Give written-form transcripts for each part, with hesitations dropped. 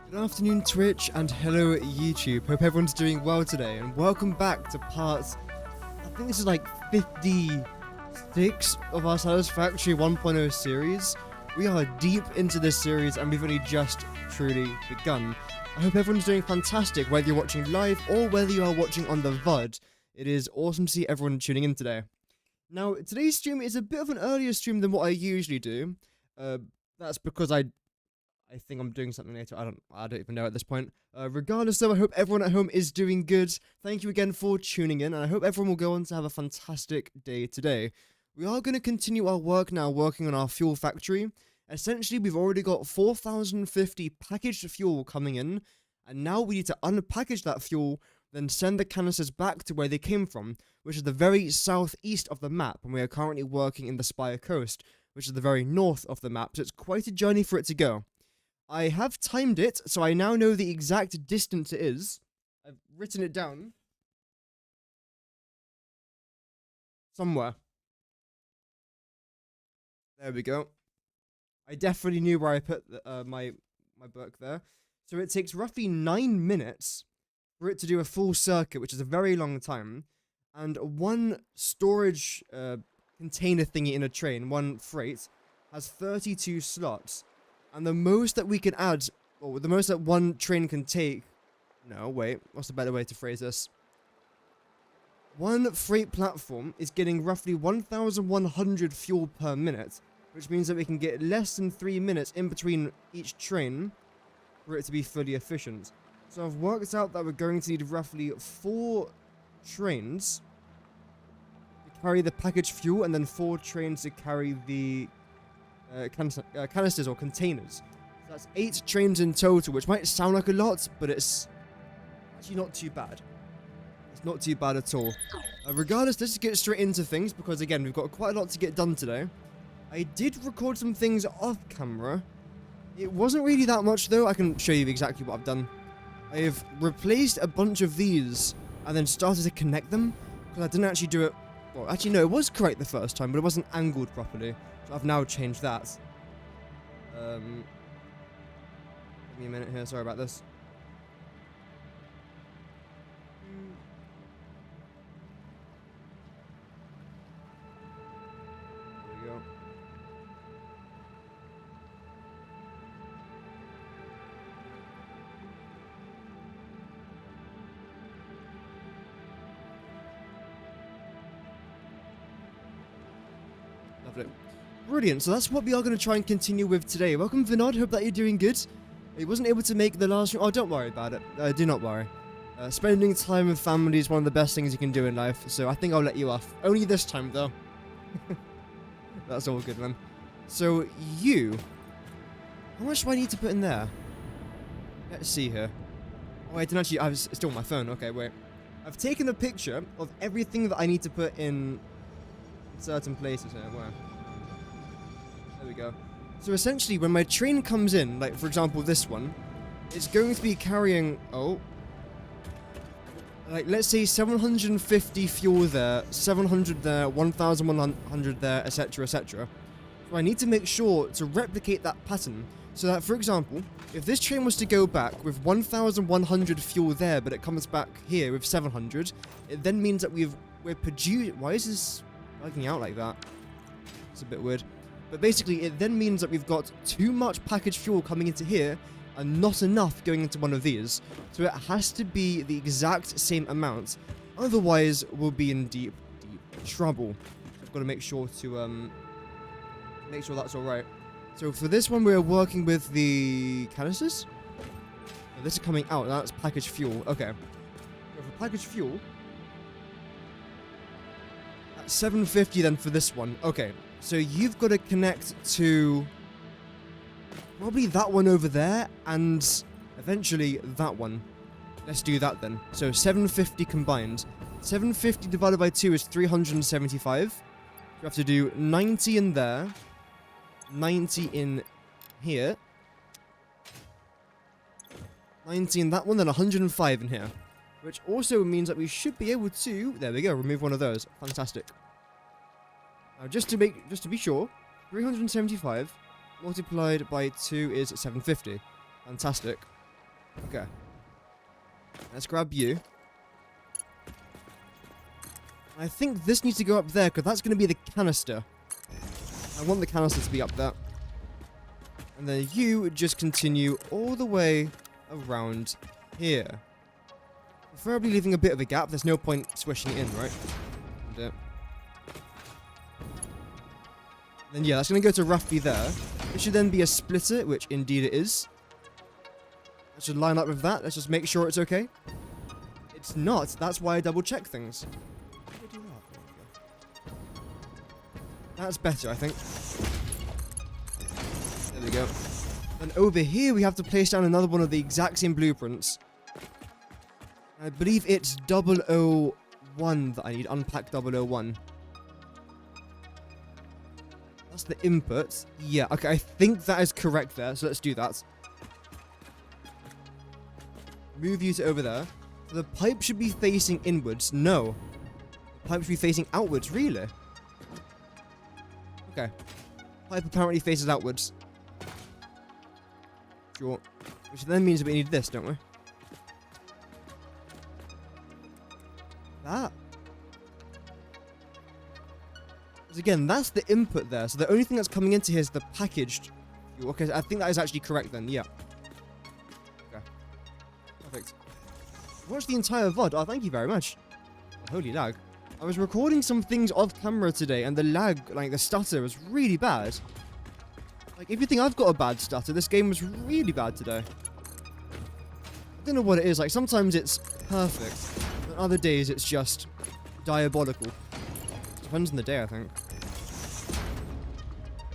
Good afternoon Twitch and hello YouTube, hope everyone's doing well today and welcome back to part, I think this is like 56 of our Satisfactory 1.0 series. We are deep into this series and we've only just truly begun. I hope everyone's doing fantastic whether you're watching live or whether you are watching on the VOD. It is awesome to see everyone tuning in today. Now today's stream is a bit of an earlier stream than what I usually do. That's because I think I'm doing something later. I don't even know at this point. Regardless though, I hope everyone at home is doing good. Thank you again for tuning in, and I hope everyone will go on to have a fantastic day today. We are going to continue our work now, working on our fuel factory. Essentially, we've already got 4,050 packaged fuel coming in, and now we need to unpackage that fuel, then send the canisters back to where they came from, which is the very southeast of the map, and we are currently working in the Spire Coast, which is the very north of the map, so it's quite a journey for it to go. I have timed it, so I now know the exact distance it is. I've written it down. Somewhere. There we go. I definitely knew where I put my book there. So it takes roughly 9 minutes for it to do a full circuit, which is a very long time. And one storage container thingy in a train, one freight, has 32 slots. And the most that we can add, or the most that one train can take... No, wait, what's a better way to phrase this? One freight platform is getting roughly 1,100 fuel per minute, which means that we can get less than 3 minutes in between each train for it to be fully efficient. So I've worked out that we're going to need roughly 4 trains to carry the packaged fuel, and then 4 trains to carry the canisters or containers. So that's 8 trains in total, which might sound like a lot, but it's actually not too bad. It's not too bad at all. Regardless, let's just get straight into things, because again, we've got quite a lot to get done today. I did record some things off camera. It wasn't really that much though. I can show you exactly what I've done. I have replaced a bunch of these and then started to connect them, because I didn't actually do it. Well, actually no, it was correct the first time, but it wasn't angled properly. So I've now changed that. Give me a minute here, sorry about this. There we go. Lovely. Brilliant, so that's what we are going to try and continue with today. Welcome Vinod, hope that you're doing good. I wasn't able to make the last... Oh, don't worry about it. Do not worry. Spending time with family is one of the best things you can do in life, so I think I'll let you off. Only this time, though. That's all good, man. So, you... How much do I need to put in there? Let's see here. Oh, I didn't actually... I was still on my phone. Okay, wait. I've taken a picture of everything that I need to put in certain places here. Where? There we go. So essentially, when my train comes in, like for example this one, it's going to be carrying, like let's say 750 fuel there, 700 there, 1100 there, etc, etc. So I need to make sure to replicate that pattern, so that for example, if this train was to go back with 1100 fuel there, but it comes back here with 700, it then means that we're producing. Why is this working out like that? It's a bit weird. But basically, it then means that we've got too much packaged fuel coming into here and not enough going into one of these. So it has to be the exact same amount. Otherwise, we'll be in deep, deep trouble. I've got to make sure to make sure that's all right. So for this one, we're working with the canisters. Oh, this is coming out. That's packaged fuel. Okay. So for packaged fuel, that's 750 then for this one. Okay. So you've got to connect to probably that one over there and eventually that one. Let's do that then. So 750 combined. 750 divided by 2 is 375. We have to do 90 in there, 90 in here, 90 in that one, then 105 in here. Which also means that we should be able to, there we go, remove one of those. Fantastic. Now, just to be sure, 375 multiplied by 2 is 750. Fantastic. Okay. Let's grab you. I think this needs to go up there, because that's going to be the canister. I want the canister to be up there. And then you just continue all the way around here. Preferably leaving a bit of a gap. There's no point swishing it in, right? Then yeah, that's going to go to roughly there. It should then be a splitter, which indeed it is. That should line up with that. Let's just make sure it's okay. It's not. That's why I double check things. How do I do that? That's better, I think. There we go. And over here, we have to place down another one of the exact same blueprints. I believe it's 001 that I need. Unpack 001. That's the input. Yeah, okay, I think that is correct there, so let's do that. Move you to over there. The pipe should be facing inwards. No. The pipe should be facing outwards, really? Okay. Pipe apparently faces outwards. Sure. Which then means that we need this, don't we? That. Again, that's the input there, so the only thing that's coming into here is the packaged fuel. Okay, I think that is actually correct then, yeah. Okay. Perfect. Watch the entire VOD. Oh, thank you very much. Oh, holy lag. I was recording some things off camera today, and the lag, like the stutter, was really bad. Like, if you think I've got a bad stutter, this game was really bad today. I don't know what it is, like sometimes it's perfect, and other days it's just diabolical. Depends on the day, I think.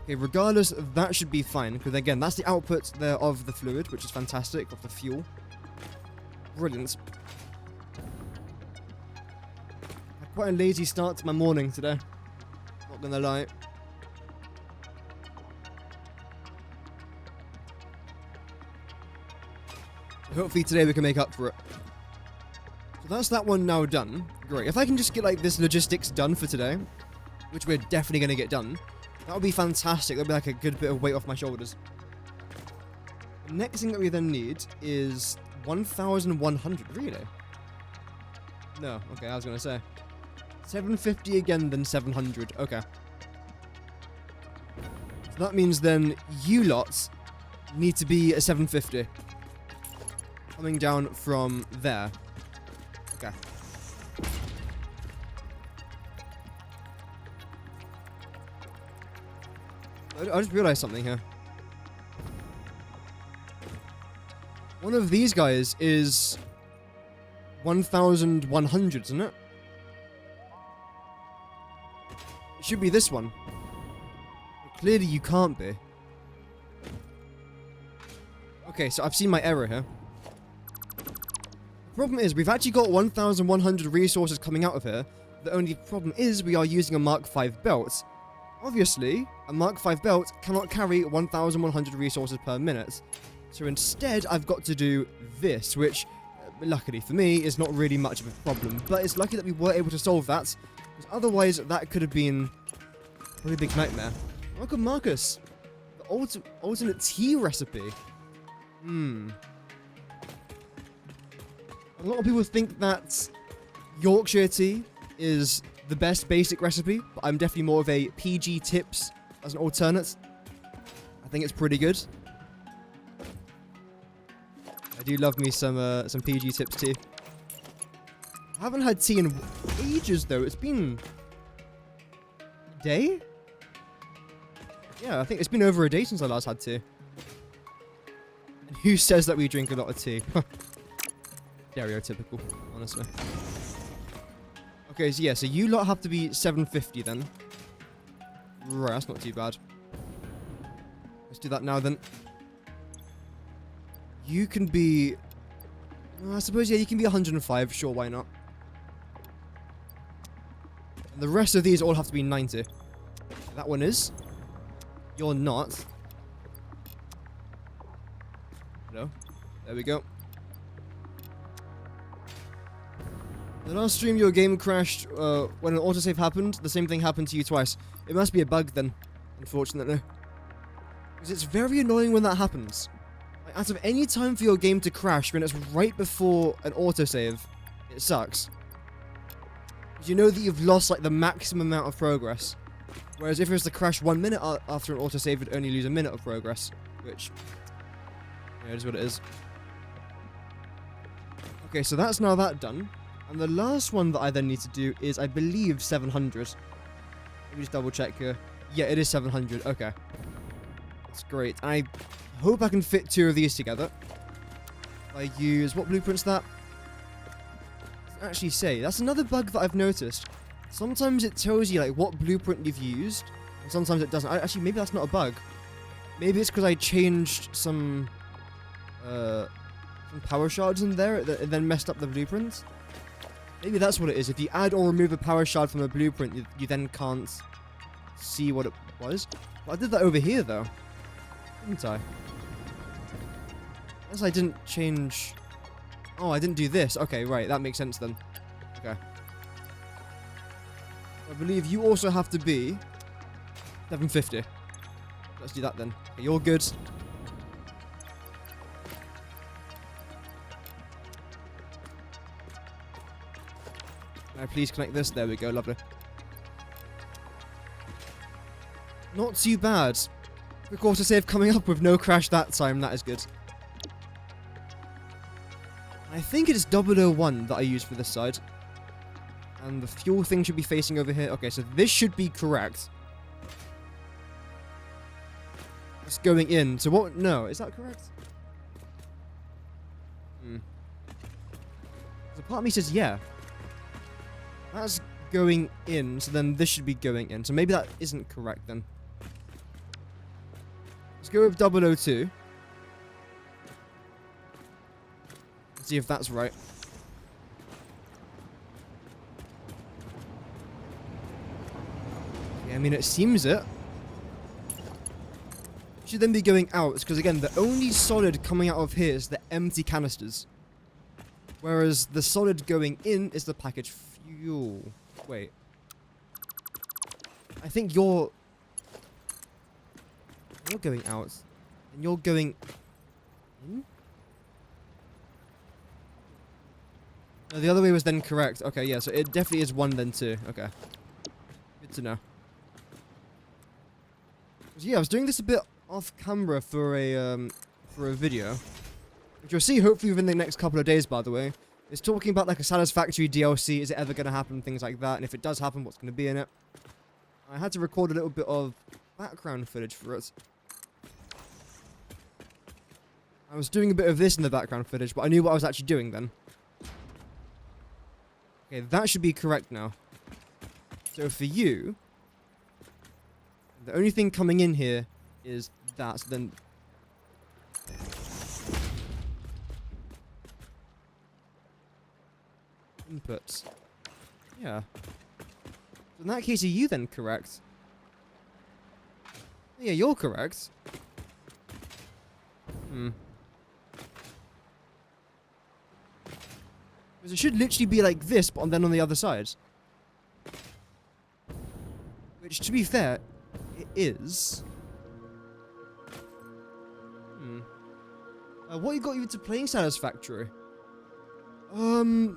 Okay, regardless, that should be fine, because again, that's the output there of the fluid, which is fantastic, of the fuel. Brilliant. Had quite a lazy start to my morning today. Not gonna lie. Hopefully today we can make up for it. So that's that one now done. Great. If I can just get like this logistics done for today, which we're definitely going to get done, that would be fantastic. That would be like a good bit of weight off my shoulders. The next thing that we then need is 1,100. Really? No. Okay, I was going to say 750 again, then 700. Okay. So that means then you lots need to be a 750. Coming down from there. Okay. I just realized something here. One of these guys is 1,100, isn't it? It should be this one. Clearly you can't be. Okay, so I've seen my error here. The problem is, we've actually got 1,100 resources coming out of here. The only problem is, we are using a Mark V belt. Obviously, a Mark V belt cannot carry 1,100 resources per minute. So instead, I've got to do this, which, luckily for me, is not really much of a problem. But it's lucky that we were able to solve that, because otherwise that could have been a really big nightmare. Welcome, Marcus. The alternate tea recipe. A lot of people think that Yorkshire tea is the best basic recipe, but I'm definitely more of a PG tips as an alternate. I think it's pretty good. I do love me some PG tips tea. I haven't had tea in ages though. It's been a day? Yeah, I think it's been over a day since I last had tea. And who says that we drink a lot of tea? Stereotypical, honestly. Okay, so yeah, so you lot have to be 750 then. Right, that's not too bad. Let's do that now then. You can be... I suppose, yeah, you can be 105. Sure, why not? And the rest of these all have to be 90. That one is. You're not. Hello? There we go. The last stream your game crashed when an autosave happened. The same thing happened to you twice. It must be a bug then, unfortunately. Because it's very annoying when that happens. Like, out of any time for your game to crash when it's right before an autosave, it sucks. Because you know that you've lost like the maximum amount of progress. Whereas if it was to crash 1 minute after an autosave, it'd only lose a minute of progress. Which, yeah, it is what it is. Okay, so that's now that done. And the last one that I then need to do is, I believe, 700. Let me just double check here. Yeah, it is 700. Okay. That's great. I hope I can fit 2 of these together. I use... What blueprint's that? Doesn't actually say. That's another bug that I've noticed. Sometimes it tells you, like, what blueprint you've used. And sometimes it doesn't. Actually, maybe that's not a bug. Maybe it's because I changed some power shards in there. It then messed up the blueprint. Maybe that's what it is. If you add or remove a power shard from a blueprint, you then can't see what it was. But I did that over here, though. Didn't I? Unless I didn't change... Oh, I didn't do this. Okay, right. That makes sense, then. Okay. I believe you also have to be 750. Let's do that, then. Okay, you're good. Please connect this. There we go. Lovely. Not too bad. Quick autosave coming up with no crash that time. That is good. I think it is 001 that I use for this side. And the fuel thing should be facing over here. Okay, so this should be correct. It's going in. So what? No, is that correct? So part of me says yeah. That's going in, so then this should be going in. So maybe that isn't correct then. Let's go with 002. Let's see if that's right. Yeah, I mean, it seems it. Should then be going out, because again, the only solid coming out of here is the empty canisters. Whereas the solid going in is the package fuel. Wait. I think you're going out. And you're going in? No, the other way was then correct. Okay, yeah, so it definitely is 1 then 2. Okay. Good to know. So yeah, I was doing this a bit off camera for a video. Which you'll see hopefully within the next couple of days, by the way. It's talking about like a Satisfactory DLC, is it ever going to happen, things like that, and if it does happen, what's going to be in it. I had to record a little bit of background footage for it. I was doing a bit of this in the background footage, but I knew what I was actually doing then. Okay, that should be correct now. So for you, the only thing coming in here is that, so then... Inputs. Yeah. So in that case, are you then correct? Yeah, you're correct. Because it should literally be like this, but then on the other side. Which, to be fair, it is. What got you into playing Satisfactory? No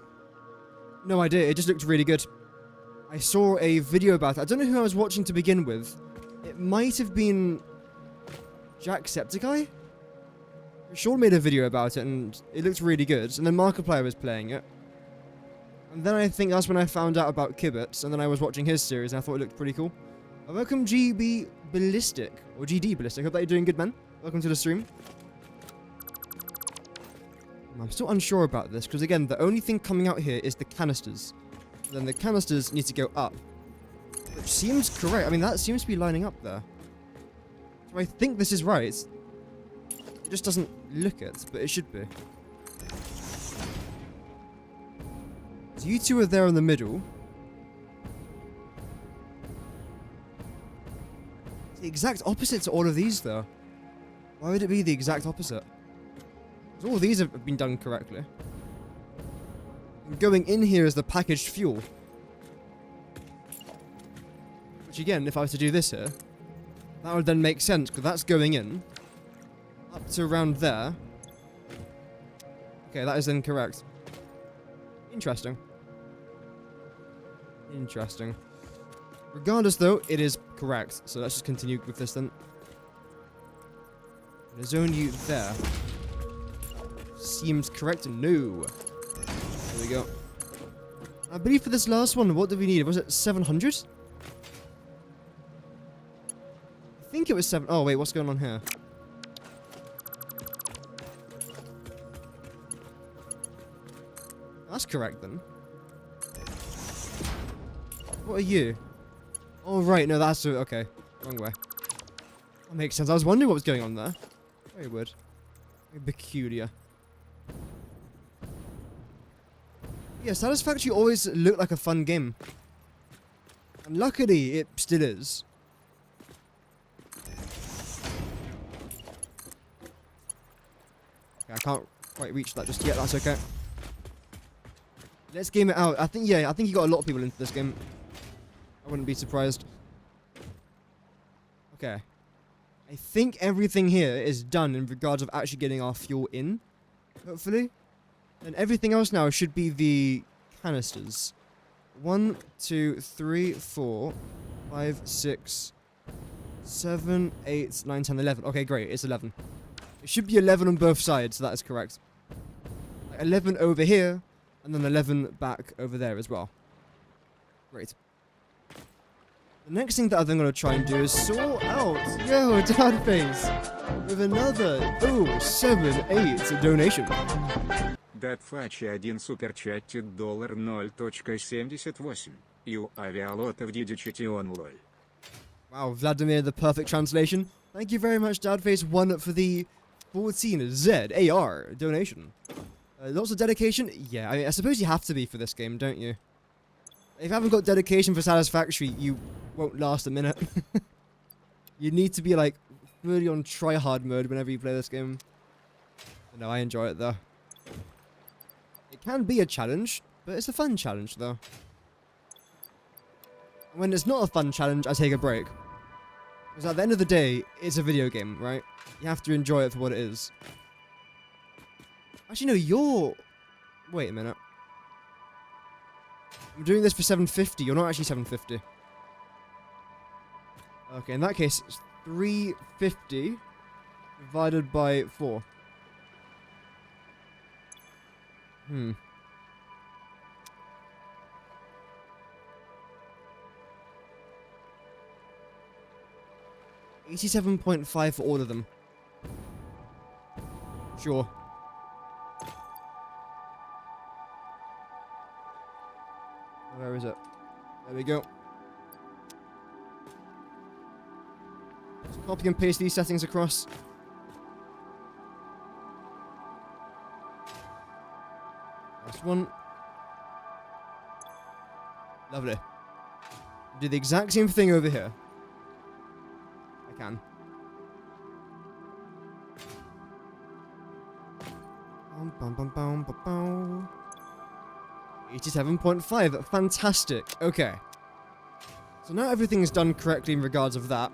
idea. It just looked really good. I saw a video about it. I don't know who I was watching to begin with. It might have been Jacksepticeye? Sean made a video about it and it looked really good. And then Markiplier was playing it. And then I think that's when I found out about Kibitz. And then I was watching his series and I thought it looked pretty cool. Welcome GB Ballistic. Or GD Ballistic. Hope that you're doing good, man. Welcome to the stream. I'm still unsure about this, because again, the only thing coming out here is the canisters. Then the canisters need to go up. Which seems correct. I mean, that seems to be lining up there. So I think this is right. It just doesn't look it, but it should be. So you two are there in the middle. It's the exact opposite to all of these, though. Why would it be the exact opposite? Because all of these have been done correctly. And going in here is the packaged fuel. Which again, if I was to do this here, that would then make sense, because that's going in. Up to around there. Okay, that is then correct. Interesting. Interesting. Regardless, though, it is correct. So let's just continue with this then. I'm gonna zone you there. Seems correct. No. There we go. I believe for this last one, what did we need? Was it 700? I think it was 7. Oh, wait, what's going on here? That's correct then. What are you? Oh, right. No, that's... Okay. Wrong way. That makes sense. I was wondering what was going on there. Very weird. Very peculiar. Yeah, Satisfactory always looked like a fun game. And luckily, it still is. Okay, I can't quite reach that just yet. That's okay. Let's game it out. I think you got a lot of people into this game. I wouldn't be surprised. Okay. I think everything here is done in regards of actually getting our fuel in. Hopefully. And everything else now should be the canisters. 1, 2, 3, 4, 5, 6, 7, 8, 9, 10, 11. Okay, great. It's 11. It should be 11 on both sides, so that is correct. 11 over here, and then 11 back over there as well. Great. The next thing that I'm going to try and do is sort out, yo, Dadface, with another, 7-8 donation. Датфачи 1 суперчатит $0.78. Ю авиалота в дидичити он лоль. Wow, Vladimir, the perfect translation. Thank you very much, Dadface1, for the 14 ZAR donation. Lots of dedication? Yeah, I suppose you have to be for this game, don't you? If you haven't got dedication for Satisfactory, you won't last a minute. You need to be, like, really on try-hard mode whenever you play this game. But no, I enjoy it, though. It can be a challenge, but it's a fun challenge, though. And when it's not a fun challenge, I take a break. Because at the end of the day, it's a video game, right? You have to enjoy it for what it is. Actually, no, you're... Wait a minute. I'm doing this for 750. You're not actually 750. Okay, in that case, it's 350 divided by 4. 87.5 for all of them. Sure. Where is it? There we go. Just copy and paste these settings across. Last one. Lovely. Do the exact same thing over here. I can. Bum, bum, bum, bum, bum. 87.5. Fantastic. Okay. So now everything is done correctly in regards of that.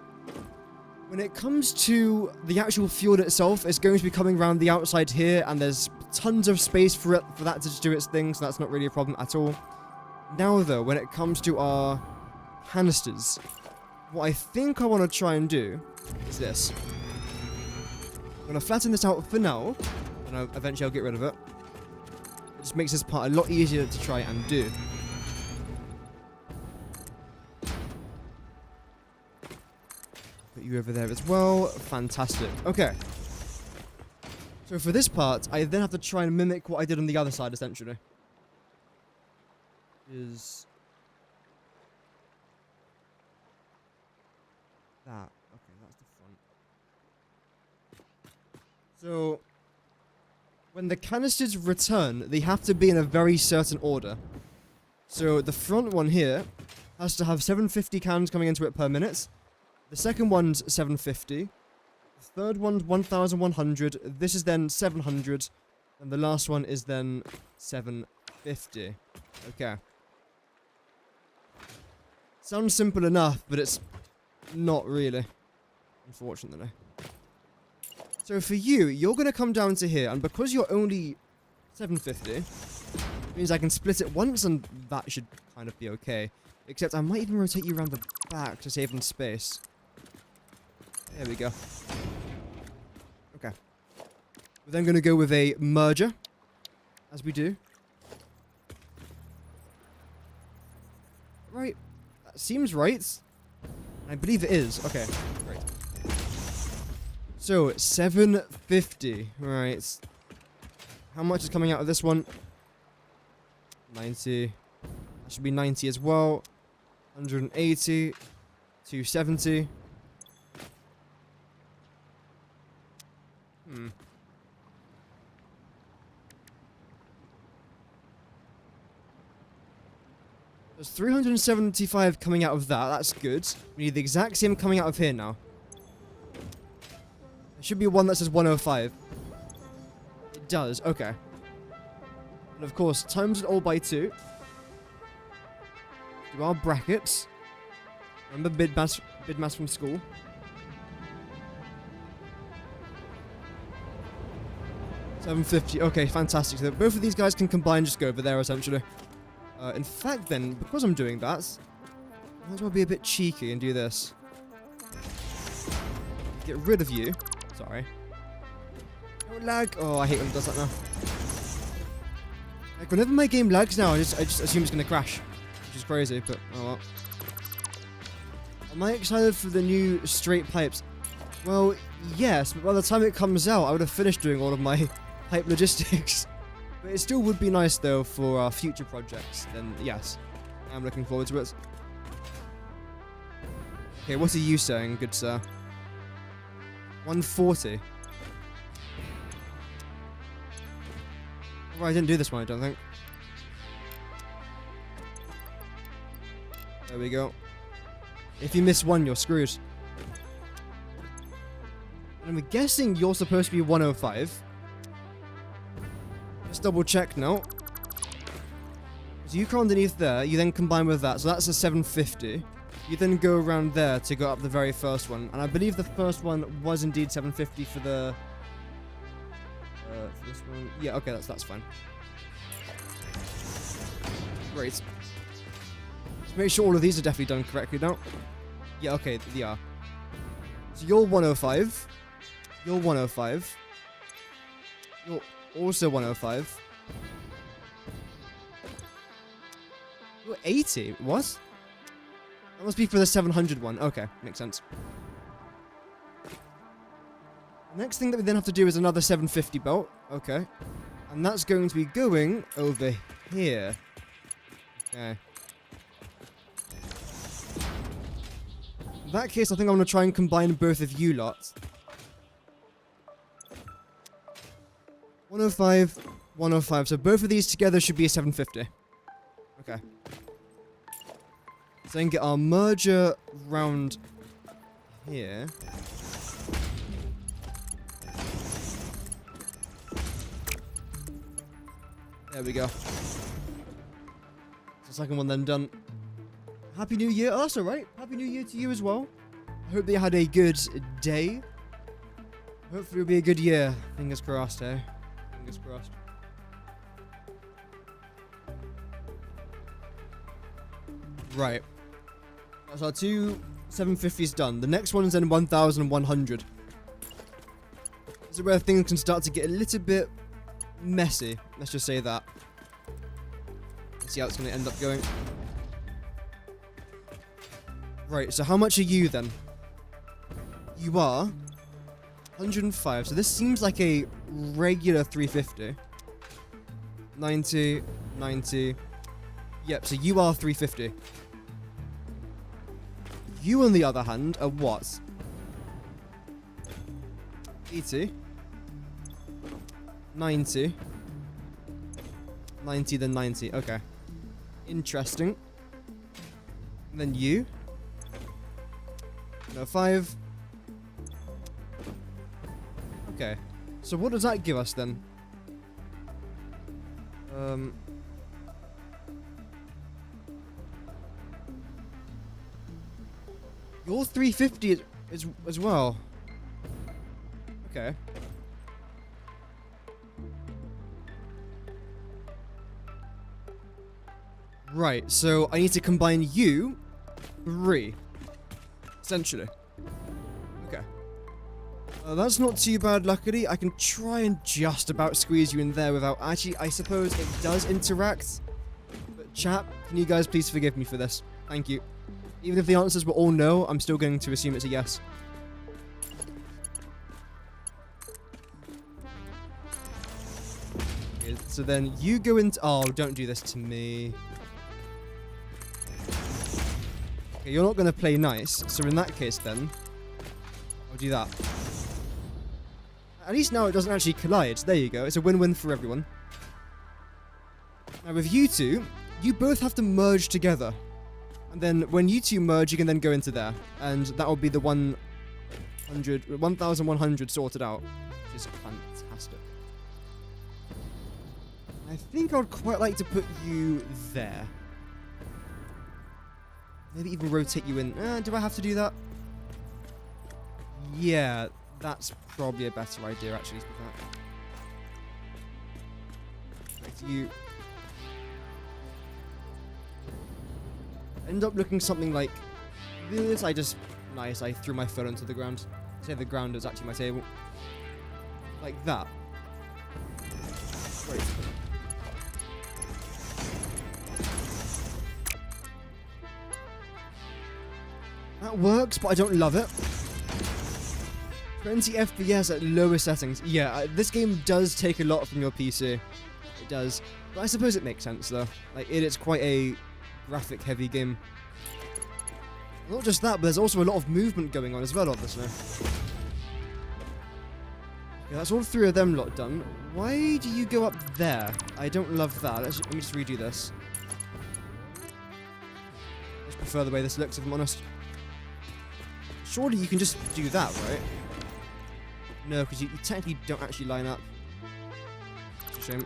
When it comes to the actual fuel itself, it's going to be coming around the outside here, and there's tons of space for that to just do its thing, so that's not really a problem at all. Now though, when it comes to our canisters, what I think I want to try and do is this. I'm going to flatten this out for now, and eventually I'll get rid of it. It just makes this part a lot easier to try and do. Put you over there as well. Fantastic. Okay. So for this part, I then have to try and mimic what I did on the other side, essentially. Is that. Okay, that's the front. So, when the canisters return, they have to be in a very certain order. So, the front one here has to have 750 cans coming into it per minute. The second one's 750. The third one's 1100. This is then 700. And the last one is then 750. Okay. Sounds simple enough, but it's not really, unfortunately. So for you, you're going to come down to here, and because you're only 750, means I can split it once, and that should kind of be okay. Except I might even rotate you around the back to save on space. There we go. Okay. We're then going to go with a merger, as we do. Right. That seems right. I believe it is. Okay, great. So, 750. Right. How much is coming out of this one? 90. That should be 90 as well. 180. 270. There's 375 coming out of that. That's good. We need the exact same coming out of here now. There should be one that says 105. It does. Okay. And of course, times it all by 2. Do our brackets. Remember bid mass from school. $750. Okay, fantastic. So both of these guys can combine, just go over there, essentially. In fact, then, because I'm doing that, I might as well be a bit cheeky and do this. Get rid of you. Sorry. Don't lag. Oh, I hate when it does that now. Like, whenever my game lags now, I just assume it's going to crash. Which is crazy, but oh well. Am I excited for the new straight pipes? Well, yes, but by the time it comes out, I would have finished doing all of my pipe logistics. But it still would be nice, though, for our future projects. Then, yes, I'm looking forward to it. Okay, what are you saying, good sir? 140. Well, I didn't do this one, I don't think. There we go. If you miss one, you're screwed. And I'm guessing you're supposed to be 105. Let's double check now. So you come underneath there, you then combine with that, so that's a 750. You then go around there to go up the very first one, and I believe the first one was indeed 750 for the... for this one. Yeah, okay, that's fine. Great. Let's make sure all of these are definitely done correctly now. Yeah, okay, they are. So you're 105. You're 105. You're also 105. You're 80. What? That must be for the 700 one. Okay, makes sense. The next thing that we then have to do is another 750 belt. Okay. And that's going to be going over here. Okay. In that case, I think I'm going to try and combine both of you lot. 105, 105. So both of these together should be a 750. Okay. So then get our merger round here. There we go. The second one then done. Happy New Year. Oh, that's alright. Happy New Year to you as well. I hope that you had a good day. Hopefully it'll be a good year. Fingers crossed, eh? Fingers crossed. Right. That's our two 750s done. The next one is then 1,100. This is where things can start to get a little bit messy. Let's just say that. Let's see how it's going to end up going. Right, so how much are you then? You are 105. So this seems like a regular 350. 90, 90. Yep, so you are 350. You, on the other hand, are what? 80. 90. 90, then 90. Okay. Interesting. And then you. No, 5. Okay. So what does that give us then? You're 350 as well. Okay. Right, so I need to combine you 3. Essentially. Okay. That's not too bad, luckily. I can try and just about squeeze you in there without... Actually, I suppose it does interact. But chat, can you guys please forgive me for this? Thank you. Even if the answers were all no, I'm still going to assume it's a yes. Okay, so then you go into... Oh, don't do this to me. Okay, you're not going to play nice. So in that case then, I'll do that. At least now it doesn't actually collide. There you go. It's a win-win for everyone. Now with you two, you both have to merge together. And then when you two merge, you can then go into there. And that will be the 1,100 sorted out. Which is fantastic. I think I would quite like to put you there. Maybe even rotate you in. Do I have to do that? Yeah, that's probably a better idea, actually. Rotate you. End up looking something like this. Nice, I threw my phone onto the ground. Say the ground is actually my table. Like that. Great. That works, but I don't love it. 20 FPS at lower settings. Yeah, this game does take a lot from your PC. It does. But I suppose it makes sense, though. Like, it's quite a graphic-heavy game. Not just that, but there's also a lot of movement going on as well, obviously. Okay, that's all 3 of them lot done. Why do you go up there? I don't love that. Let me just redo this. I just prefer the way this looks, if I'm honest. Surely you can just do that, right? No, because you technically don't actually line up. It's a shame.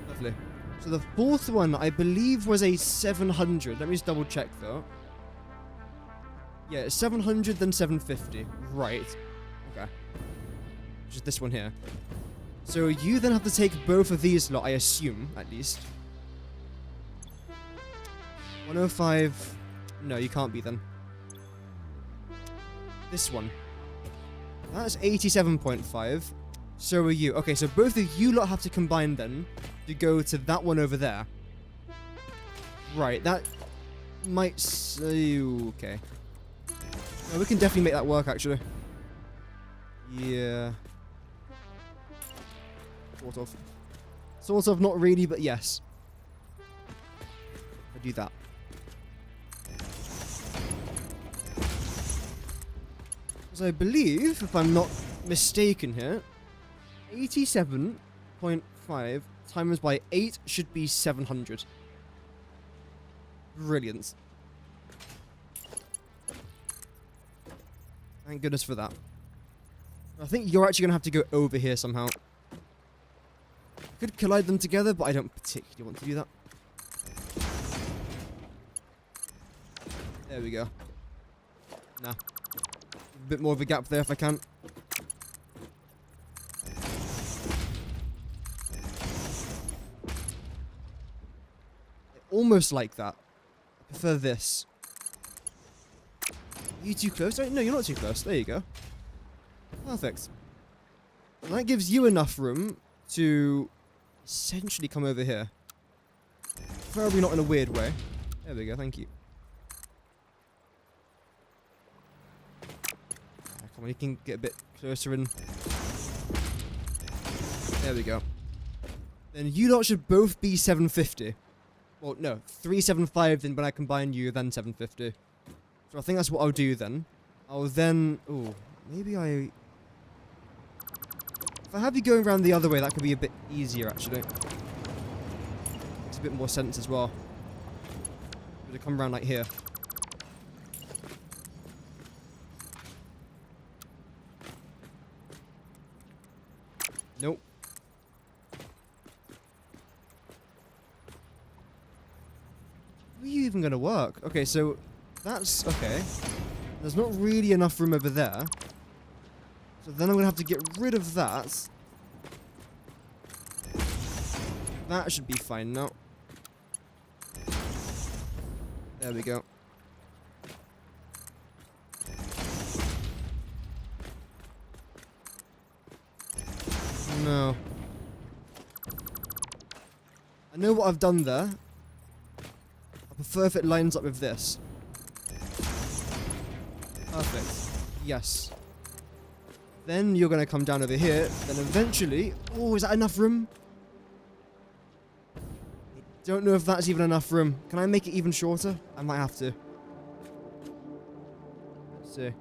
Lovely. So the 4th one, I believe, was a 700. Let me just double check, though. Yeah, 700, then 750. Right. Okay. Which is this one here. So you then have to take both of these lot, I assume, at least. 105. No, you can't be then. This one. That's 87.5. So are you. Okay, so both of you lot have to combine then to go to that one over there. Right, that might... Okay. No, we can definitely make that work, actually. Yeah. Sort of. Sort of, not really, but yes. I'll do that. Because I believe, if I'm not mistaken here, 87.5 times by 8 should be 700. Brilliant. Thank goodness for that. I think you're actually going to have to go over here somehow. I could collide them together, but I don't particularly want to do that. There we go. Nah. A bit more of a gap there if I can. Almost like that. I prefer this. Are you too close? No, you're not too close. There you go. Perfect. And that gives you enough room to essentially come over here. Preferably not in a weird way. There we go, thank you. Come on, you can get a bit closer in. There we go. Then you lot should both be 750. Well, no, 375, then when I combine you, then 750. So I think that's what I'll do then. I'll then... Ooh, maybe I... If I have you going around the other way, that could be a bit easier, actually. Makes a bit more sense as well. Would it come around like here? Nope. How are you even going to work? Okay, so that's okay. There's not really enough room over there. So then I'm going to have to get rid of that. That should be fine now. There we go. No. I know what I've done there. I prefer if it lines up with this. Perfect. Yes. Then you're going to come down over here. Then eventually... Oh, is that enough room? I don't know if that's even enough room. Can I make it even shorter? I might have to. Let's see.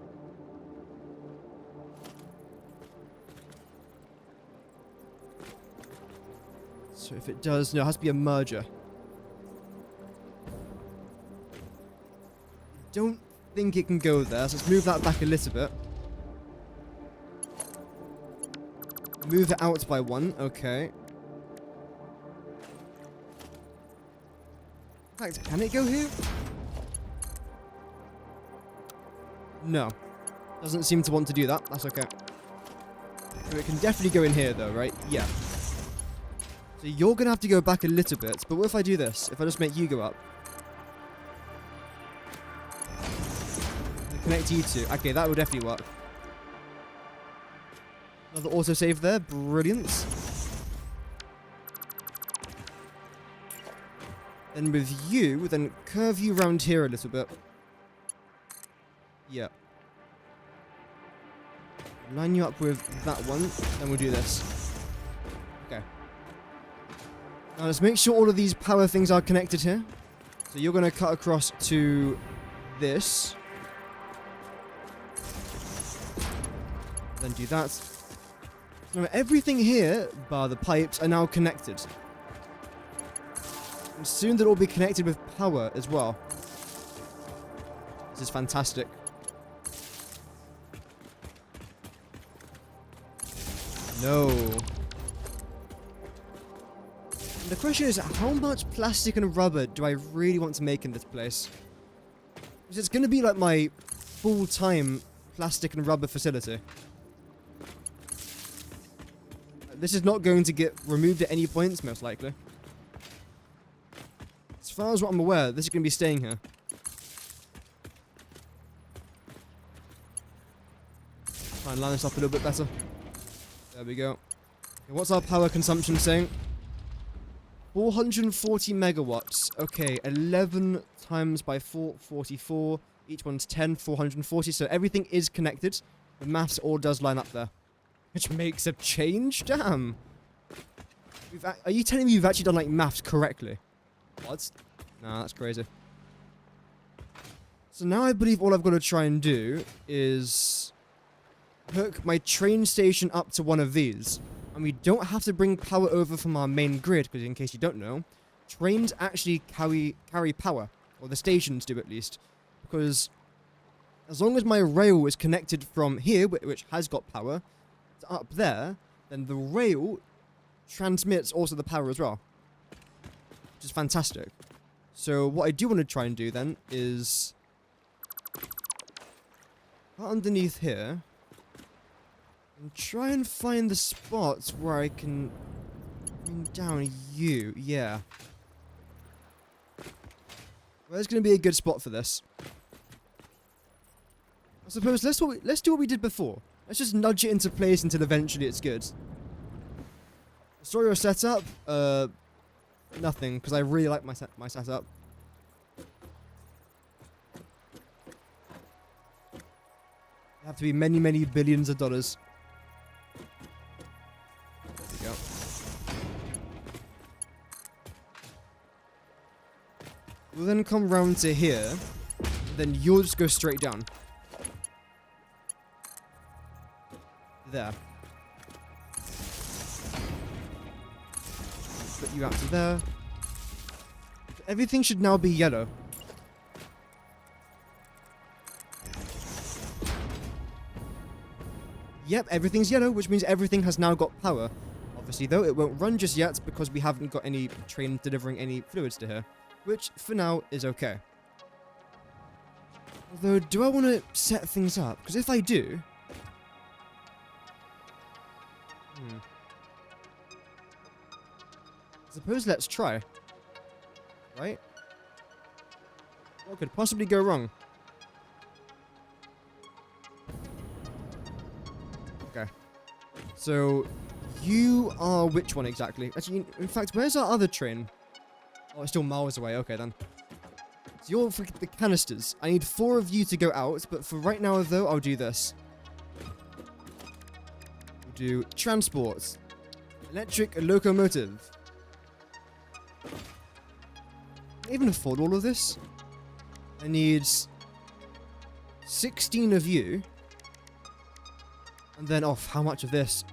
So if it does... No, it has to be a merger. Don't think it can go there, so let's move that back a little bit. Move it out by one, okay. In fact, can it go here? No. Doesn't seem to want to do that, that's okay. So it can definitely go in here though, right? Yeah. So you're gonna have to go back a little bit, but what if I do this? If I just make you go up. And connect you two. Okay, that would definitely work. Another autosave there. Brilliant. Then with you, then curve you around here a little bit. Yeah. Line you up with that one. Then we'll do this. Okay. Now let's make sure all of these power things are connected here. So you're going to cut across to this. Then do that. So everything here, bar the pipes, are now connected. And soon they'll all be connected with power as well. This is fantastic. No. And the question is, how much plastic and rubber do I really want to make in this place? Because it's going to be like my full-time plastic and rubber facility. This is not going to get removed at any points, most likely. As far as what I'm aware, this is going to be staying here. Try and line this up a little bit better. There we go. Okay, what's our power consumption saying? 440 megawatts. Okay, 11 times by 444. Each one's 10, 440. So everything is connected. The maths all does line up there. Which makes a change? Damn. Are you telling me you've actually done, like, maths correctly? What? Nah, that's crazy. So now I believe all I've got to try and do is hook my train station up to one of these. And we don't have to bring power over from our main grid, because in case you don't know, trains actually carry power. Or the stations do, at least. Because as long as my rail is connected from here, which has got power, up there, then the rail transmits also the power as well, which is fantastic. So what I do want to try and do then is cut underneath here and try and find the spots where I can bring down you. Yeah. Where's going to be a good spot for this? I suppose let's do what we did before. Let's just nudge it into place until eventually it's good. Story or setup? Nothing, because I really like my setup. They have to be many, many billions of dollars. There we go. We'll then come round to here, and then you'll just go straight down. There. Put you out to there. Everything should now be yellow. Yep, everything's yellow, which means everything has now got power. Obviously, though, it won't run just yet because we haven't got any train delivering any fluids to here, which, for now, is okay. Although, do I want to set things up? Because if I do... I suppose let's try. Right? What could possibly go wrong? Okay. So, you are which one exactly? Actually, in fact, where's our other train? Oh, it's still miles away. Okay, then. So you're for the canisters. I need 4 of you to go out, but for right now, though, I'll do this. We'll do transport. Electric locomotive. Can I even afford all of this? I need 16 of you. And then off, how much of this?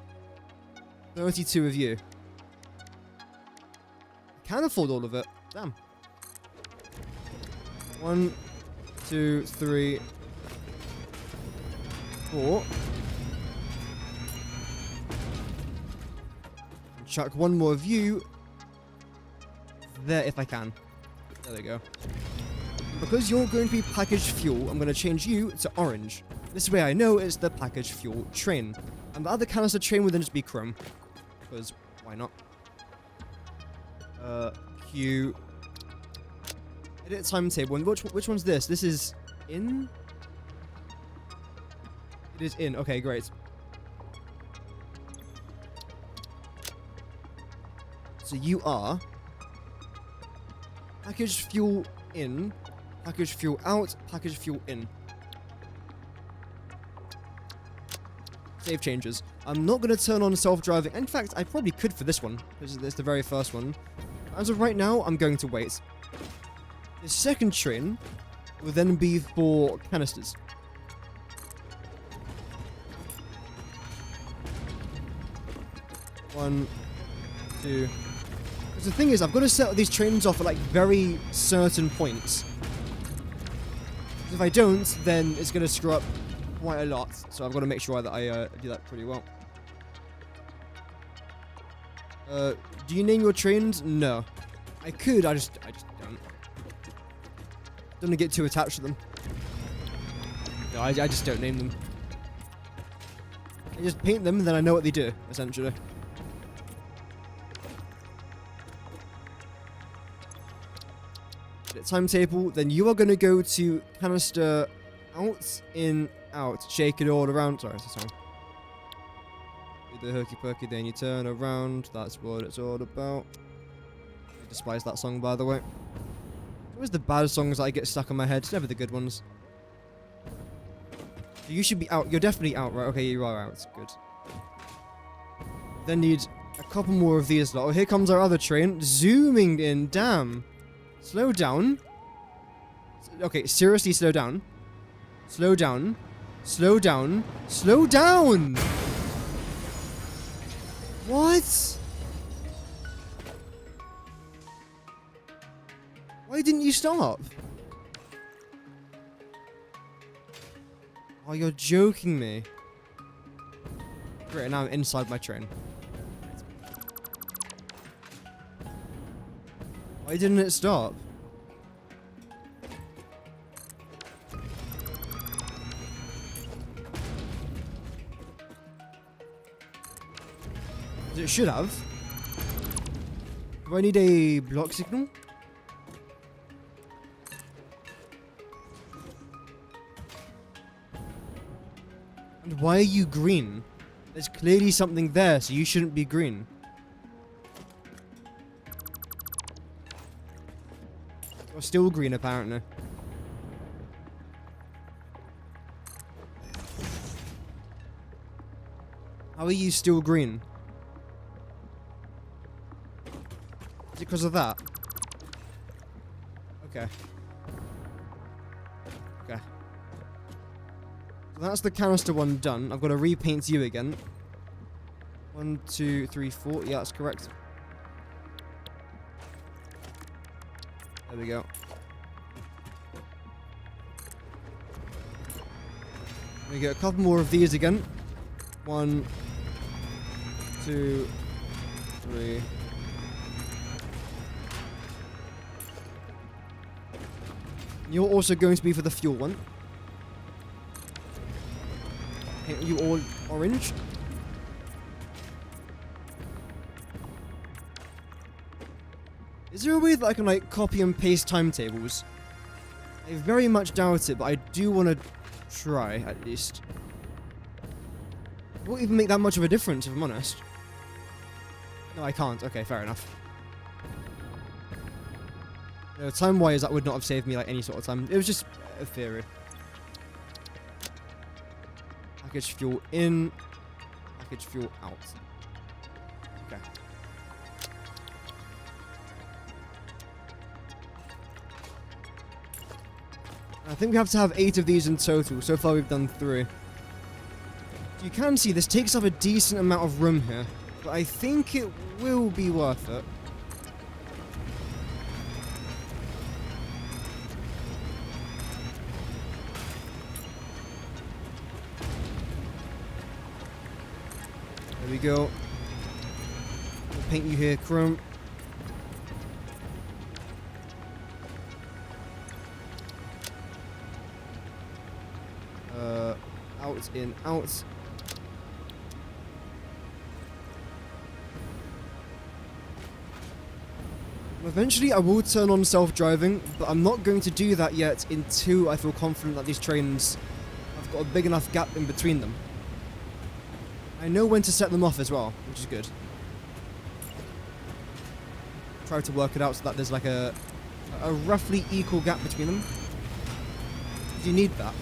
32 of you. I can afford all of it. Damn. 1, 2, 3, 4. Chuck one more of you there if I can. There we go. Because you're going to be packaged fuel, I'm going to change you to orange. This way I know it's the packaged fuel train. And the other canister train would then just be chrome. Because why not? Q. Edit timetable. And which one's this? This is in? It is in. Okay, great. So you are packaged fuel in, packaged fuel out, packaged fuel in. Save changes. I'm not going to turn on self-driving. In fact, I probably could for this one, because it's the very first one. As of right now, I'm going to wait. The second train will then be for canisters. One, two. Because the thing is, I've got to set these trains off at like very certain points. If I don't, then it's going to screw up quite a lot. So I've got to make sure that I do that pretty well. Do you name your trains? No. I could, I just don't. Don't want to get too attached to them. No, I just don't name them. I just paint them and then I know what they do, essentially. Timetable, then you are going to go to canister out, in, out. Shake it all around. Sorry, it's a song. Do the hooky perky, then you turn around. That's what it's all about. I despise that song, by the way. Always the bad songs that I get stuck in my head. It's never the good ones. You should be out. You're definitely out, right? Okay, you are out. Good. Then need a couple more of these. Oh, here comes our other train. Zooming in. Damn. Slow down. Okay, seriously, slow down. Slow down. Slow down. Slow down! What? Why didn't you stop? Oh, you're joking me. Great, now I'm inside my train. Why didn't it stop? It should have. Do I need a block signal? And why are you green? There's clearly something there, so you shouldn't be green. You're still green, apparently. How are you still green? Is it because of that? Okay. Okay. So that's the canister one done. I've got to repaint you again. 1, 2, 3, 4. Yeah, that's correct. There we go. We get a couple more of these again. 1, 2, 3. You're also going to be for the fuel one. Paint you all orange. Is there a way that I can like copy and paste timetables? I very much doubt it, but I do want to try at least. It won't even make that much of a difference if I'm honest. No, I can't. Okay, fair enough. No, time-wise, that would not have saved me like any sort of time. It was just a theory. Package fuel in. Package fuel out. Okay. I think we have to have 8 of these in total. So far we've done 3. You can see this takes up a decent amount of room here. But I think it will be worth it. There we go. We'll paint you here chrome. Out, in, out. Eventually I will turn on self-driving, but I'm not going to do that yet until I feel confident that these trains have got a big enough gap in between them. I know when to set them off as well, which is good. Try to work it out so that there's like a roughly equal gap between them. You need that.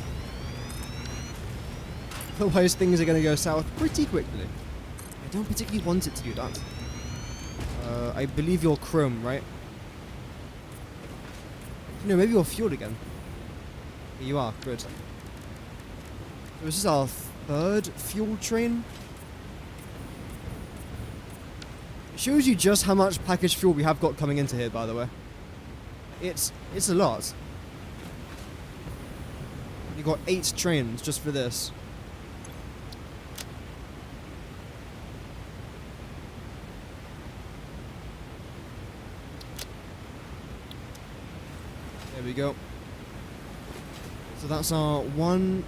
Otherwise things are going to go south pretty quickly. I don't particularly want it to do that. I believe you're chrome, right? No, maybe you're fueled again. Here you are, good. So this is our 3rd fuel train. It shows you just how much packaged fuel we have got coming into here, by the way. It's a lot. You got 8 trains just for this. There we go. So that's our 1.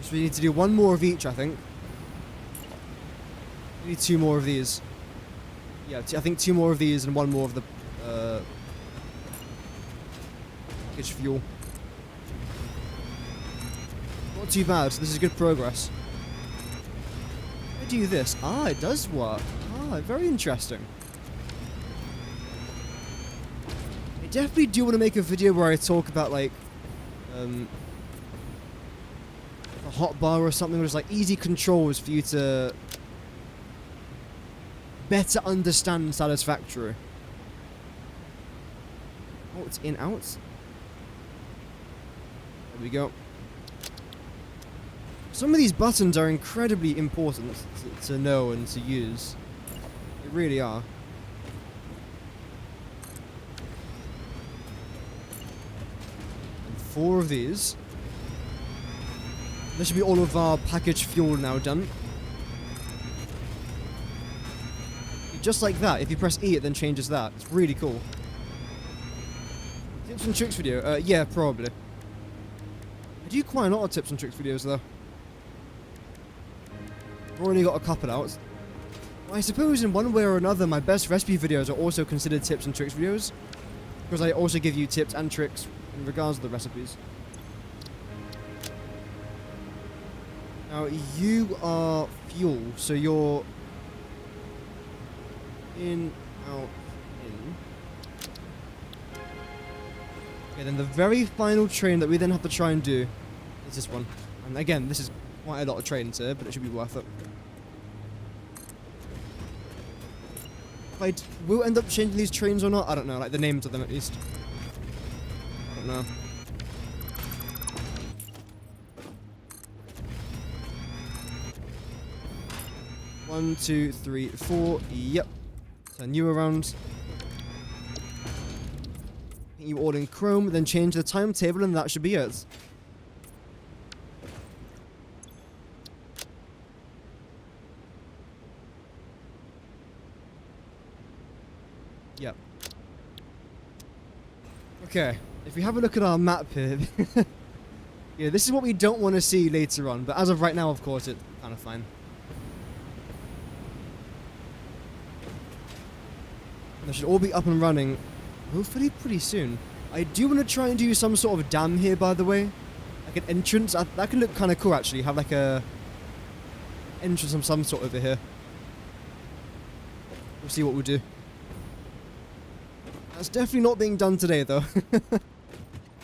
So we need to do 1 more of each, I think. We need 2 more of these. Yeah, I think 2 more of these and 1 more of the package fuel. Not too bad. This is good progress. I do this. Ah, it does work. Ah, very interesting. I definitely do want to make a video where I talk about like a hotbar or something, where there's like easy controls for you to better understand Satisfactory. Oh, it's in, out. There we go. Some of these buttons are incredibly important to know and to use. They really are. And 4 of these. This should be all of our packaged fuel now done. Just like that, if you press E, it then changes that. It's really cool. Tips and tricks video? Yeah, probably. I do quite a lot of tips and tricks videos, though. I've already got a couple out. Well, I suppose in one way or another, my best recipe videos are also considered tips and tricks videos. Because I also give you tips and tricks in regards to the recipes. Now, you are fuel, so you're in, out, in. Okay, then the very final train that we then have to try and do is this one. And again, this is quite a lot of trains here, but it should be worth it. Will end up changing these trains or not? I don't know, like the names of them at least. I don't know. One, two, three, four. Yep. Turn you around. Paint you all in chrome, then change the timetable, and that should be it. Yep. Okay, if we have a look at our map here, yeah, this is what we don't want to see later on, but as of right now, of course, it's kind of fine. They should all be up and running, hopefully pretty soon. I do want to try and do some sort of dam here, by the way. Like an entrance. That could look kind of cool, actually. Have like a entrance of some sort over here. We'll see what we'll do. That's definitely not being done today, though.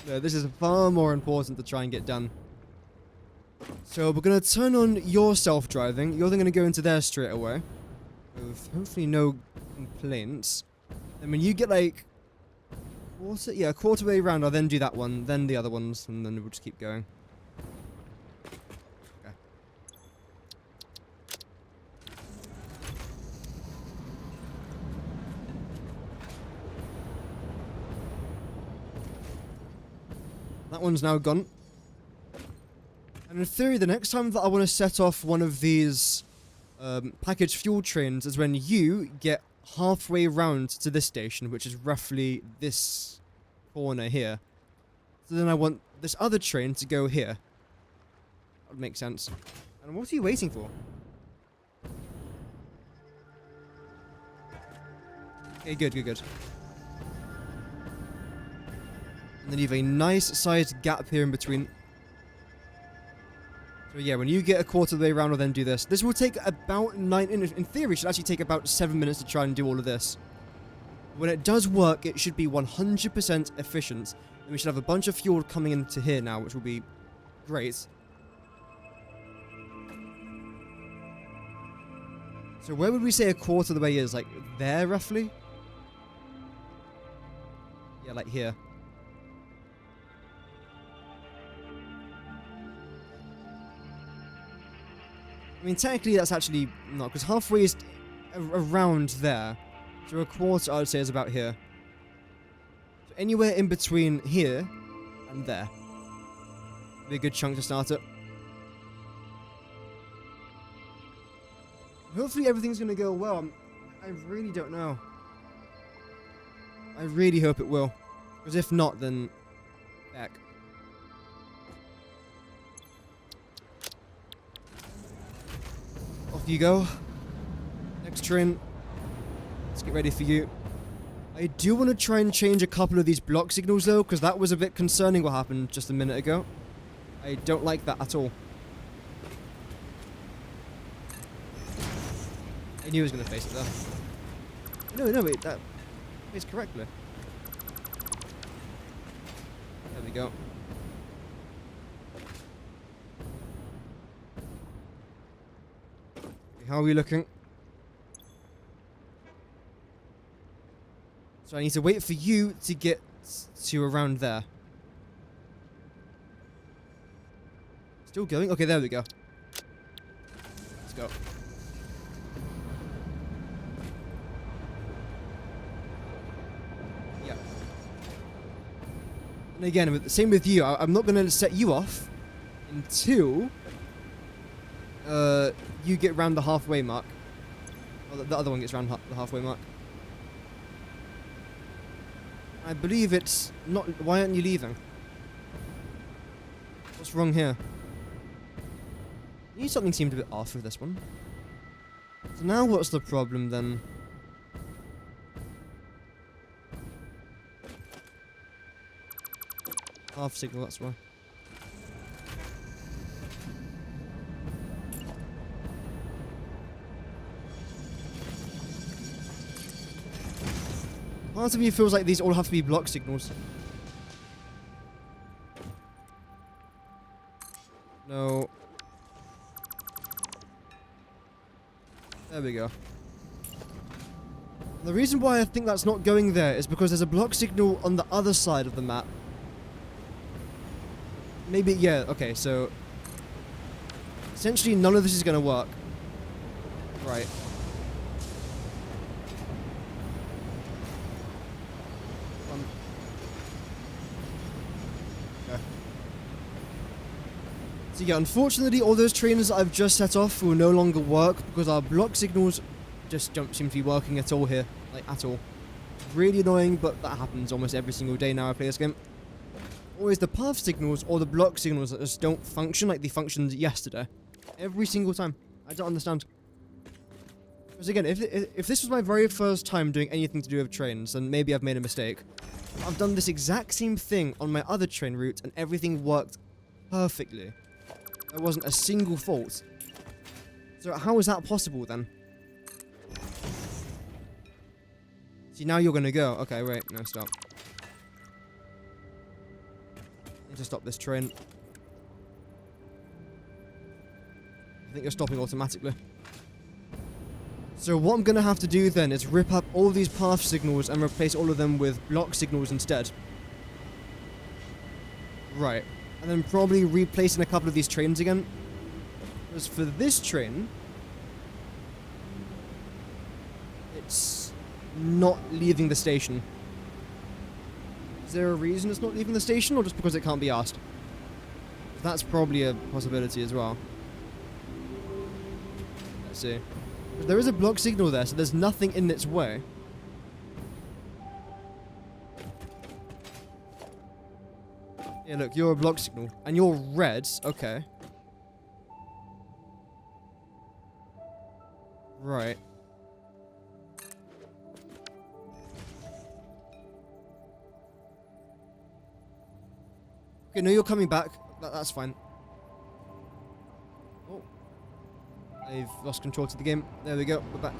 No, this is far more important to try and get done. So we're going to turn on your self-driving. You're then going to go into there straight away. With hopefully no complaints. And when you get like a quarter way around, I'll then do that one, then the other ones, and then we'll just keep going. Okay. That one's now gone. And in theory, the next time that I want to set off one of these packaged fuel trains is when you get halfway round to this station, which is roughly this corner here. So then I want this other train to go here. That would make sense. And what are you waiting for? Okay, good. And then you have a nice sized gap here in between. So yeah, when you get a quarter of the way around, I'll then do this. This will take about in theory, it should actually take about 7 minutes to try and do all of this. When it does work, it should be 100% efficient. And we should have a bunch of fuel coming into here now, which will be great. So where would we say a quarter of the way is? Like there, roughly? Yeah, like here. I mean, technically that's actually not, because halfway is around there. So a quarter, I would say, is about here. So anywhere in between here and there. Be a good chunk to start it. Hopefully everything's going to go well. I really don't know. I really hope it will. Because if not, then heck. Off you go. Next train. Let's get ready for you. I do want to try and change a couple of these block signals though, because that was a bit concerning what happened just a minute ago. I don't like that at all. I knew he was going to face it though. No, wait, that faced correctly. There we go. How are we looking? So I need to wait for you to get to around there. Still going? Okay, there we go. Let's go. Yeah. And again, same with you. I'm not going to set you off until you get round the halfway mark. Well, the other one gets round the halfway mark. I believe it's not... Why aren't you leaving? What's wrong here? Something seemed a bit off with this one. So now what's the problem then? Half signal, that's why. Part of me feels like these all have to be block signals. No. There we go. The reason why I think that's not going there is because there's a block signal on the other side of the map. Maybe, yeah, okay, so... Essentially, none of this is going to work. Right. Okay. So yeah, unfortunately, all those trains that I've just set off will no longer work because our block signals just don't seem to be working at all here. Like, at all. Really annoying, but that happens almost every single day now I play this game. Always the path signals or the block signals that just don't function like they functioned yesterday. Every single time. I don't understand. Because again, if this was my very first time doing anything to do with trains, then maybe I've made a mistake. I've done this exact same thing on my other train route and everything worked perfectly. There wasn't a single fault. So how is that possible then? See, now you're gonna go. Okay, wait, no, stop. Need to stop this train. I think you're stopping automatically. So what I'm gonna have to do then is rip up all these path signals and replace all of them with block signals instead. Right. And then probably replacing a couple of these trains again. Because for this train, it's not leaving the station. Is there a reason it's not leaving the station, or just because it can't be asked? That's probably a possibility as well. Let's see. But there is a block signal there, so there's nothing in its way. Yeah, look, you're a block signal. And you're red. Okay. Right. Okay, no, you're coming back. That's fine. Oh. I've lost control to the game. There we go. We're back.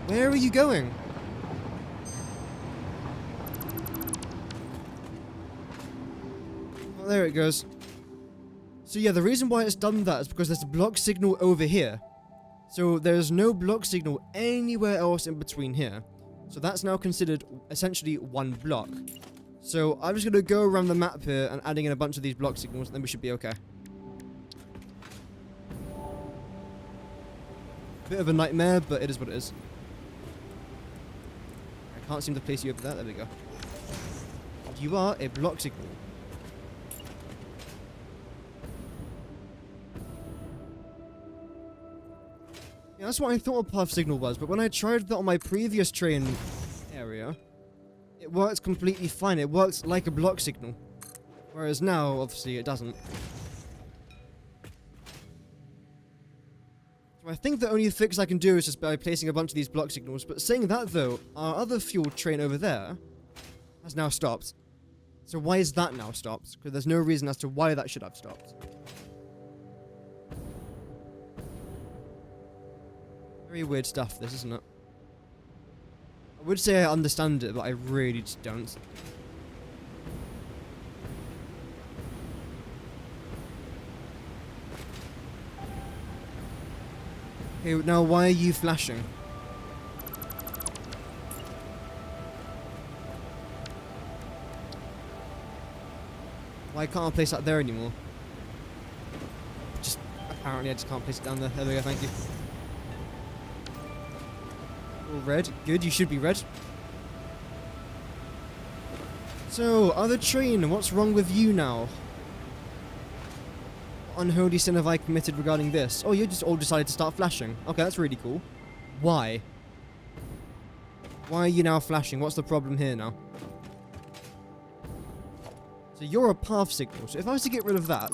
Where are you going? Oh, there it goes. So yeah, the reason why it's done that is because there's a block signal over here. So there's no block signal anywhere else in between here. So that's now considered essentially one block. So I'm just going to go around the map here and adding in a bunch of these block signals, and then we should be okay. Bit of a nightmare, but it is what it is. I can't seem to place you over there. There we go. You are a block signal. Yeah, that's what I thought a path signal was, but when I tried that on my previous train area, it works completely fine. It works like a block signal. Whereas now, obviously, it doesn't. So I think the only fix I can do is just by placing a bunch of these block signals. But saying that, though, our other fuel train over there has now stopped. So why is that now stopped? Because there's no reason as to why that should have stopped. Very weird stuff, this, isn't it? I would say I understand it, but I really just don't. Okay, now why are you flashing? Why can't I place that there anymore? Just, apparently I just can't place it down there. There we go, thank you. All red. Good, you should be red. So, other train, what's wrong with you now? What unholy sin have I committed regarding this? Oh, you just all decided to start flashing. Okay, that's really cool. Why? Why are you now flashing? What's the problem here now? So you're a path signal. So if I was to get rid of that,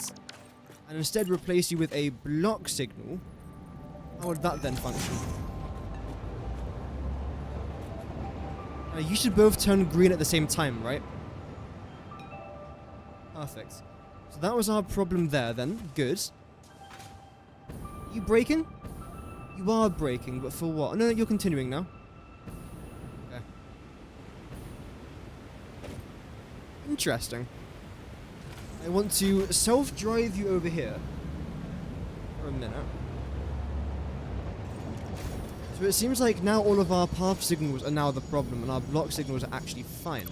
and instead replace you with a block signal, how would that then function? You should both turn green at the same time, right? Perfect. So that was our problem there then. Good. You braking? You are braking, but for what? Oh, no, you're continuing now. Okay. Interesting. I want to self-drive you over here for a minute. So it seems like now all of our path signals are now the problem and our block signals are actually fine.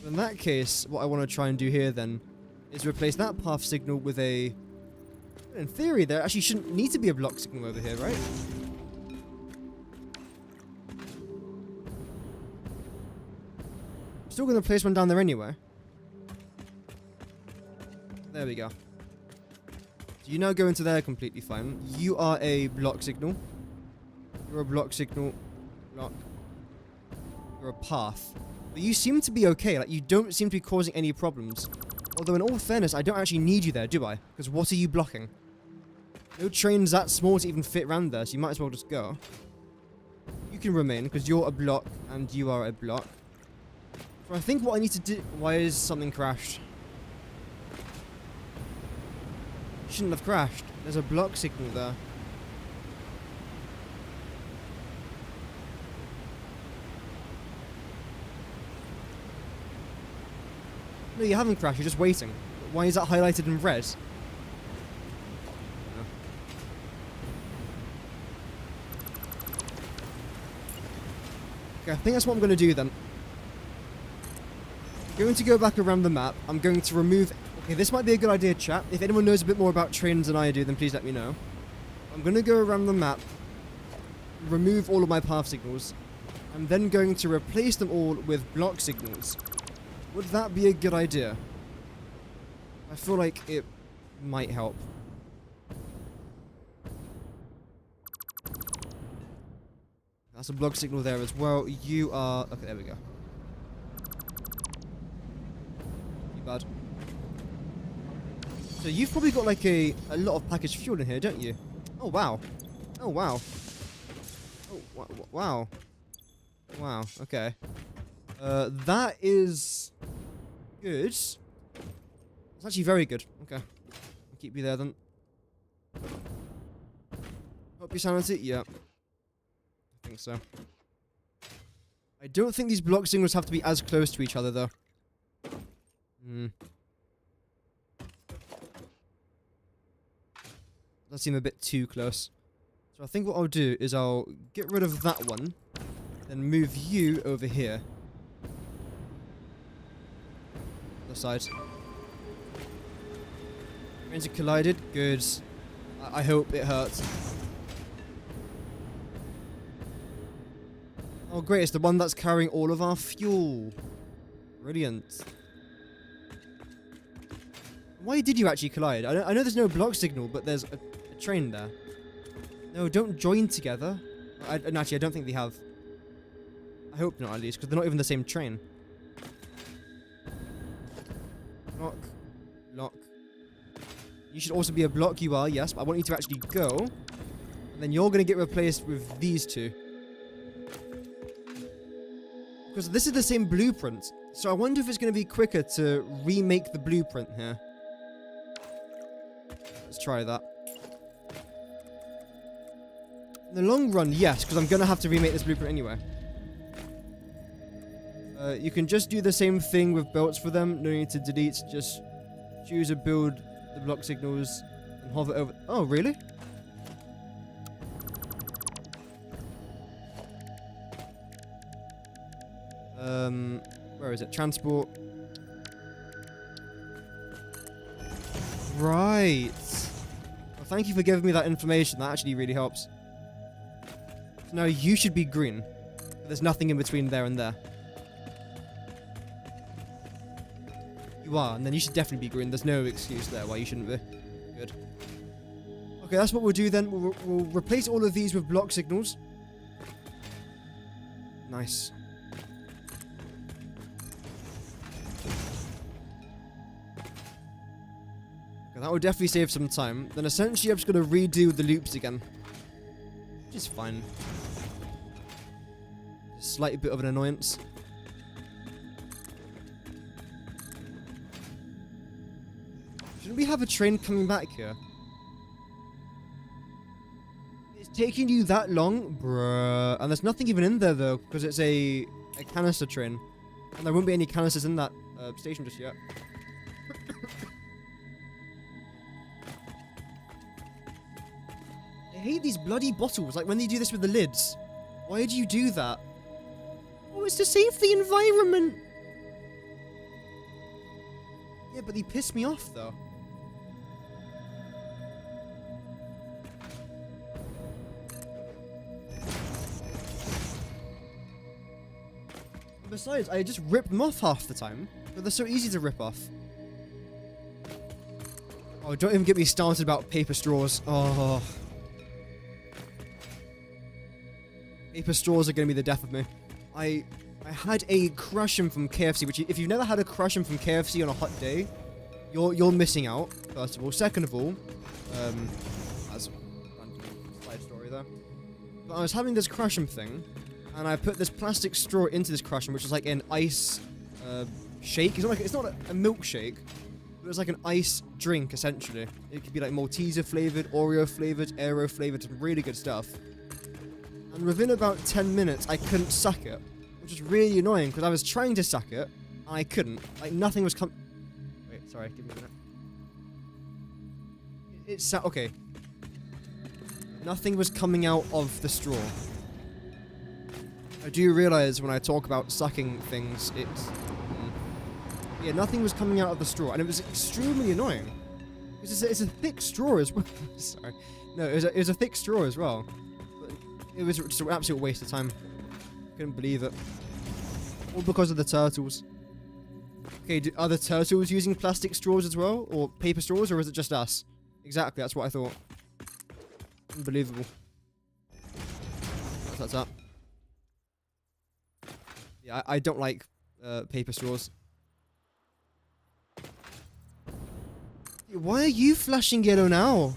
In that case, what I want to try and do here then is replace that path signal with a... In theory, there actually shouldn't need to be a block signal over here, right? I'm still going to place one down there anyway. There we go. So you now go into there completely fine. You are a block signal. You're a block signal. Block. You're a path. But you seem to be okay. Like, you don't seem to be causing any problems. Although, in all fairness, I don't actually need you there, do I? Because what are you blocking? No train's that small to even fit around there, so you might as well just go. You can remain, because you're a block, and you are a block. So I think what I need to do... Why is something crashed? Shouldn't have crashed. There's a block signal there. No, you haven't crashed, you're just waiting. Why is that highlighted in red? Okay, I think that's what I'm going to do then. I'm going to go back around the map. I'm going to remove... Okay, this might be a good idea, chat. If anyone knows a bit more about trains than I do, then please let me know. I'm going to go around the map, remove all of my path signals. I'm then going to replace them all with block signals. Would that be a good idea? I feel like it might help. That's a block signal there as well. You are... Okay, there we go. Too bad. So you've probably got like a lot of packaged fuel in here, don't you? Oh, wow. Oh, wow. Oh, wow. Wow, okay. That is good. It's actually very good. Okay. I'll keep you there then. Hope your sanity? Yeah. I think so. I don't think these block signals have to be as close to each other though. That seems a bit too close. So I think what I'll do is I'll get rid of that one, then move you over here. Other side. Trains are collided. Good. I hope it hurts. Oh great, it's the one that's carrying all of our fuel. Brilliant. Why did you actually collide? I know there's no block signal, but there's a train there. No, don't join together. And actually, I don't think they have. I hope not, at least, because they're not even the same train. Block. Block. You should also be a block, you are, yes, but I want you to actually go. And then you're going to get replaced with these two. Because this is the same blueprint. So I wonder if it's going to be quicker to remake the blueprint here. Let's try that. In the long run, yes, because I'm going to have to remake this blueprint anyway. You can just do the same thing with belts for them. No need to delete. Just choose a build, the block signals, and hover over... Oh, really? Where is it? Transport. Right. Well, thank you for giving me that information. That actually really helps. So now you should be green. There's nothing in between there and there. You are, and then you should definitely be green. There's no excuse there why you shouldn't be. Good. Okay, that's what we'll do then. We'll replace all of these with block signals. Nice. Okay, that will definitely save some time. Then essentially I'm just going to redo the loops again. Which is fine. A slight bit of an annoyance. Shouldn't we have a train coming back here? It's taking you that long? Bruh. And there's nothing even in there though, because it's a canister train. And there won't be any canisters in that station just yet. I hate these bloody bottles, like when they do this with the lids. Why do you do that? Oh, it's to save the environment! Yeah, but they piss me off though. Besides, I just rip them off half the time, but they're so easy to rip off. Oh, don't even get me started about paper straws. Oh. Paper straws are going to be the death of me. I had a Crush'em from KFC, which if you've never had a Crush'em from KFC on a hot day, you're missing out, first of all. Second of all, that's a random side story there. But I was having this Crush'em thing, and I put this plastic straw into this Crush'em, which is like an ice shake. It's not a milkshake, but it's like an ice drink, essentially. It could be like Malteser flavored, Oreo flavored, Aero flavored, some really good stuff. And within about 10 minutes, I couldn't suck it, which is really annoying, because I was trying to suck it, and I couldn't. Like, nothing was Wait, sorry, give me a minute. It's okay. Nothing was coming out of the straw. I do realize when I talk about sucking things, yeah, nothing was coming out of the straw, and it was extremely annoying. It's a thick straw as well. Sorry. No, it was a thick straw as well. It was just an absolute waste of time. Couldn't believe it. All because of the turtles. Okay, are the turtles using plastic straws as well? Or paper straws? Or is it just us? Exactly, that's what I thought. Unbelievable. That's up. Yeah, I don't like paper straws. Why are you flashing yellow now?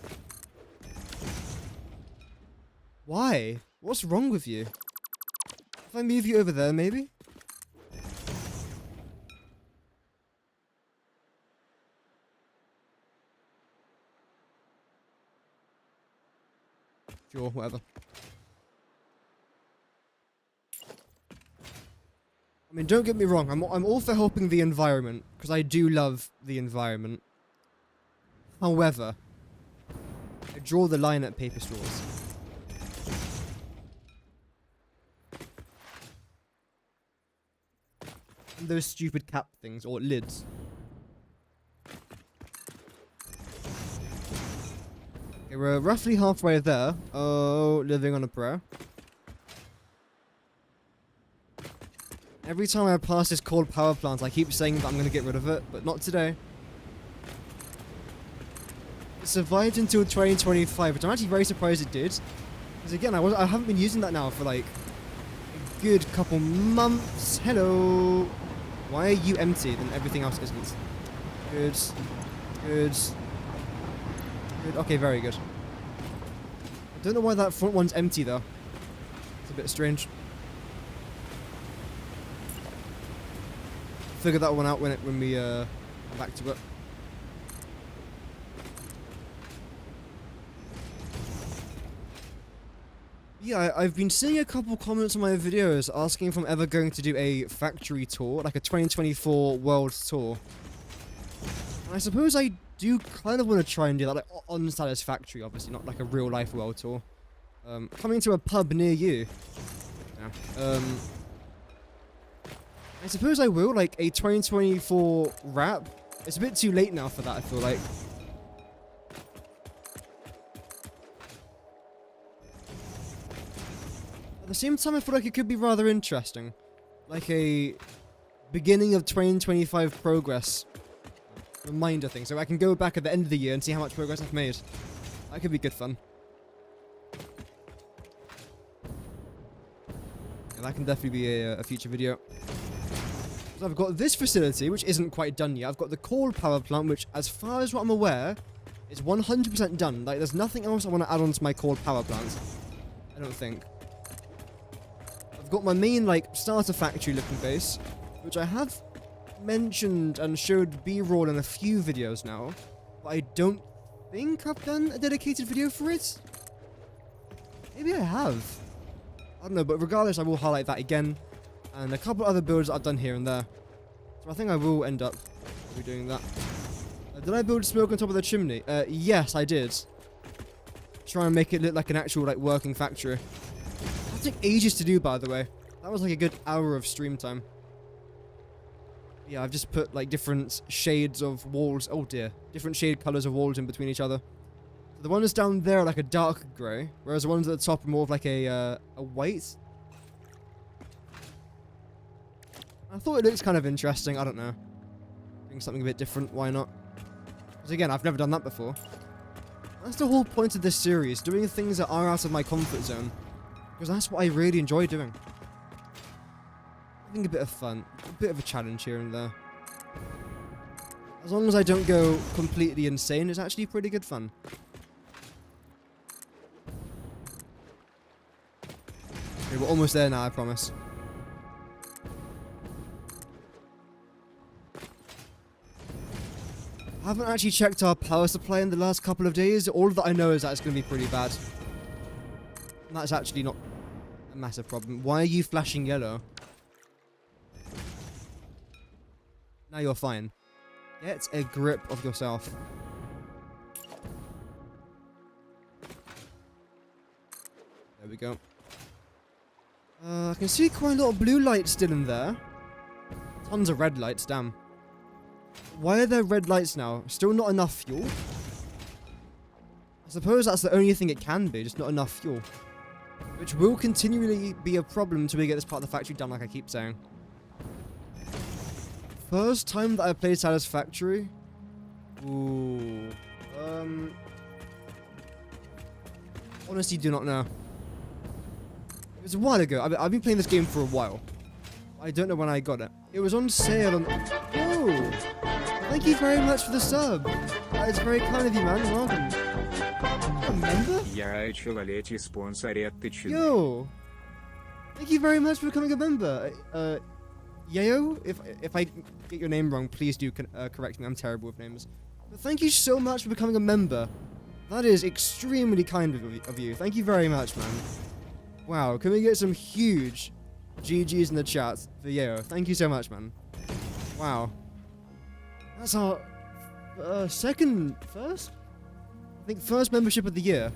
Why? What's wrong with you? If I move you over there, maybe? Sure, whatever. I mean, don't get me wrong, I'm all for helping the environment, because I do love the environment. However, I draw the line at paper straws. And those stupid cap things, or lids. Okay, we're roughly halfway there. Oh, living on a prayer. Every time I pass this coal power plant, I keep saying that I'm going to get rid of it, but not today. It survived until 2025, which I'm actually very surprised it did. Because again, I haven't been using that now for like a good couple months. Hello. Why are you empty and everything else isn't? Good. Good. Good. Okay, very good. I don't know why that front one's empty though. It's a bit strange. Figure that one out when we come back to it. Yeah, I've been seeing a couple comments on my videos asking if I'm ever going to do a factory tour, like a 2024 world tour. And I suppose I do kind of want to try and do that, like on Satisfactory, obviously, not like a real life world tour. Coming to a pub near you. Yeah. I suppose I will, like a 2024 wrap. It's a bit too late now for that, I feel like. At the same time, I feel like it could be rather interesting. Like a beginning of 2025 progress reminder thing, so I can go back at the end of the year and see how much progress I've made. That could be good fun. Yeah, that can definitely be a future video. So I've got this facility, which isn't quite done yet. I've got the coal power plant, which, as far as what I'm aware, is 100% done. Like, there's nothing else I want to add on to my coal power plant. I don't think. I've got my main, like, starter factory looking base, which I have mentioned and showed B-roll in a few videos now, but I don't think I've done a dedicated video for it. Maybe I have. I don't know, but regardless, I will highlight that again, and a couple other builds I've done here and there. So I think I will end up doing that. Did I build smoke on top of the chimney? Yes, I did. Try and make it look like an actual, like, working factory. That took ages to do, by the way. That was like a good hour of stream time. Yeah, I've just put, like, different shades of walls. Oh, dear. Different shade colors of walls in between each other. So the ones down there are like a dark grey, whereas the ones at the top are more of like a white. I thought it looks kind of interesting. I don't know. Doing something a bit different. Why not? Because again, I've never done that before. That's the whole point of this series. Doing things that are out of my comfort zone. Because that's what I really enjoy doing. Having a bit of fun. A bit of a challenge here and there. As long as I don't go completely insane, it's actually pretty good fun. Okay, we're almost there now, I promise. I haven't actually checked our power supply in the last couple of days. All that I know is that it's going to be pretty bad. And that's actually not a massive problem. Why are you flashing yellow? Now you're fine. Get a grip of yourself. There we go. I can see quite a lot of blue lights still in there. Tons of red lights, damn. Why are there red lights now? Still not enough fuel? I suppose that's the only thing it can be, just not enough fuel. Which will continually be a problem until we get this part of the factory done, like I keep saying. First time that I played Satisfactory? Ooh. Honestly, do not know. It was a while ago. I've been playing this game for a while. I don't know when I got it. It was on sale on... Oh! Thank you very much for the sub. That is very kind of you, man. Welcome. Remember? Yo! Thank you very much for becoming a member. Yayo, if I get your name wrong, please do correct me. I'm terrible with names. But thank you so much for becoming a member. That is extremely kind of you. Thank you very much, man. Wow, can we get some huge GGs in the chat for Yayo? Thank you so much, man. Wow. That's our first? I think first membership of the year.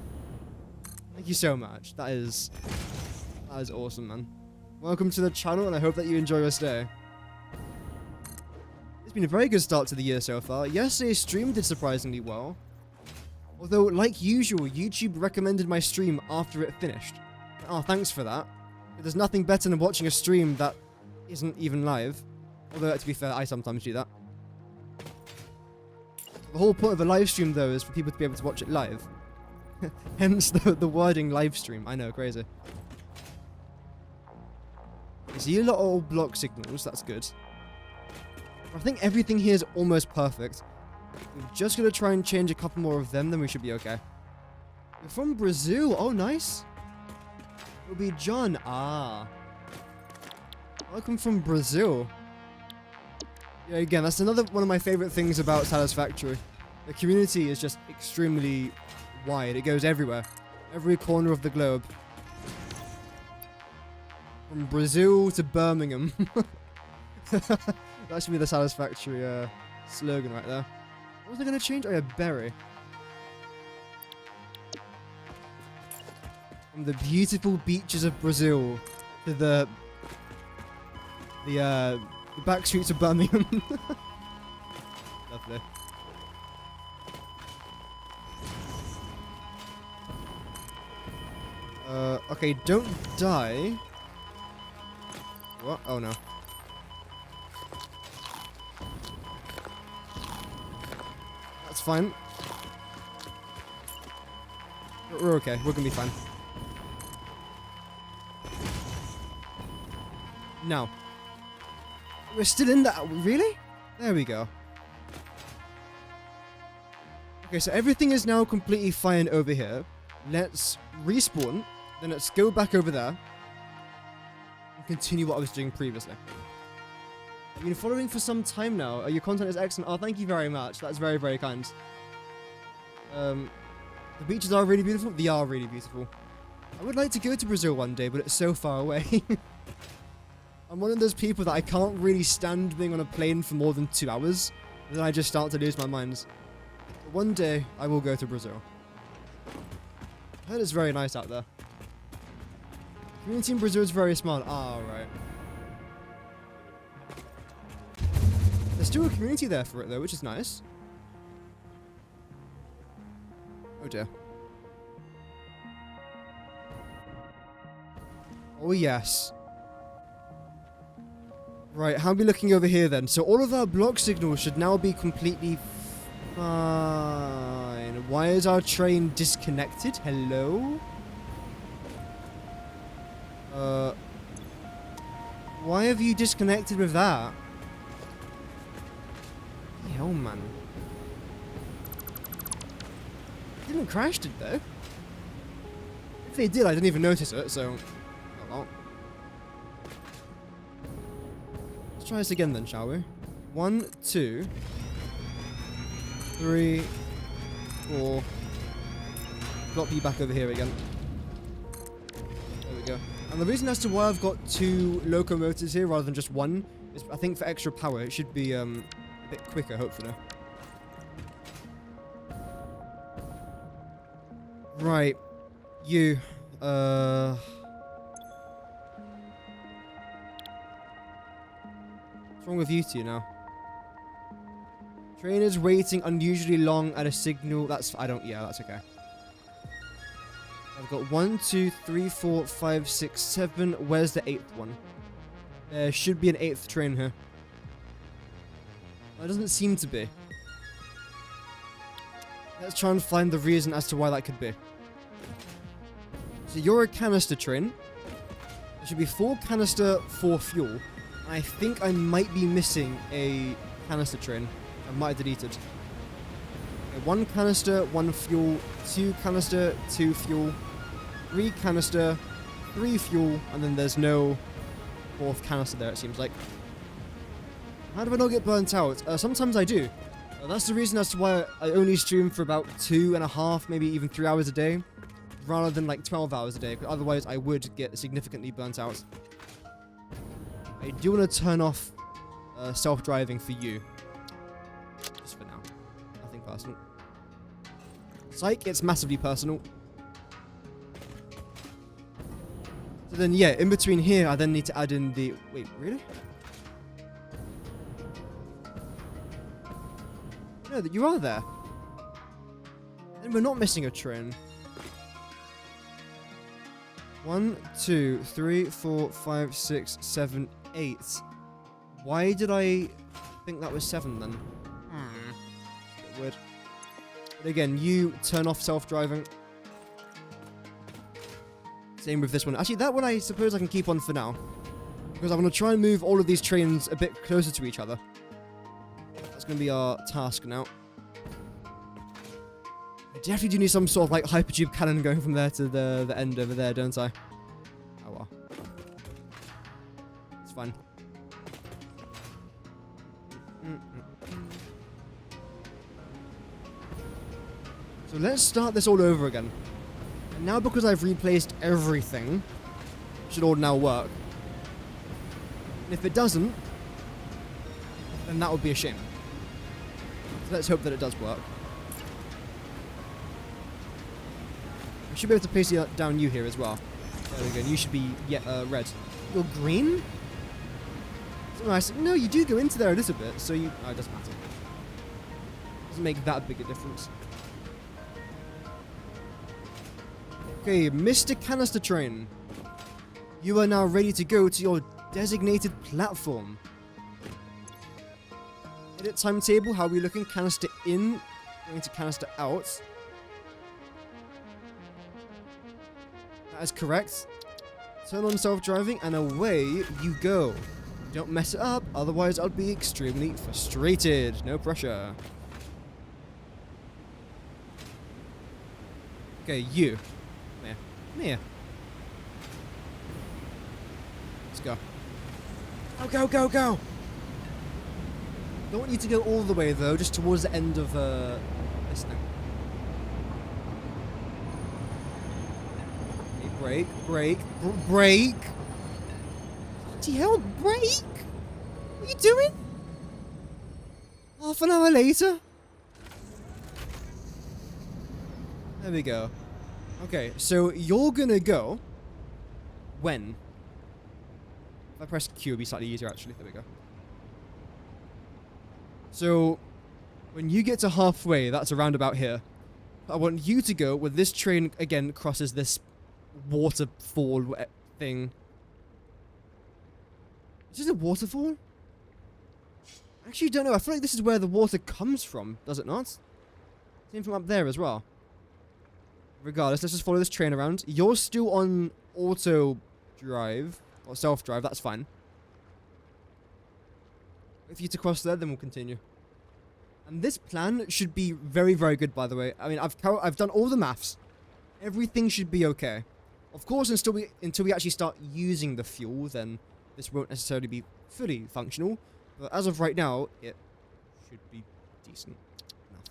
Thank you so much. That is awesome, man. Welcome to the channel, and I hope that you enjoy your stay. It's been a very good start to the year so far. Yesterday's stream did surprisingly well. Although, like usual, YouTube recommended my stream after it finished. Oh, thanks for that. There's nothing better than watching a stream that isn't even live. Although, to be fair, I sometimes do that. The whole point of a live stream, though, is for people to be able to watch it live. Hence the wording live stream. I know, crazy. I see a lot of old block signals. That's good. I think everything here is almost perfect. We're just going to try and change a couple more of them, then we should be okay. We're from Brazil. Oh, nice. It'll be John. Ah. Welcome from Brazil. Yeah, again, that's another one of my favorite things about Satisfactory. The community is just extremely wide. It goes everywhere. Every corner of the globe. From Brazil to Birmingham. That should be the Satisfactory slogan right there. What was I going to change? Oh, yeah, berry. From the beautiful beaches of Brazil to the back streets of Birmingham. Lovely. Okay, don't die. What? Oh no. That's fine. We're okay. We're gonna be fine. Now. We're still in that. Really? There we go. Okay, so everything is now completely fine over here. Let's respawn. Then let's go back over there. And continue what I was doing previously. You've been following for some time now. Your content is excellent. Oh, thank you very much. That's very, very kind. The beaches are really beautiful. They are really beautiful. I would like to go to Brazil one day, but it's so far away. I'm one of those people that I can't really stand being on a plane for more than 2 hours. Then I just start to lose my mind. But one day, I will go to Brazil. I heard it's very nice out there. Community in Brazil is very small. Ah, right. There's still a community there for it though, which is nice. Oh dear. Oh yes. Right, how are we looking over here then? So all of our block signals should now be completely fine. Why is our train disconnected? Hello? Why have you disconnected with that? Hell, man. It didn't crash, did they? If they did, I didn't even notice it, so... Oh well. Let's try this again then, shall we? 1, 2... 3... 4... Drop you back over here again. There we go. And the reason as to why I've got 2 locomotives here rather than just 1 is I think for extra power it should be a bit quicker, hopefully. Right. You. What's wrong with you two now? Train is waiting unusually long at a signal. That's... yeah, that's okay. I've got 1, 2, 3, 4, 5, 6, 7. Where's the 8th one? There should be an 8th train here. There doesn't seem to be. Let's try and find the reason as to why that could be. So you're a canister train. There should be 4 canister, 4 fuel. And I think I might be missing a canister train. I might have deleted. Okay, 1 canister, 1 fuel, 2 canister, 2 fuel, 3 canister, 3 fuel, and then there's no 4th canister there, it seems like. How do I not get burnt out? Sometimes I do. That's the reason as to why I only stream for about 2.5, maybe even 3 hours a day, rather than like 12 hours a day, because otherwise I would get significantly burnt out. I do want to turn off self-driving for you. Just for now. Nothing personal. Psych, it's massively personal. So then, yeah, in between here, I then need to add in the... Wait, really? No, that you are there. And we're not missing a train. 1, 2, 3, 4, 5, 6, 7, 8. Why did I think that was 7 then? It's a bit weird. But again, you turn off self-driving. Same with this one. Actually, that one I suppose I can keep on for now. Because I want to try and move all of these trains a bit closer to each other. That's going to be our task now. I definitely do need some sort of like hypertube cannon going from there to the end over there, don't I? Oh well. It's fine. So let's start this all over again. And now because I've replaced everything, it should all now work. And if it doesn't, then that would be a shame. So let's hope that it does work. I should be able to place down you here as well. There we go. And you should be red. You're green? So nice. No, you do go into there a little bit, so you... Oh, it doesn't matter. Doesn't make that big a difference. Okay, Mr. Canister Train. You are now ready to go to your designated platform. Edit timetable, how are we looking? Canister in. Going to canister out. That is correct. Turn on self-driving and away you go. Don't mess it up, otherwise I'll be extremely frustrated. No pressure. Okay, you. Come here. Come here. Let's go. Go, go, go, go! Don't want you to go all the way though, just towards the end of this thing. Okay, brake, brake, brake! Bloody hell, brake! What are you doing? Half an hour later? There we go. Okay, so you're gonna go when? If I press Q, it'll be slightly easier actually. There we go. So, when you get to halfway, that's around about here. I want you to go when this train again crosses this waterfall thing. Is this a waterfall? I actually don't know. I feel like this is where the water comes from, does it not? Same from up there as well. Regardless, let's just follow this train around. You're still on auto drive, or self-drive, that's fine. If you to cross there, then we'll continue. And this plan should be very, very good, by the way. I mean, I've done all the maths. Everything should be okay. Of course, until we actually start using the fuel, then this won't necessarily be fully functional. But as of right now, it should be decent enough.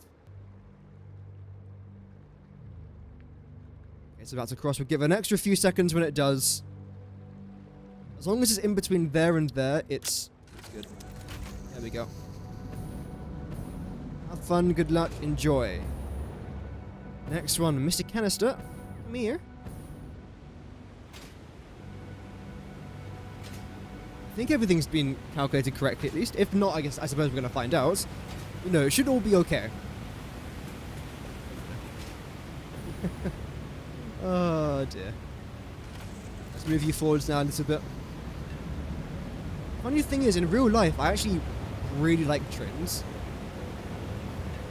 Okay, it's about to cross. We'll give it an extra few seconds when it does. As long as it's in between there and there, it's good. There we go. Have fun, good luck, enjoy. Next one, Mr. Canister. Come here. I think everything's been calculated correctly at least. If not, I suppose we're going to find out. But no, it should all be okay. Oh dear. Let's move you forwards now a little bit. Funny thing is, in real life, I actually really like trains.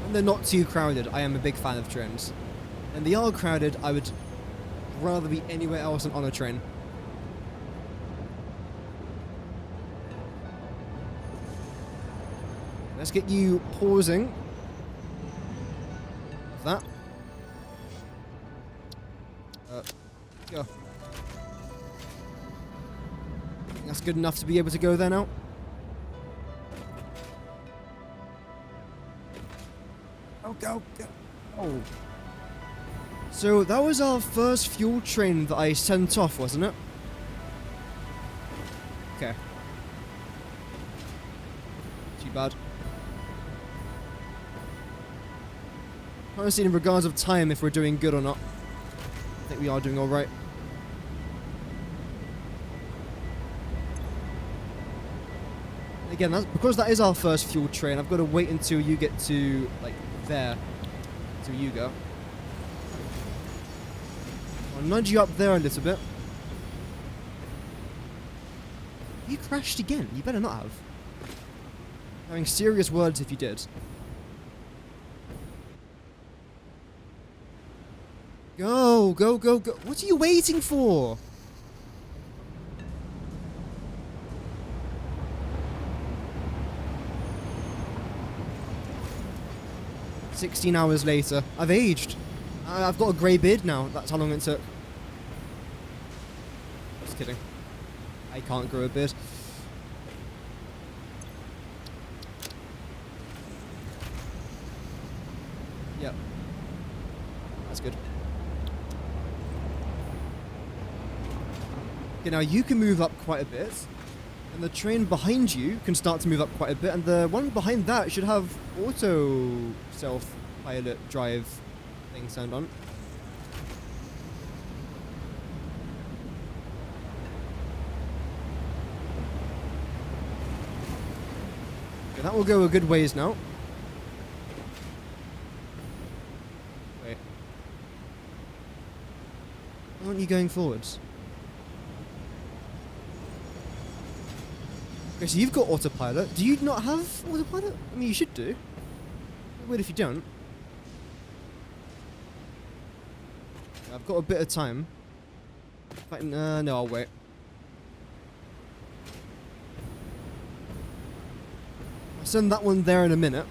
When they're not too crowded, I am a big fan of trains. And they are crowded, I would rather be anywhere else than on a train. Let's get you pausing. That. Go. That's good enough to be able to go there now. Oh, go, go. Oh. So that was our first fuel train that I sent off, wasn't it? Okay. Too bad. Honestly, in regards of time, if we're doing good or not. I think we are doing alright. Again, that's because that is our first fuel train. I've got to wait until you get to, like, there. Until you go. I'll nudge you up there a little bit. You crashed again. You better not have. Having serious words if you did. Go, go, go, go. What are you waiting for? "16 hours later. I've aged. I've got a grey beard now. That's how long it took. Just kidding. I can't grow a beard. Yep. That's good. Okay, now you can move up quite a bit. And the train behind you can start to move up quite a bit. And the one behind that should have auto self-pilot drive thing turned on. Okay, that will go a good ways now. Wait. Why aren't you going forwards? Okay, so you've got autopilot. Do you not have autopilot? I mean, you should do. Weird if you don't. I've got a bit of time. No, I'll wait. I'll send that one there in a minute.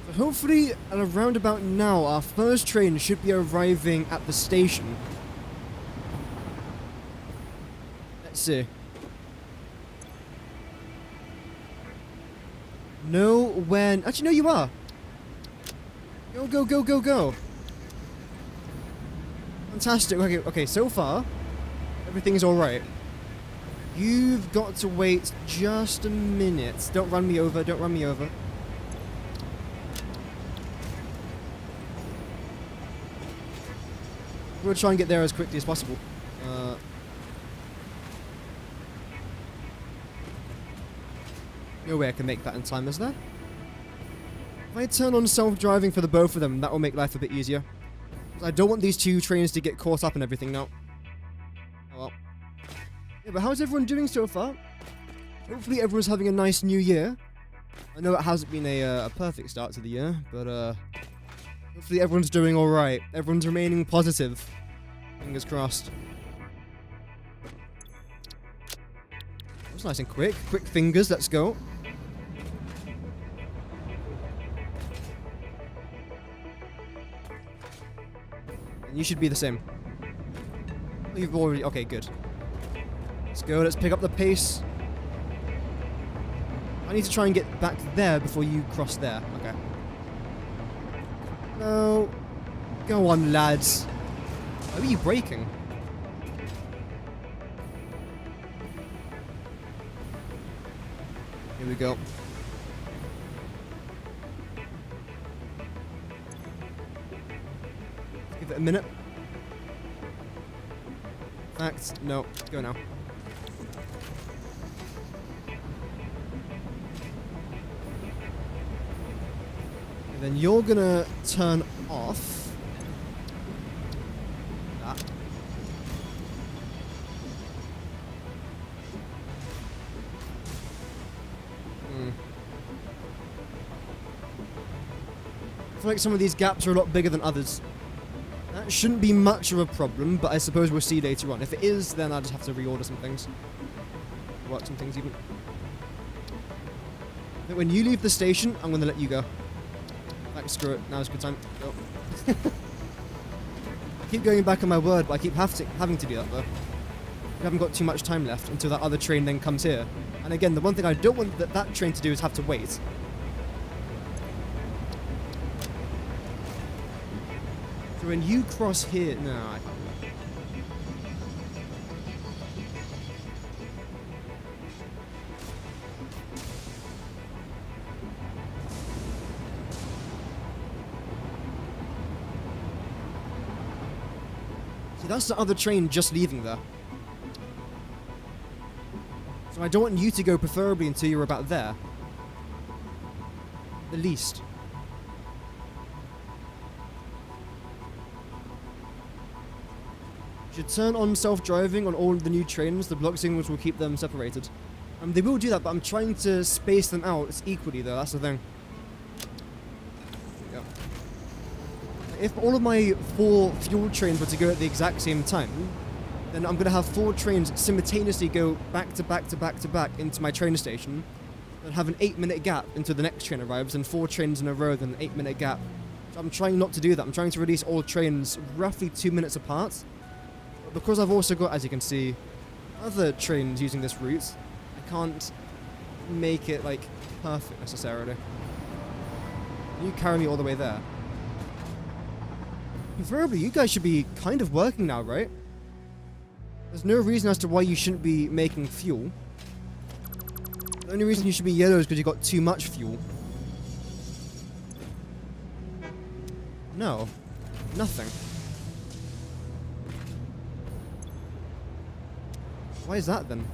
So hopefully, at around about now, our first train should be arriving at the station. Let's see. No, when... Actually, no, you are. Go, go, go, go, go. Fantastic. Okay, so far, everything's alright. You've got to wait just a minute. Don't run me over, don't run me over. We'll try and get there as quickly as possible. No way I can make that in time, is there? If I turn on self-driving for the both of them, that will make life a bit easier. I don't want these two trains to get caught up in everything now. Oh well. Yeah, but how's everyone doing so far? Hopefully everyone's having a nice new year. I know it hasn't been a perfect start to the year, but hopefully everyone's doing alright. Everyone's remaining positive. Fingers crossed. That was nice and quick. Quick fingers, let's go. And you should be the same. Oh, you've already... Okay, good. Let's go, let's pick up the pace. I need to try and get back there before you cross there. Okay. No. Go on, lads. Why are you braking? Here we go. Give it a minute. Facts. No. Go now. And then you're gonna turn off that. I feel like some of these gaps are a lot bigger than others. That shouldn't be much of a problem, but I suppose we'll see later on. If it is, then I'll just have to reorder some things. Work some things even. But when you leave the station, I'm going to let you go. Like, screw it. Now's a good time. Go. I keep going back on my word, but I keep having to do that, though. We haven't got too much time left until that other train then comes here. And again, the one thing I don't want that train to do is have to wait. So when you cross here... No, I can't do that. See, that's the other train just leaving there. So I don't want you to go preferably until you're about there. The least. Should turn on self-driving on all the new trains. The block signals will keep them separated. They will do that, but I'm trying to space them out equally, though. That's the thing. Yeah. If all of my 4 fuel trains were to go at the exact same time, then I'm going to have 4 trains simultaneously go back to back to back to back into my train station, and have an 8-minute gap until the next train arrives, and 4 trains in a row, then an 8-minute gap. So I'm trying not to do that. I'm trying to release all trains roughly 2 minutes apart. Because I've also got, as you can see, other trains using this route, I can't make it, like, perfect necessarily. You carry me all the way there. Preferably, you guys should be kind of working now, right? There's no reason as to why you shouldn't be making fuel. The only reason you should be yellow is because you got too much fuel. No. Nothing. Why is that then?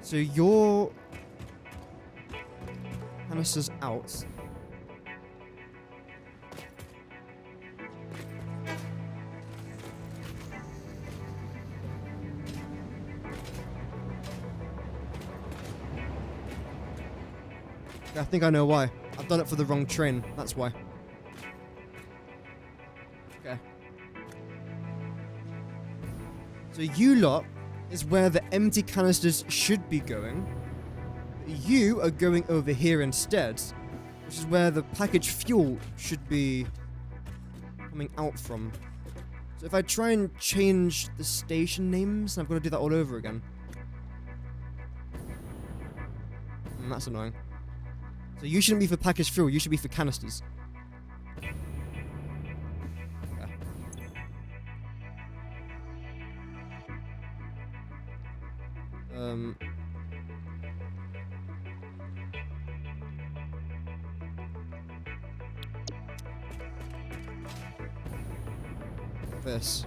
So your canister's out. I think I know why. I've done it for the wrong train. That's why. Okay. So you lot is where the empty canisters should be going. But you are going over here instead, which is where the packaged fuel should be coming out from. So if I try and change the station names, I've got to do that all over again. That's annoying. So you shouldn't be for packaged fuel, you should be for canisters. Okay. This.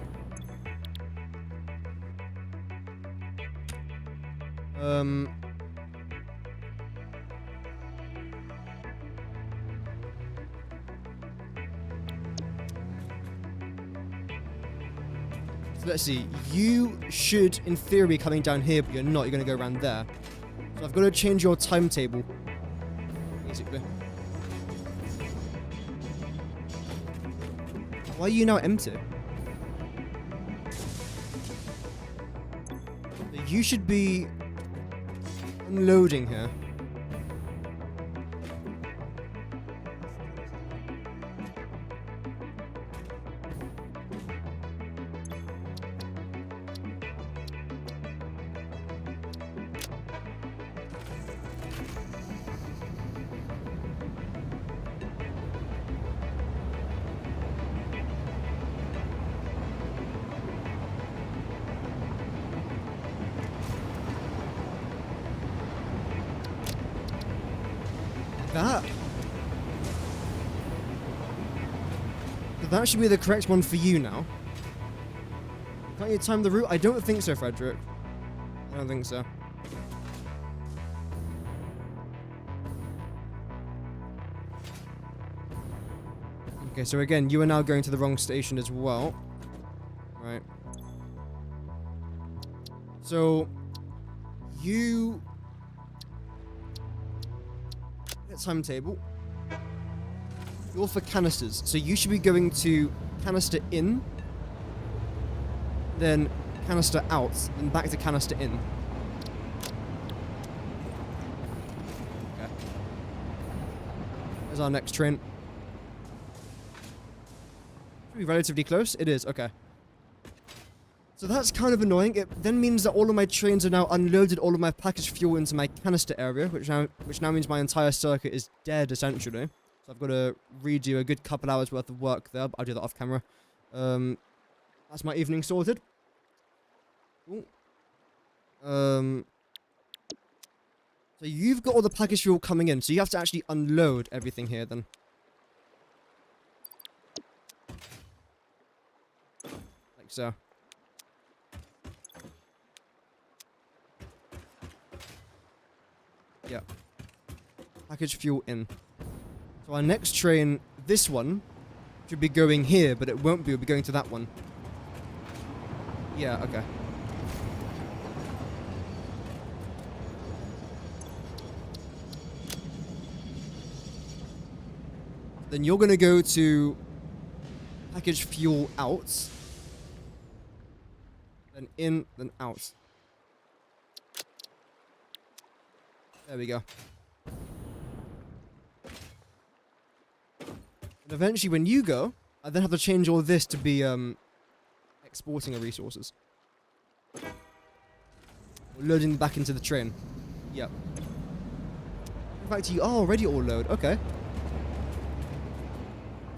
So let's see. You should, in theory, be coming down here, but you're not. You're going to go around there. So I've got to change your timetable, basically. Why are you now empty? You should be unloading here. That should be the correct one for you now. Can't you time the route? I don't think so, Frederick. I don't think so. Okay, so again, you are now going to the wrong station as well. Right. So, you... timetable. You're for canisters, so you should be going to canister in, then canister out, and back to canister in. Okay. There's our next train. Should be relatively close. It is, okay. So that's kind of annoying. It then means that all of my trains are now unloaded all of my packaged fuel into my canister area, which now means my entire circuit is dead, essentially. So I've got to redo a good couple hours worth of work there, but I'll do that off camera. That's my evening sorted. Ooh. So you've got all the packaged fuel coming in, so you have to actually unload everything here then. Like so. Yeah. Packaged fuel in. So our next train, this one, should be going here, but it won't be. It'll be going to that one. Yeah, okay. Then you're going to go to package fuel out. Then in, then out. There we go. And eventually when you go, I then have to change all this to be exporting of resources. Or loading them back into the train. Yep. In fact, you are already all load. Okay.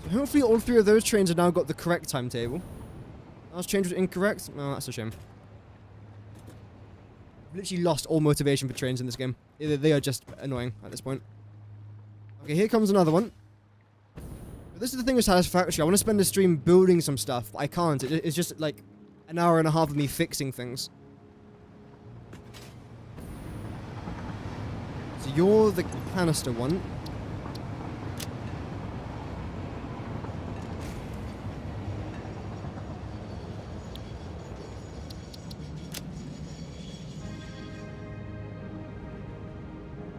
So hopefully all three of those trains have now got the correct timetable. Last change was incorrect? No, that's a shame. I've literally lost all motivation for trains in this game. They are just annoying at this point. Okay, here comes another one. But this is the thing with Satisfactory. I want to spend a stream building some stuff, but I can't. It's just like an hour and a half of me fixing things. So you're the canister one.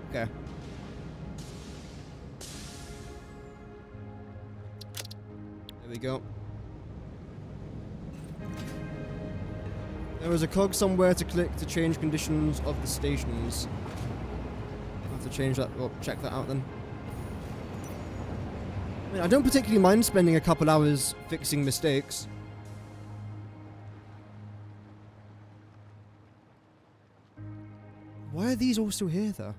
Okay. There we go. There was a cog somewhere to click to change conditions of the stations. I'll have to change that, or check that out then. I mean, I don't particularly mind spending a couple hours fixing mistakes. Why are these all still here, though?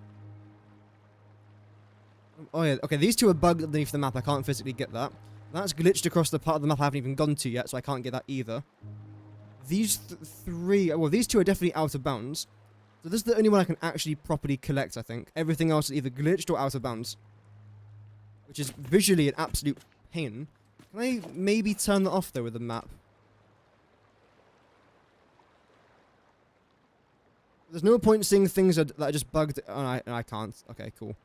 Oh yeah, okay, these two are bugged underneath the map. I can't physically get that. That's glitched across the part of the map I haven't even gone to yet, so I can't get that either. These three, well, these two are definitely out of bounds. So this is the only one I can actually properly collect, I think. Everything else is either glitched or out of bounds. Which is visually an absolute pain. Can I maybe turn that off, though, with the map? There's no point seeing things that are just bugged. Oh, I can't. Okay, cool.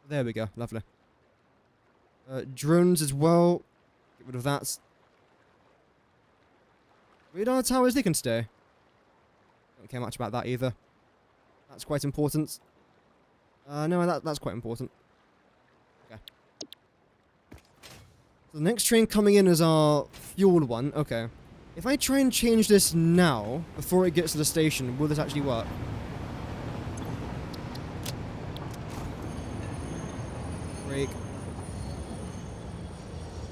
There we go. Lovely. Drones as well. Get rid of that. Radar towers, they can stay. Don't care much about that either. That's quite important. No, that's quite important. Okay. So the next train coming in is our fuel one. Okay. If I try and change this now, before it gets to the station, will this actually work? Break.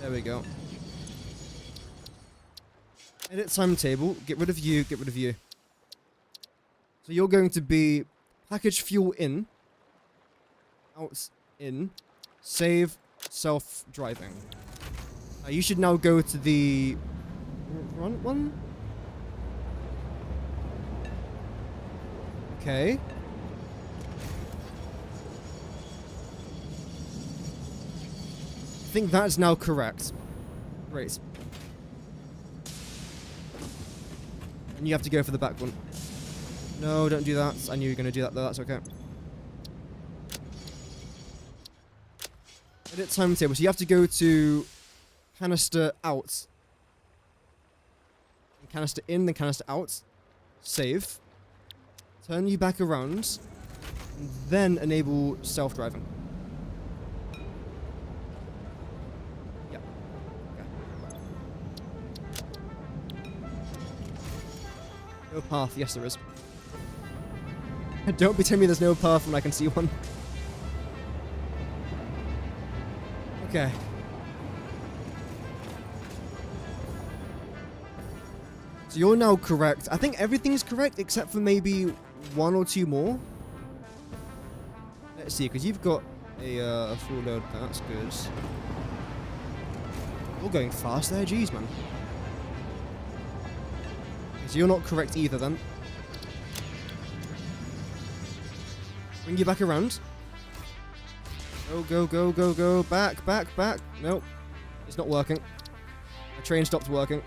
There we go. Edit timetable. Get rid of you, get rid of you. So you're going to be package fuel in, out, in, save, self-driving. You should now go to the front one. Okay. I think that's now correct. Great. And you have to go for the back one. No, don't do that. I knew you were going to do that though, that's okay. Edit timetable. So you have to go to canister out. And canister in, then canister out. Save. Turn you back around. And then enable self-driving. Yep. Okay. No path. Yes, there is. Don't be telling me there's no path when I can see one. Okay. So you're now correct. I think everything's correct except for maybe one or two more. Let's see, because you've got a full load. That's good. You're going fast there. Jeez, man. Okay, so you're not correct either then. Bring you back around. Go, go, go, go, go. Back, back, back. Nope. It's not working. My train stopped working.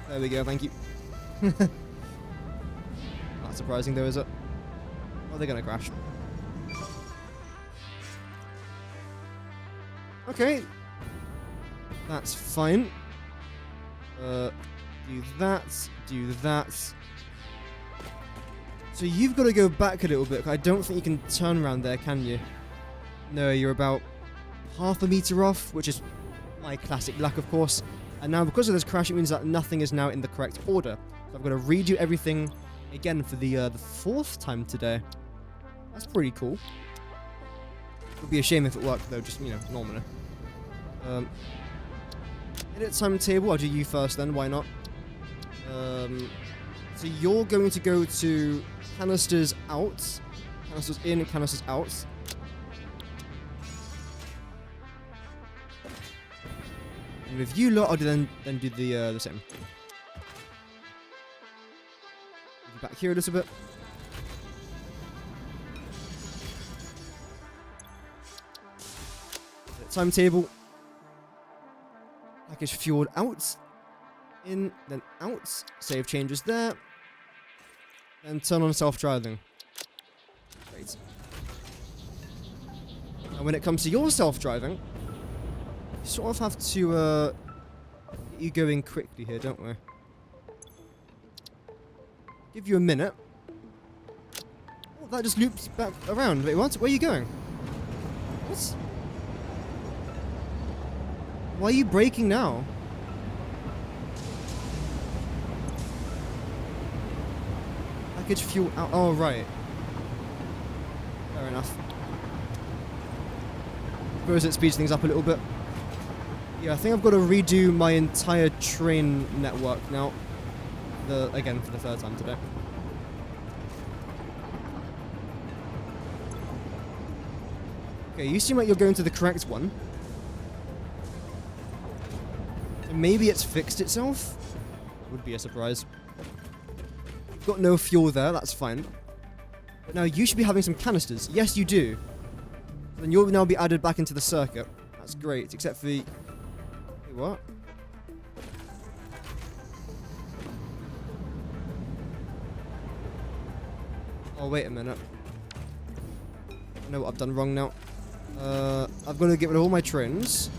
There we go, thank you. Not surprising though, is it? Oh, they're gonna crash. Okay. That's fine. Do that. Do that. So you've got to go back a little bit. I don't think you can turn around there, can you? No, you're about half a meter off, which is my classic luck, of course. And now, because of this crash, it means that nothing is now in the correct order. So I've got to redo everything again for the fourth time today. That's pretty cool. It would be a shame if it worked, though, just, you know, normally. Edit timetable. I'll do you first then, why not? So you're going to go to canisters out, canisters in, and canisters out. And with you lot, I'll then do the same. Back here a little bit. Timetable. Package fueled out. In, then out. Save changes there. And turn on self-driving. Great. And when it comes to your self-driving, you sort of have to get you going quickly here, don't we? Give you a minute. Oh, that just loops back around. Wait, what? Where are you going? What? Why are you braking now? Package fuel out. Oh, right. Fair enough. Suppose it speeds things up a little bit. Yeah, I think I've got to redo my entire train network now. Again, for the third time today. Okay, you seem like you're going to the correct one. So maybe it's fixed itself? Would be a surprise. Got no fuel there, that's fine. But now you should be having some canisters. Yes, you do. Then you'll now be added back into the circuit. That's great, except for the... Wait, what? Oh, wait a minute. I know what I've done wrong now. I've got to get rid of all my trains.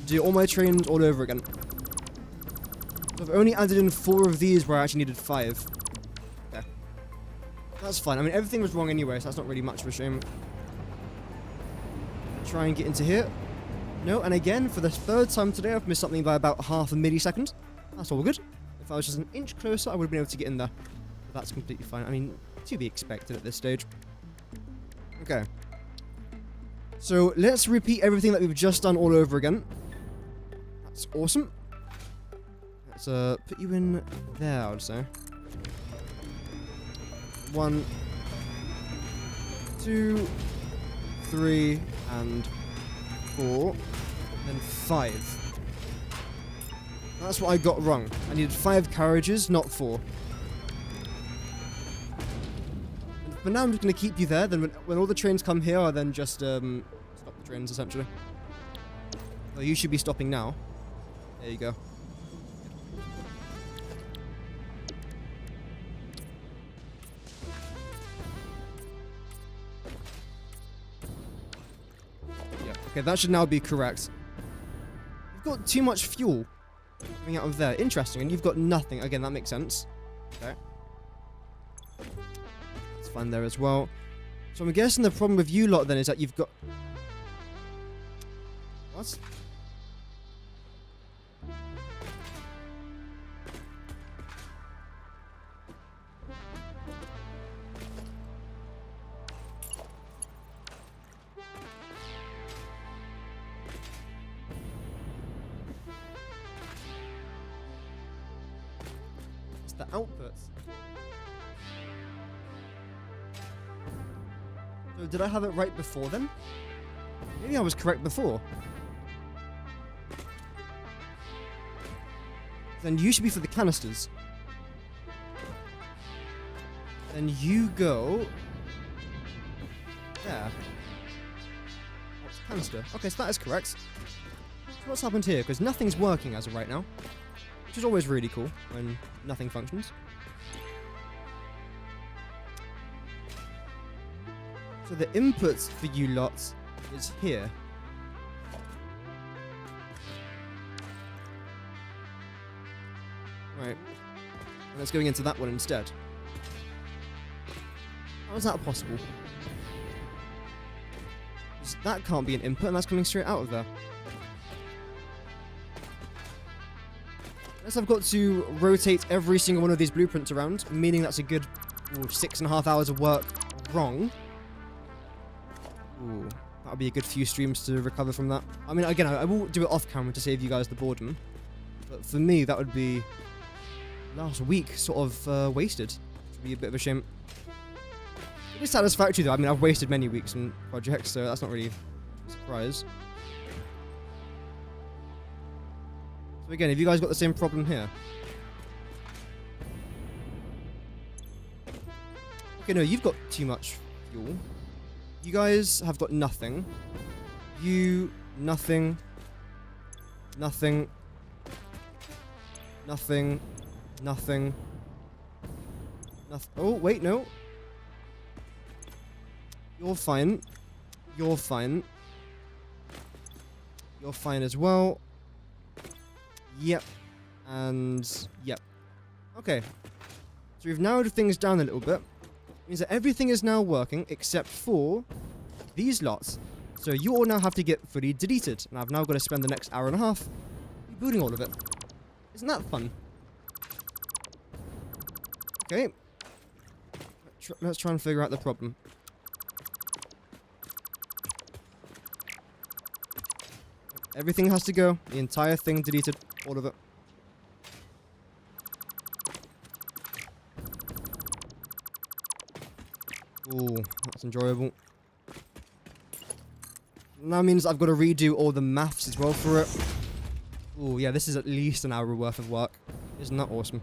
Do all my trains all over again. I've only added in 4 of these where I actually needed 5. Okay. That's fine. I mean, everything was wrong anyway, so that's not really much of a shame. Try and get into here. No, and again, for the 3rd time today, I've missed something by about half a millisecond. That's all good. If I was just an inch closer, I would have been able to get in there. But that's completely fine. I mean, to be expected at this stage. Okay. So, let's repeat everything that we've just done all over again. That's awesome. Let's put you in there, I would say. 1, 2, 3, and 4. Then 5. That's what I got wrong. I needed 5 carriages, not 4. And for now, I'm just going to keep you there. Then when all the trains come here, I'll then just stop the trains, essentially. Oh, you should be stopping now. There you go. Okay, that should now be correct. You've got too much fuel coming out of there. Interesting, and you've got nothing. Again, that makes sense. Okay. That's fine there as well. So I'm guessing the problem with you lot then is that you've got... What? The outputs. So did I have it right before then? Maybe I was correct before. Then you should be for the canisters. Then you go there. What's canister? Okay, so that is correct. So what's happened here? Because nothing's working as of right now. Which is always really cool when nothing functions. So the input for you lots is here. Right. And it's going into that one instead. How is that possible? 'Cause that can't be an input and that's coming straight out of there. Unless I've got to rotate every single one of these blueprints around, meaning that's a good 6.5 hours of work wrong. Ooh, that'll be a good few streams to recover from that. I mean, again, I will do it off camera to save you guys the boredom. But for me, that would be last week sort of wasted. Which would be a bit of a shame. It is satisfactory though. I mean, I've wasted many weeks on projects, so that's not really a surprise. So again, have you guys got the same problem here? Okay, no, you've got too much fuel. You guys have got nothing. You, nothing. Nothing. Nothing. Nothing. Nothing. Oh, wait, no. You're fine. You're fine. You're fine as well. Yep. And yep. Okay. So we've narrowed things down a little bit. Means that everything is now working except for these lots. So you all now have to get fully deleted. And I've now got to spend the next hour and a half rebooting all of it. Isn't that fun? Okay. Let's try and figure out the problem. Everything has to go. The entire thing deleted. All of it. Ooh, that's enjoyable. That means I've got to redo all the maths as well for it. Ooh, yeah, this is at least an hour worth of work. Isn't that awesome?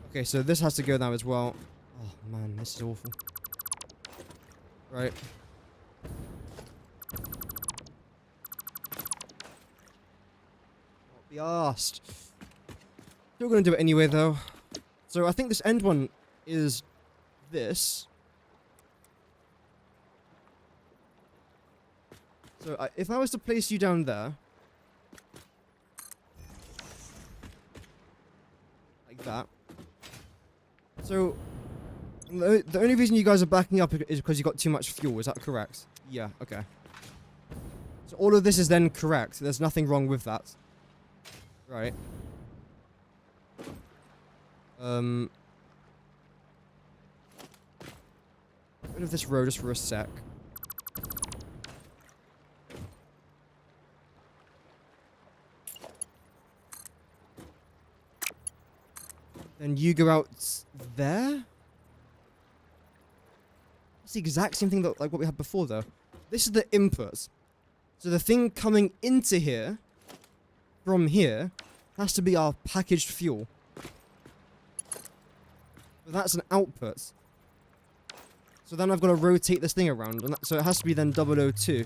Okay, so this has to go now as well. Oh, man, this is awful. Right. Be arsed. Still gonna do it anyway, though. So I think this end one is this. So if I was to place you down there, like that. So the only reason you guys are backing up is because you got too much fuel. Is that correct? Yeah. Okay. So all of this is then correct. There's nothing wrong with that. Right. Rid of this row just for a sec. Then you go out there? It's the exact same thing that, like what we had before, though. This is the inputs. So the thing coming into here, from here, has to be our packaged fuel. But that's an output. So then I've got to rotate this thing around, and so it has to be then 002.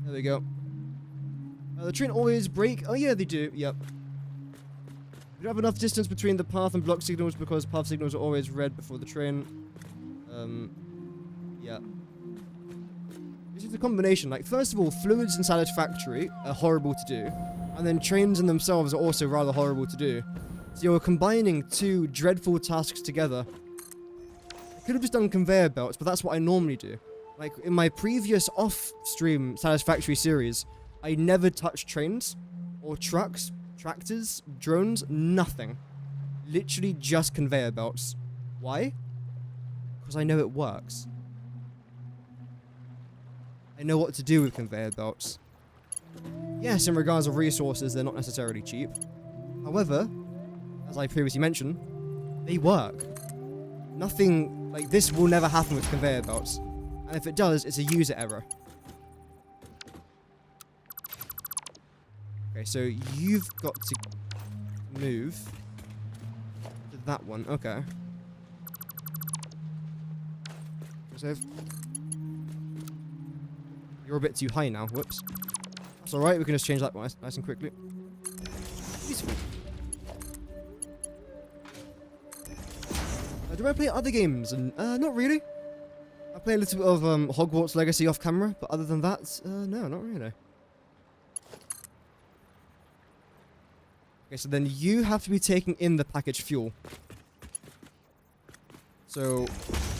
There we go. The train always brake. Oh yeah, they do. Yep. We don't have enough distance between the path and block signals because path signals are always red before the train. Yeah. This is a combination. Like, first of all, fluids in Satisfactory are horrible to do. And then trains in themselves are also rather horrible to do. So you're combining two dreadful tasks together. I could have just done conveyor belts, but that's what I normally do. Like, in my previous off-stream Satisfactory series, I never touched trains, or trucks, tractors, drones, nothing. Literally just conveyor belts. Why? Because I know it works. I know what to do with conveyor belts. Yes, in regards of resources, they're not necessarily cheap. However, as I previously mentioned, they work. Nothing like this will never happen with conveyor belts. And if it does, it's a user error. Okay, so you've got to move to that one. Okay. Save. You're a bit too high now. Whoops. That's alright, we can just change that one nice and quickly. Useful. Do I play other games? Not really. I play a little bit of Hogwarts Legacy off camera, but other than that, no, not really. Okay, so then you have to be taking in the packaged fuel. So,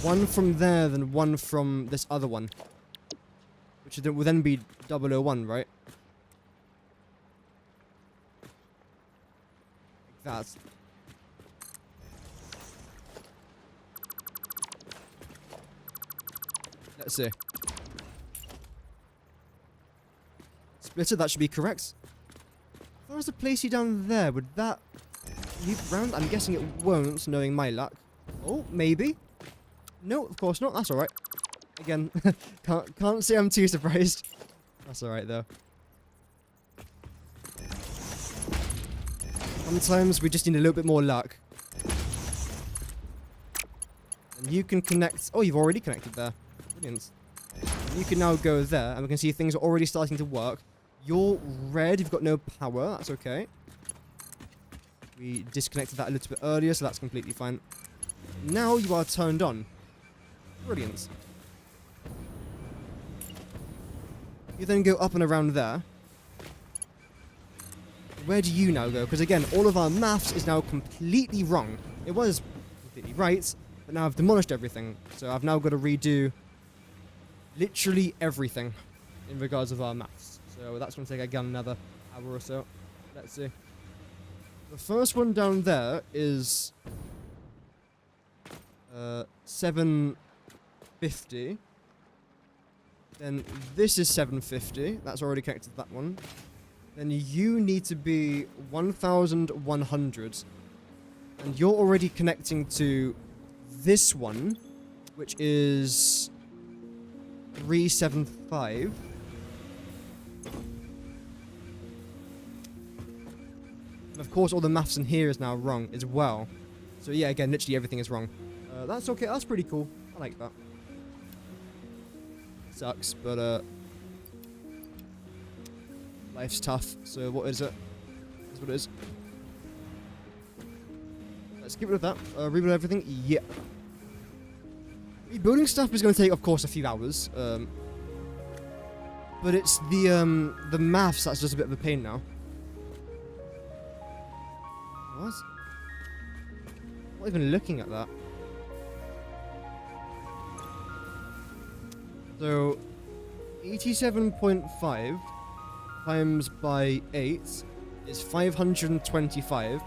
one from there, then one from this other one. Which will then be 001, right? Like that. Let's see. Splitter, that should be correct. If I was to place you down there, would that loop round? I'm guessing it won't, knowing my luck. Oh, maybe. No, of course not. That's alright. Again, can't say I'm too surprised. That's alright, though. Sometimes we just need a little bit more luck. And you can connect... Oh, you've already connected there. Brilliant. You can now go there, and we can see things are already starting to work. You're red, you've got no power, that's okay. We disconnected that a little bit earlier, so that's completely fine. Now you are turned on. Brilliant. You then go up and around there. where do you now go? Because again, all of our maths is now completely wrong. It was completely right, but now I've demolished everything. So I've now got to redo literally everything in regards of our maths. So that's going to take again another hour or so. Let's see. The first one down there is 750. Then this is 750. That's already connected to that one. Then you need to be 1100. And you're already connecting to this one, which is 375. And of course, all the maths in here is now wrong as well. So yeah, again, literally everything is wrong. That's okay. That's pretty cool. I like that. Sucks, but life's tough. So what is it? That's what it is. Let's get rid of that. Rebuild everything. Yeah. Rebuilding stuff is going to take, of course, a few hours. But it's the maths that's just a bit of a pain now. What? I'm not even looking at that. So, 87.5 times by 8 is 525,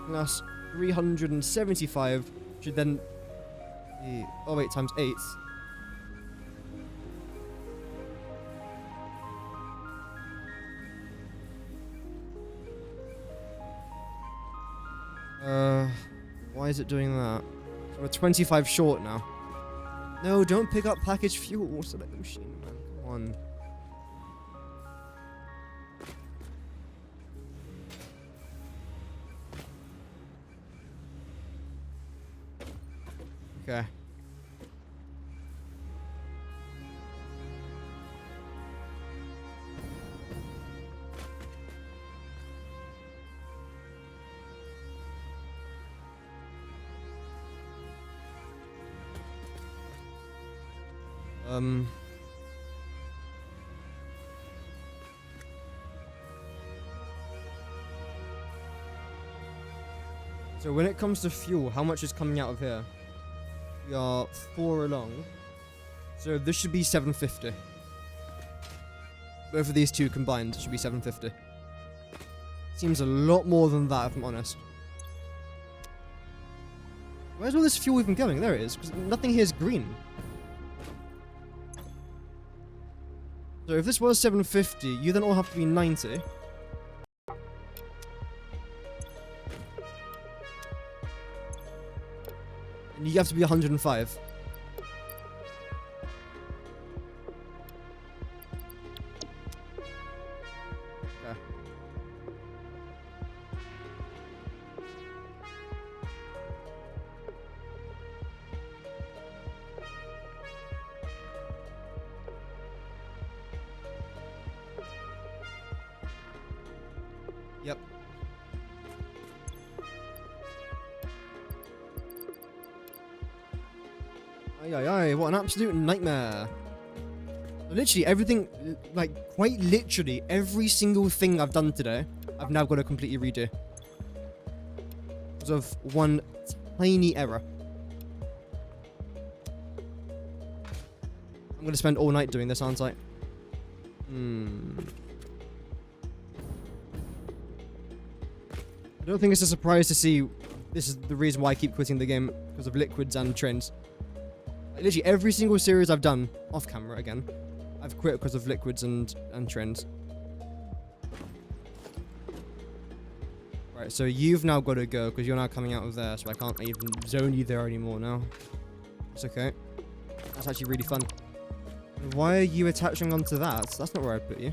plus 375 should then be, oh wait, times 8. Why is it doing that? So we're 25 short now. No, don't pick up packaged fuel. Select the machine, man. Come on. Okay. So when it comes to fuel, how much is coming out of here? We are 4 along. So this should be 750. Both of these two combined should be 750. Seems a lot more than that, if I'm honest. Where's all this fuel even going? There it is, because nothing here is green. So if this was 750, you then all have to be 90. And you have to be 105. Okay. Yep. Ay, what an absolute nightmare. Literally everything, like quite literally every single thing I've done today, I've now got to completely redo. Because of one tiny error. I'm going to spend all night doing this, aren't I? I don't think it's a surprise to see this is the reason why I keep quitting the game, because of liquids and trends. Like, literally every single series I've done, off camera again, I've quit because of liquids and trends. Right, so you've now got to go, because you're now coming out of there, so I can't even zone you there anymore now. It's okay. That's actually really fun. Why are you attaching onto that? That's not where I put you.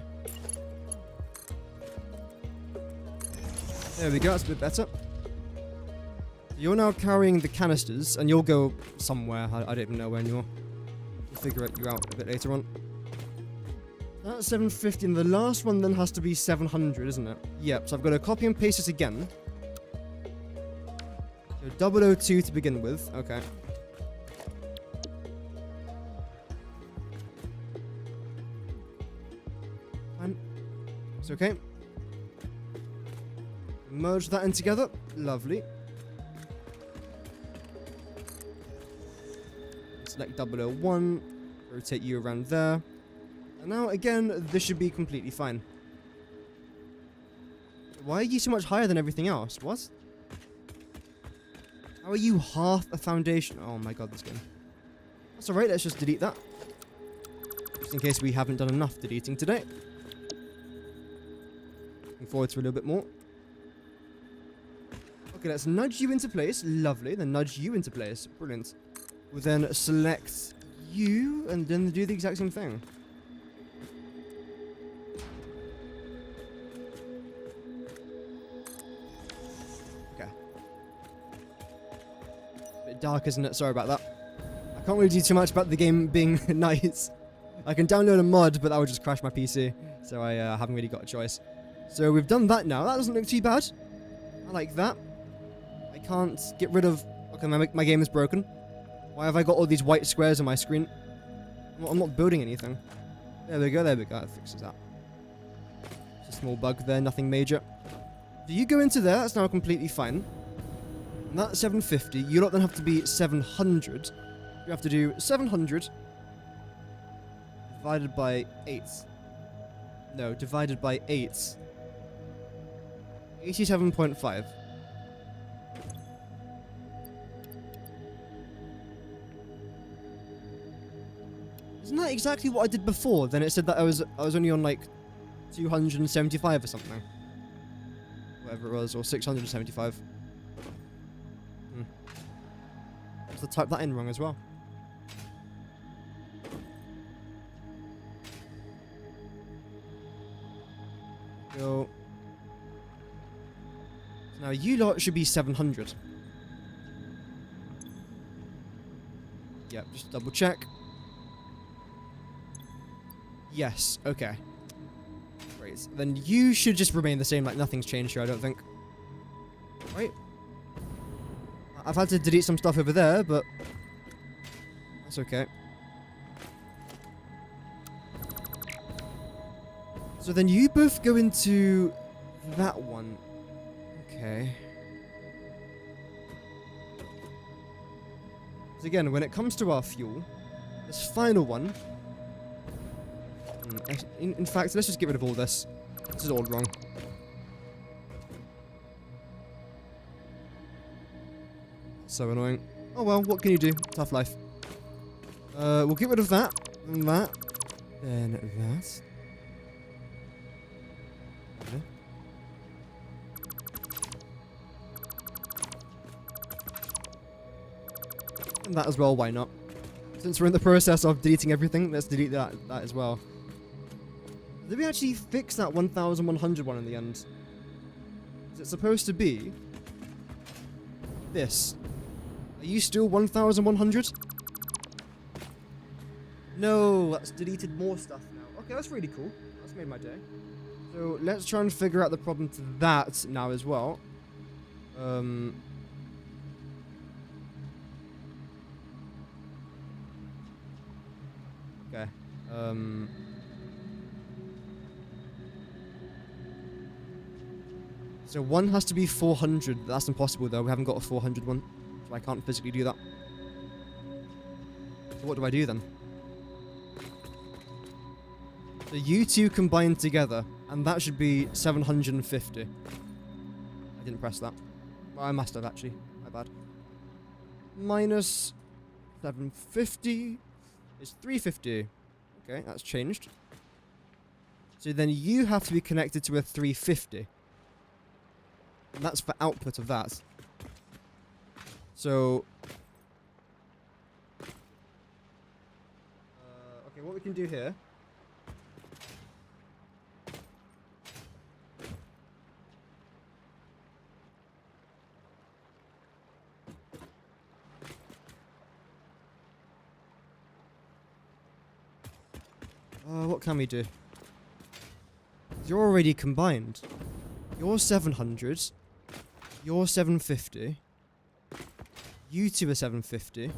There we go, that's a bit better. You're now carrying the canisters, and you'll go somewhere. I don't even know where anymore. We'll figure you out a bit later on. That's 750, and the last one then has to be 700, isn't it? Yep, so I've got to copy and paste this again. So 002 to begin with, okay. And it's okay. Merge that in together. Lovely. Select 001. Rotate you around there. And now, again, this should be completely fine. Why are you so much higher than everything else? What? How are you half a foundation? Oh my god, this game. That's alright, let's just delete that. Just in case we haven't done enough deleting today. Looking forward to a little bit more. Okay, let's nudge you into place. Lovely, then nudge you into place. Brilliant. We'll then select you and then do the exact same thing. Dark, isn't it? Sorry about that. I can't really do too much about the game being nice. I can download a mod, but that would just crash my PC. So I haven't really got a choice. So we've done that now. That doesn't look too bad. I like that. I can't get rid of... Okay, my game is broken. Why have I got all these white squares on my screen? I'm not building anything. There we go, there we go. That fixes that. It's a small bug there, nothing major. Do you go into there? That's now completely fine. And that's 750. You don't then have to be 700. You have to do 700 divided by 8. No, divided by 8. 87.5. Isn't that exactly what I did before? Then it said that I was only on like 275 or something. Whatever it was, or 675. I have to type that in wrong as well. Go. So now you lot should be 700. Yep, just double check. Yes, okay. Great. Then you should just remain the same, like nothing's changed here, I don't think. Right? I've had to delete some stuff over there, but that's okay. So then you both go into that one. Okay. So again, when it comes to our fuel, this final one... In fact, let's just get rid of all this. This is all wrong. So annoying. Oh well, what can you do? Tough life. We'll get rid of that, and that, then that. Okay. And that as well, why not? Since we're in the process of deleting everything, let's delete that as well. Did we actually fix that 1100 one in the end? Is it supposed to be this? Are you still 1100? No, that's deleted more stuff now. Okay, that's really cool. That's made my day. So let's try and figure out the problem to that now as well. Okay. So one has to be 400. That's impossible though. We haven't got a 400 one. So I can't physically do that. So what do I do then? So you two combine together. And that should be 750. I didn't press that. Well, I must have actually. My bad. Minus 750 is 350. Okay, that's changed. So then you have to be connected to a 350. And that's for output of that. So... okay, what we can do here... what can we do? You're already combined. You're 700. You're 750. You two are 750.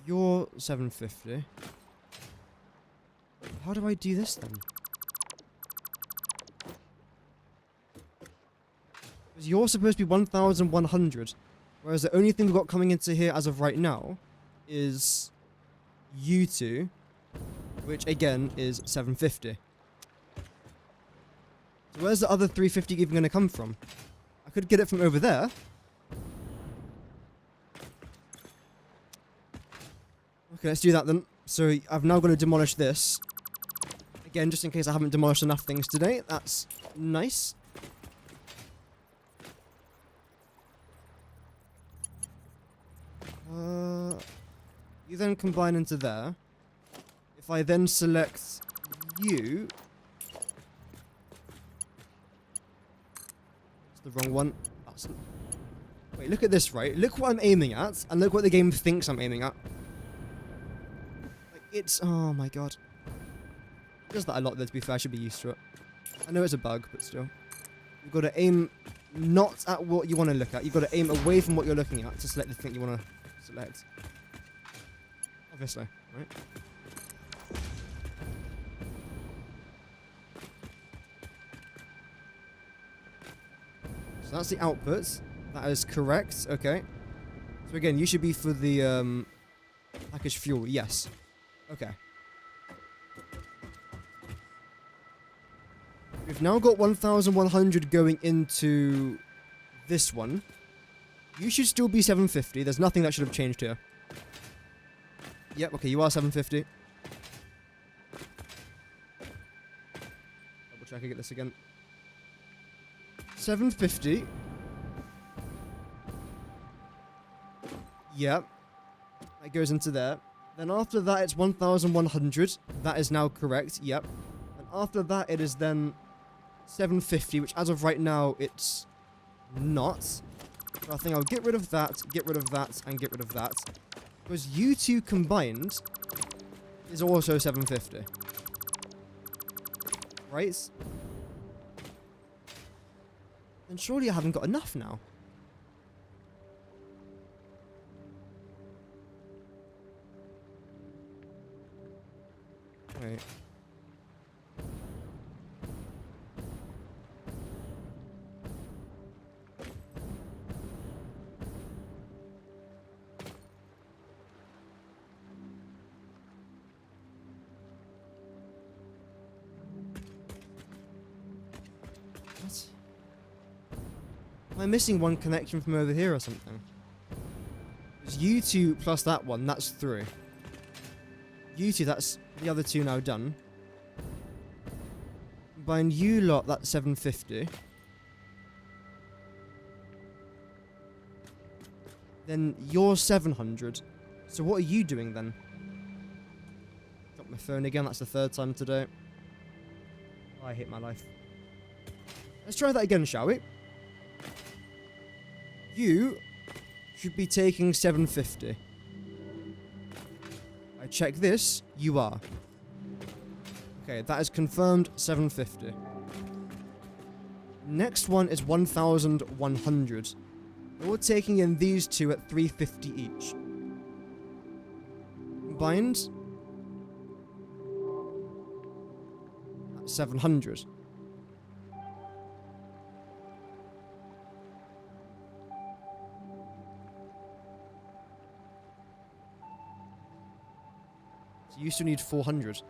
You're 750. How do I do this then? Because you're supposed to be 1,100. Whereas the only thing we've got coming into here as of right now is you two, which again is 750. So where's the other 350 even going to come from? I could get it from over there. Okay, let's do that then. So I've now got to demolish this. Again, just in case I haven't demolished enough things today. That's nice. You then combine into there. If I then select you... It's the wrong one. Wait, look at this, right? Look what I'm aiming at, and look what the game thinks I'm aiming at. Like, it's... Oh my god. It does that a lot, though, to be fair. I should be used to it. I know it's a bug, but still. You've got to aim not at what you want to look at. You've got to aim away from what you're looking at to select the thing you want to select. Obviously, right? So that's the output. That is correct. Okay. So again, you should be for the packaged fuel. Yes. Okay. We've now got 1,100 going into this one. You should still be 750. There's nothing that should have changed here. Yep, okay, you are 750. Double check, I get this again. 750. Yep. That goes into there. Then after that, it's 1,100. That is now correct, yep. And after that, it is then 750, which as of right now, it's not. So I think I'll get rid of that, and get rid of that. Because you two combined is also 750. Right? Then surely I haven't got enough now. Wait. Am I missing one connection from over here or something? It's you two plus that one, that's through. You two, that's the other two now done. Combine you lot, that's 750. Then you're 700. So what are you doing then? Drop my phone again, that's the third time today. Oh, I hate my life. Let's try that again, shall we? You should be taking 750. I check this, you are. Okay, that is confirmed 750. Next one is 1,100. We're taking in these two at 350 each. Combined, that's 700. You still need 400.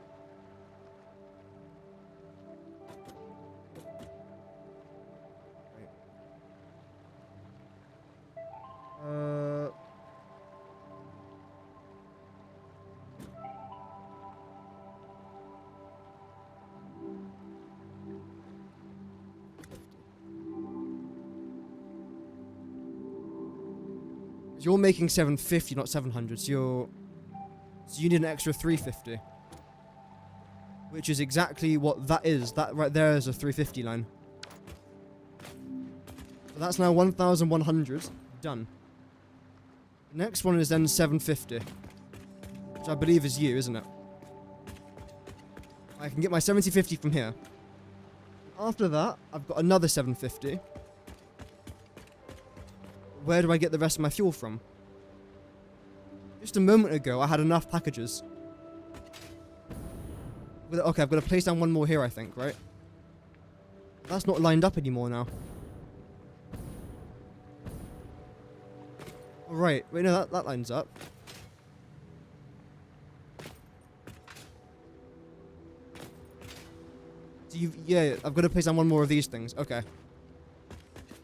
You're making 750, not 700. So you need an extra 350. Which is exactly what that is. That right there is a 350 line. So that's now 1,100. Done. The next one is then 750. Which I believe is you, isn't it? I can get my 7050 from here. After that, I've got another 750. Where do I get the rest of my fuel from? Just a moment ago, I had enough packages. Okay, I've got to place down one more here, I think, right? That's not lined up anymore now. All right. Wait, no, that lines up. So yeah, I've got to place down one more of these things. Okay.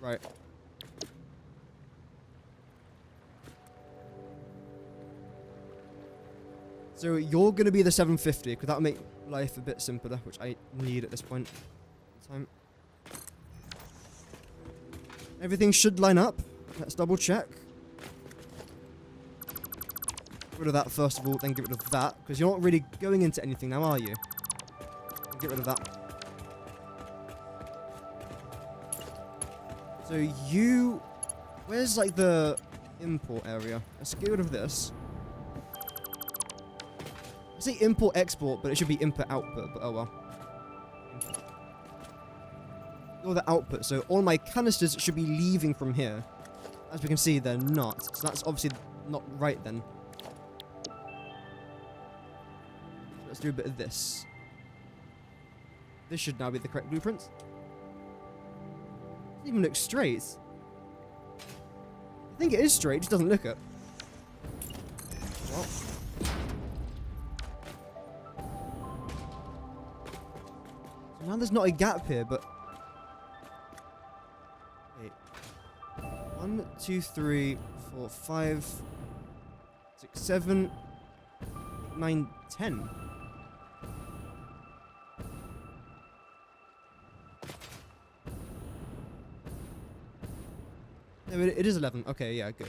Right. So you're going to be the 750, because that'll make life a bit simpler, which I need at this point in time. Everything should line up. Let's double check. Get rid of that first of all, then get rid of that, because you're not really going into anything now, are you? Get rid of that. So you... Where's, like, the import area? Let's get rid of this. I say import-export, but it should be input-output, but oh well. Or the output, so all my canisters should be leaving from here. As we can see, they're not. So that's obviously not right then. So let's do a bit of this. This should now be the correct blueprint. Doesn't even look straight. I think it is straight, it just doesn't look it. Well. So now there's not a gap here, but... Wait. 1, 2, 3, 4, 5, 6, 7, 8, 9, 10. No, it is 11. Okay, yeah, good.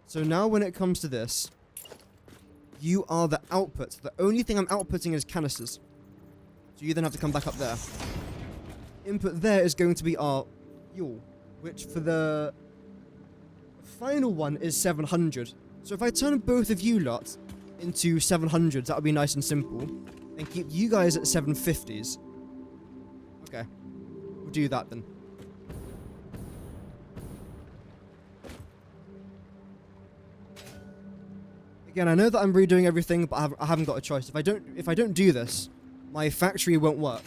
So now when it comes to this, you are the output. The only thing I'm outputting is canisters. So you then have to come back up there. Input there is going to be our fuel, which for the final one is 700. So if I turn both of you lot into 700s, that would be nice and simple. And keep you guys at 750s. Okay. We'll do that then. Again, I know that I'm redoing everything, but I haven't got a choice. If I don't do this, my factory won't work.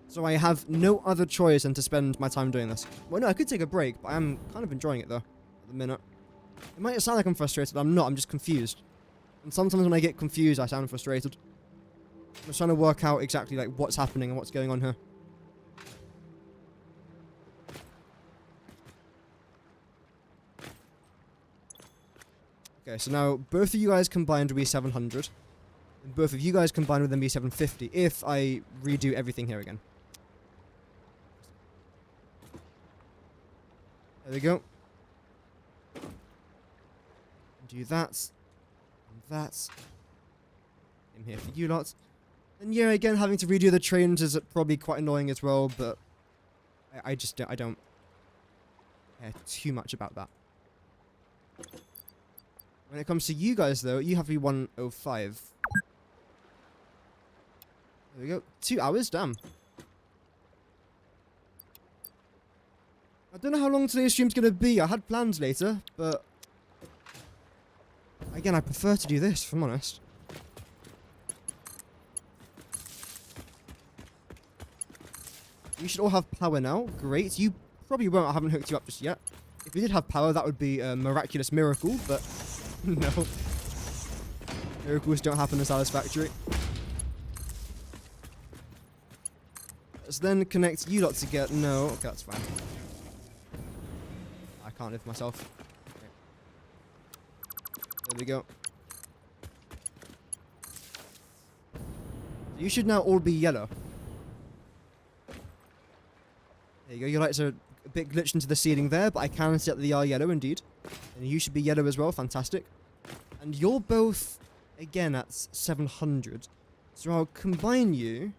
So I have no other choice than to spend my time doing this. Well, no, I could take a break, but I'm kind of enjoying it though, at the minute. It might sound like I'm frustrated, I'm not, I'm just confused. And sometimes when I get confused, I sound frustrated. I'm just trying to work out exactly like what's happening and what's going on here. Okay, so now both of you guys combined will be 700. And both of you guys combined will then be 750 if I redo everything here again. There we go. Do that. And that. Same here for you lot. And yeah, again, having to redo the trains is probably quite annoying as well, but I don't care too much about that. When it comes to you guys, though, you have to be 105. There we go. 2 hours? Damn. I don't know how long today's stream's going to be. I had plans later, but... Again, I prefer to do this, if I'm honest. You should all have power now. Great. You probably won't. I haven't hooked you up just yet. If you did have power, that would be a miraculous miracle, but... No. Miracles don't happen in Satisfactory. Let's then connect you lot together. No, okay, that's fine. I can't lift myself. Okay. There we go. You should now all be yellow. There you go. Your lights are a bit glitched into the ceiling there, but I can see that they are yellow indeed. And you should be yellow as well. Fantastic. And you're both, again, at 700. So I'll combine you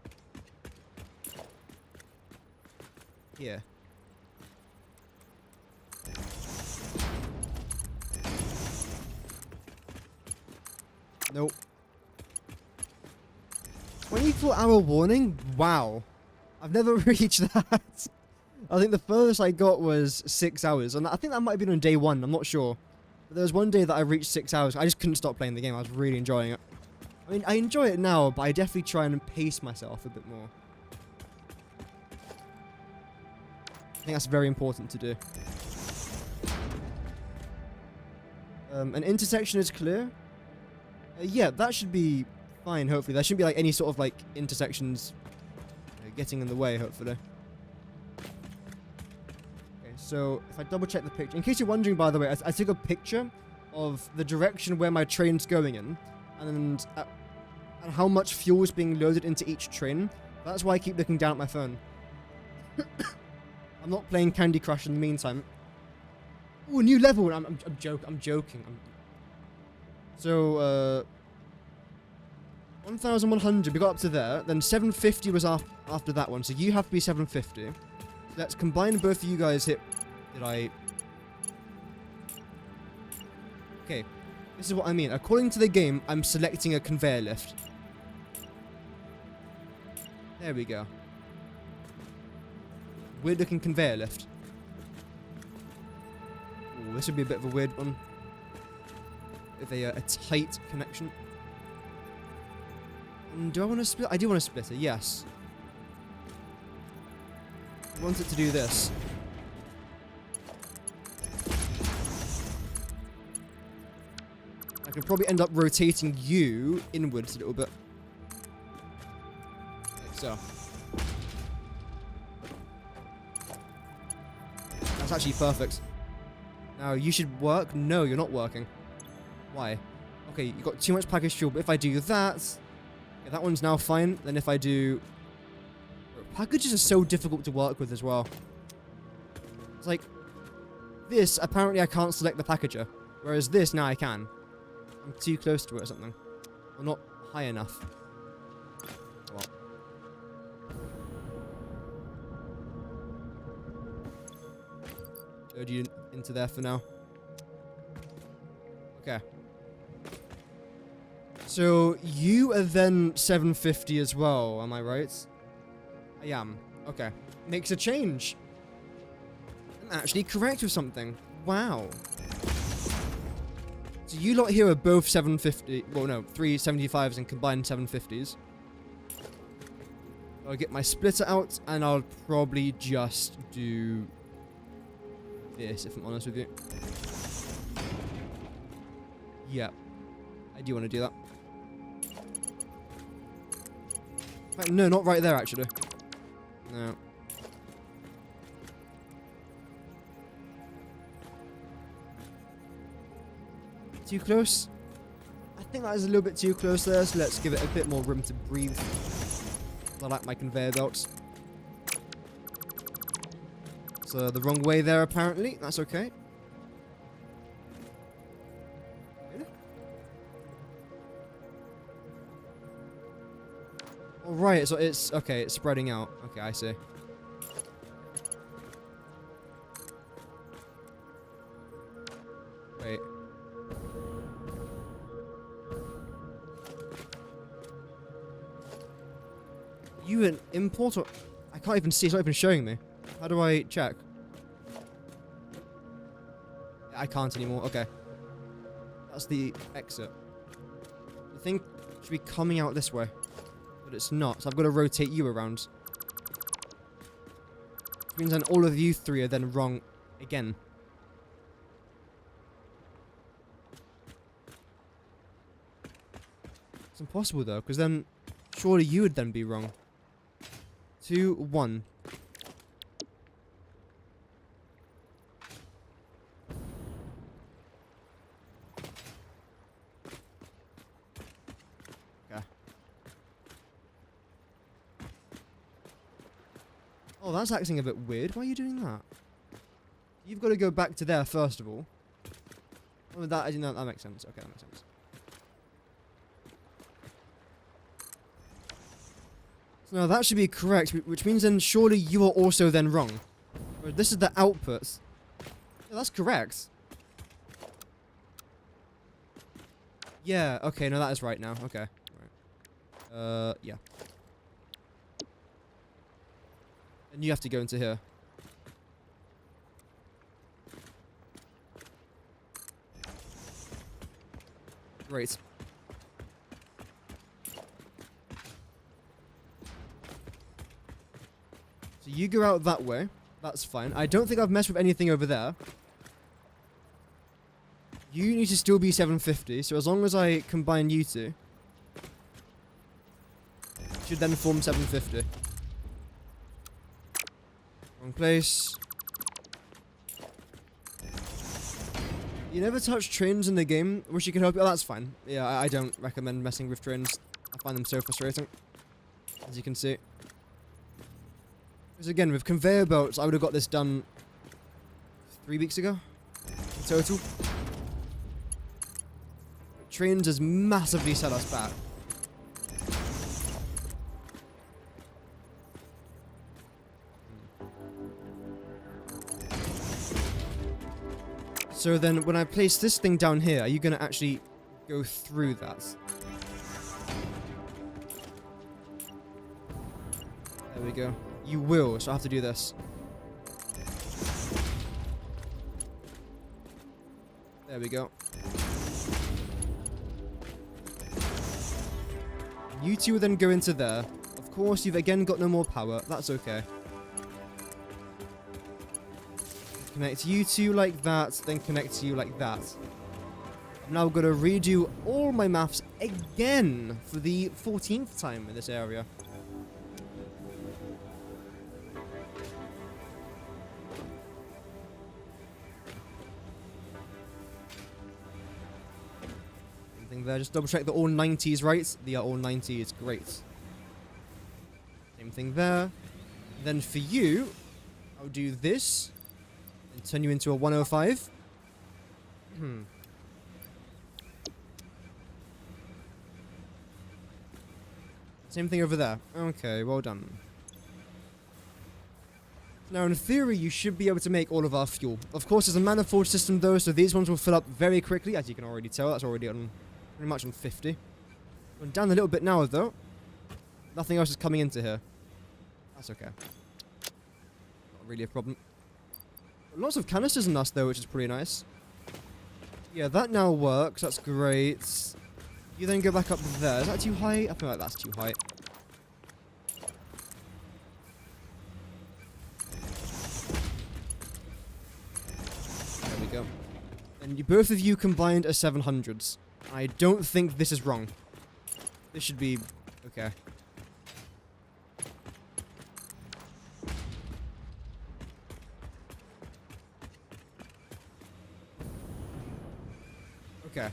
here. Nope. 24-hour warning? Wow. I've never reached that. I think the furthest I got was 6 hours. And I think that might have been on day 1. I'm not sure. But there was one day that I reached 6 hours. I just couldn't stop playing the game. I was really enjoying it. I mean, I enjoy it now, but I definitely try and pace myself a bit more. I think that's very important to do. An intersection is clear. Yeah, that should be fine, hopefully. There shouldn't be like any sort of like intersections getting in the way, hopefully. Okay, so if I double check the picture, in case you're wondering, by the way, I took a picture of the direction where my train's going in, and how much fuel is being loaded into each train. That's why I keep looking down at my phone. I'm not playing Candy Crush in the meantime. Ooh, a new level. I'm joking. So, 1,100, we got up to there. Then 750 was after that one, so you have to be 750. So let's combine both of you guys. Did I... Okay, this is what I mean. According to the game, I'm selecting a conveyor lift. There we go. Weird looking conveyor lift. Ooh, this would be a bit of a weird one. With a tight connection. And do I want to split? I do want to split it, yes. I want it to do this. I could probably end up rotating you inwards a little bit. Like so. That's actually perfect. Now, you should work. No, you're not working. Why? Okay, you got too much packaged fuel, but if I do that... Okay, that one's now fine. Then if I do... Packages are so difficult to work with as well. It's like... This, apparently I can't select the packager. Whereas this, now I can. I'm too close to it or something. Or not high enough. Well. Load you into there for now. Okay. So, you are then 750 as well, am I right? I am. Okay. Makes a change. I'm actually correct with something. Wow. So you lot here are both 750. Well, no, 3 75s and combined 750s. I'll get my splitter out, and I'll probably just do this, if I'm honest with you. Yeah. I do want to do that. In fact, no, not right there, actually. No. Too close? I think that is a little bit too close there, so let's give it a bit more room to breathe. I like my conveyor belts. So the wrong way there, apparently. That's okay. Really? Alright, so it's... Okay, it's spreading out. Okay, I see. Wait. You an import or... I can't even see, it's not even showing me. How do I check? I can't anymore, okay. That's the exit. The thing should be coming out this way. But it's not, so I've got to rotate you around. Which means then all of you three are then wrong again. It's impossible though, because then surely you would then be wrong. 2, 1. Okay. Oh, that's acting a bit weird. Why are you doing that? You've got to go back to there first of all. Oh, that makes sense. Okay, that makes sense. So now that should be correct, which means then surely you are also then wrong. But this is the output. Yeah, that's correct. Yeah, okay, no, that is right now. Okay. Right. Yeah. And you have to go into here. Great. So you go out that way. That's fine. I don't think I've messed with anything over there. You need to still be 750, so as long as I combine you two, it should then form 750. Wrong place. You never touch trains in the game. Wish you could help you. Oh, that's fine. Yeah, I don't recommend messing with trains. I find them so frustrating, as you can see. Because again, with conveyor belts, I would have got this done 3 weeks ago in total. Trains has massively set us back. So then, when I place this thing down here, are you going to actually go through that? There we go. You will, so I have to do this. There we go. You two will then go into there. Of course, you've again got no more power. That's okay. Connect you two like that, then connect you like that. I'm now going to redo all my maths again for the 14th time in this area. Same thing there, just double check that all 90s right. They are all 90s, great. Same thing there. Then for you, I'll do this. And turn you into a 105. Same thing over there. Okay, well done. Now, in theory, you should be able to make all of our fuel. Of course, it's a manifold system, though, so these ones will fill up very quickly, as you can already tell. That's already on pretty much on 50. Going down a little bit now, though. Nothing else is coming into here. That's okay. Not really a problem. Lots of canisters in us, though, which is pretty nice. Yeah, that now works. That's great. You then go back up there. Is that too high? I feel like that's too high. There we go. And you, both of you combined are 700s. I don't think this is wrong. This should be okay. Okay.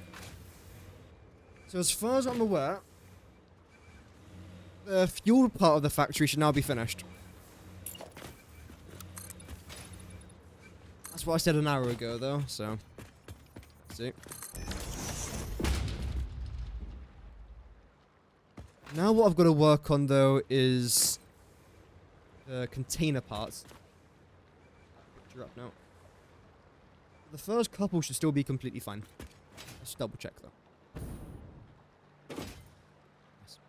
So as far as I'm aware, the fuel part of the factory should now be finished. That's what I said an hour ago, though, so... Let's see. Now what I've got to work on, though, is... the container parts. Picture up now. The first couple should still be completely fine. Let's double check, though. Yes.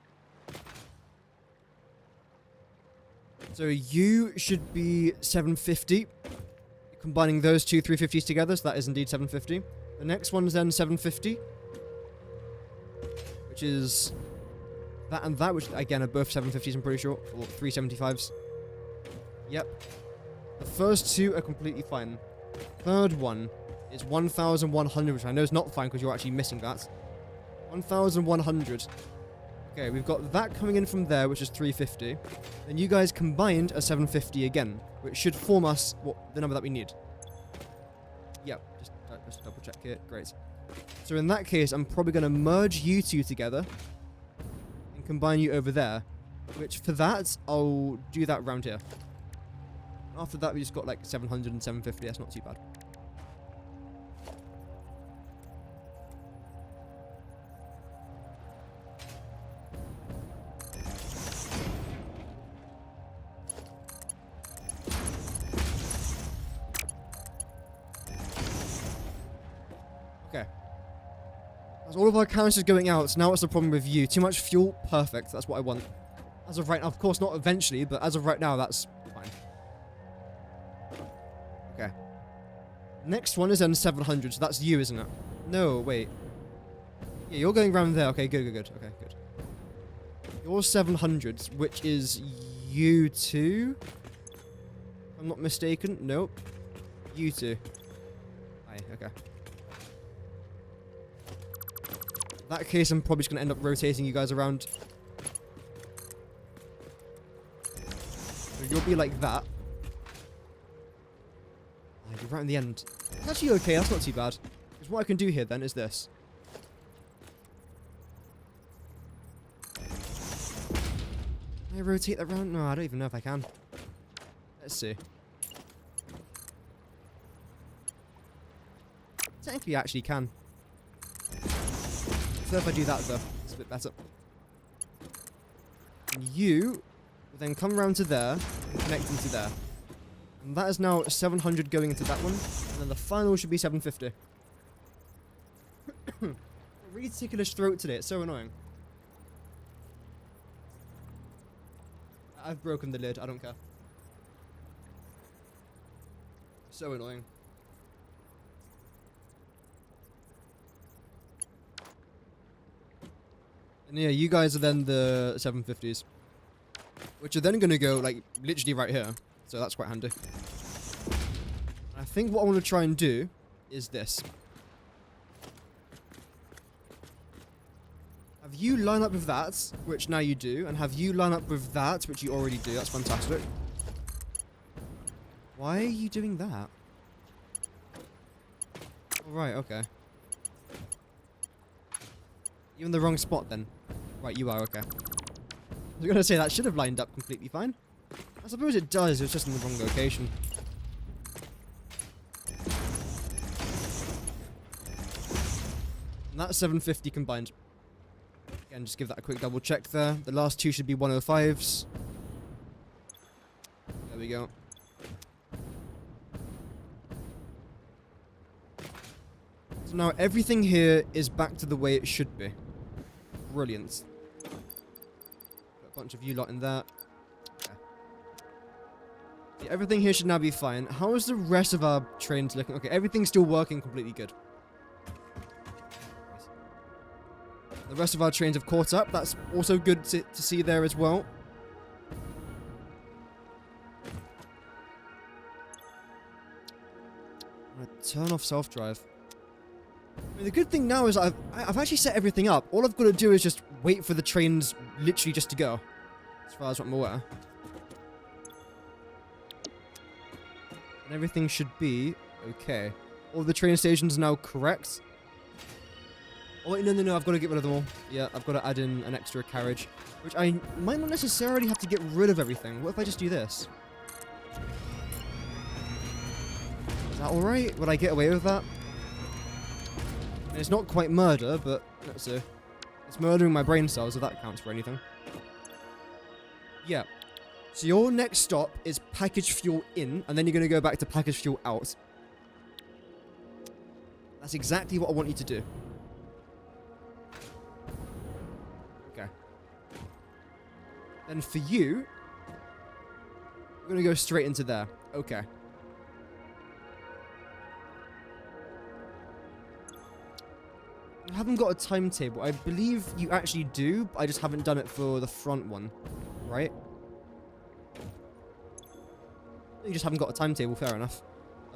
So you should be 750. Combining those two 350s together, so that is indeed 750. The next one is then 750. Which is that and that, which again are both 750s, I'm pretty sure. Or 375s. Yep. The first two are completely fine. Third one is 1,100, which I know is not fine because you're actually missing that. 1,100. Okay, we've got that coming in from there, which is 350. Then you guys combined are 750 again, which should form us the number that we need. Yep, just double check it. Great. So in that case, I'm probably going to merge you two together and combine you over there, which for that, I'll do that round here. After that, we just got like 700 and 750. That's not too bad. Okay. That's all of our canisters going out, so now what's the problem with you? Too much fuel? Perfect. That's what I want. As of right now, of course not eventually, but as of right now, that's fine. Okay. Next one is then 700, so that's you, isn't it? No, wait. Yeah, you're going around there. Okay, good. Okay, good. You're 700, which is you two? If I'm not mistaken. Nope. You two. Hi, okay. that case, I'm probably just going to end up rotating you guys around. So you'll be like that. Oh, you're right in the end. It's actually okay, that's not too bad. Because what I can do here then is this. Can I rotate that around? No, I don't even know if I can. Let's see. Technically, I actually can. So if I do that, though, it's a bit better. And you will then come around to there and connect into there. And that is now 700 going into that one. And then the final should be 750. A really ticklish throat today. It's so annoying. I've broken the lid. I don't care. So annoying. And yeah, you guys are then the 750s. Which are then going to go, like, literally right here. So that's quite handy. And I think what I want to try and do is this. Have you line up with that, which now you do, and have you line up with that, which you already do. That's fantastic. Why are you doing that? Oh, right, okay. You're in the wrong spot then. Right, you are, okay. I was going to say that should have lined up completely fine. I suppose it does, it's just in the wrong location. And that's 750 combined. Again, just give that a quick double check there. The last two should be 105s. There we go. So now everything here is back to the way it should be. Brilliant. Got a bunch of you lot in there. Okay. See, everything here should now be fine. How is the rest of our trains looking? Okay, everything's still working completely good. The rest of our trains have caught up. That's also good to see there as well. I'm gonna turn off self-drive. I mean, the good thing now is I've actually set everything up. All I've got to do is just wait for the trains literally just to go. As far as I'm aware. And everything should be okay. All the train stations are now correct. Oh wait, no, I've got to get rid of them all. Yeah, I've got to add in an extra carriage. Which I might not necessarily have to get rid of everything. What if I just do this? Is that alright? Would I get away with that? I mean, it's not quite murder, but let's see. It's murdering my brain cells, if that counts for anything. Yeah. So your next stop is package fuel in, and then you're going to go back to package fuel out. That's exactly what I want you to do. Okay. Then for you, we're going to go straight into there. Okay. I haven't got a timetable. I believe you actually do, but I just haven't done it for the front one. Right? You just haven't got a timetable, fair enough.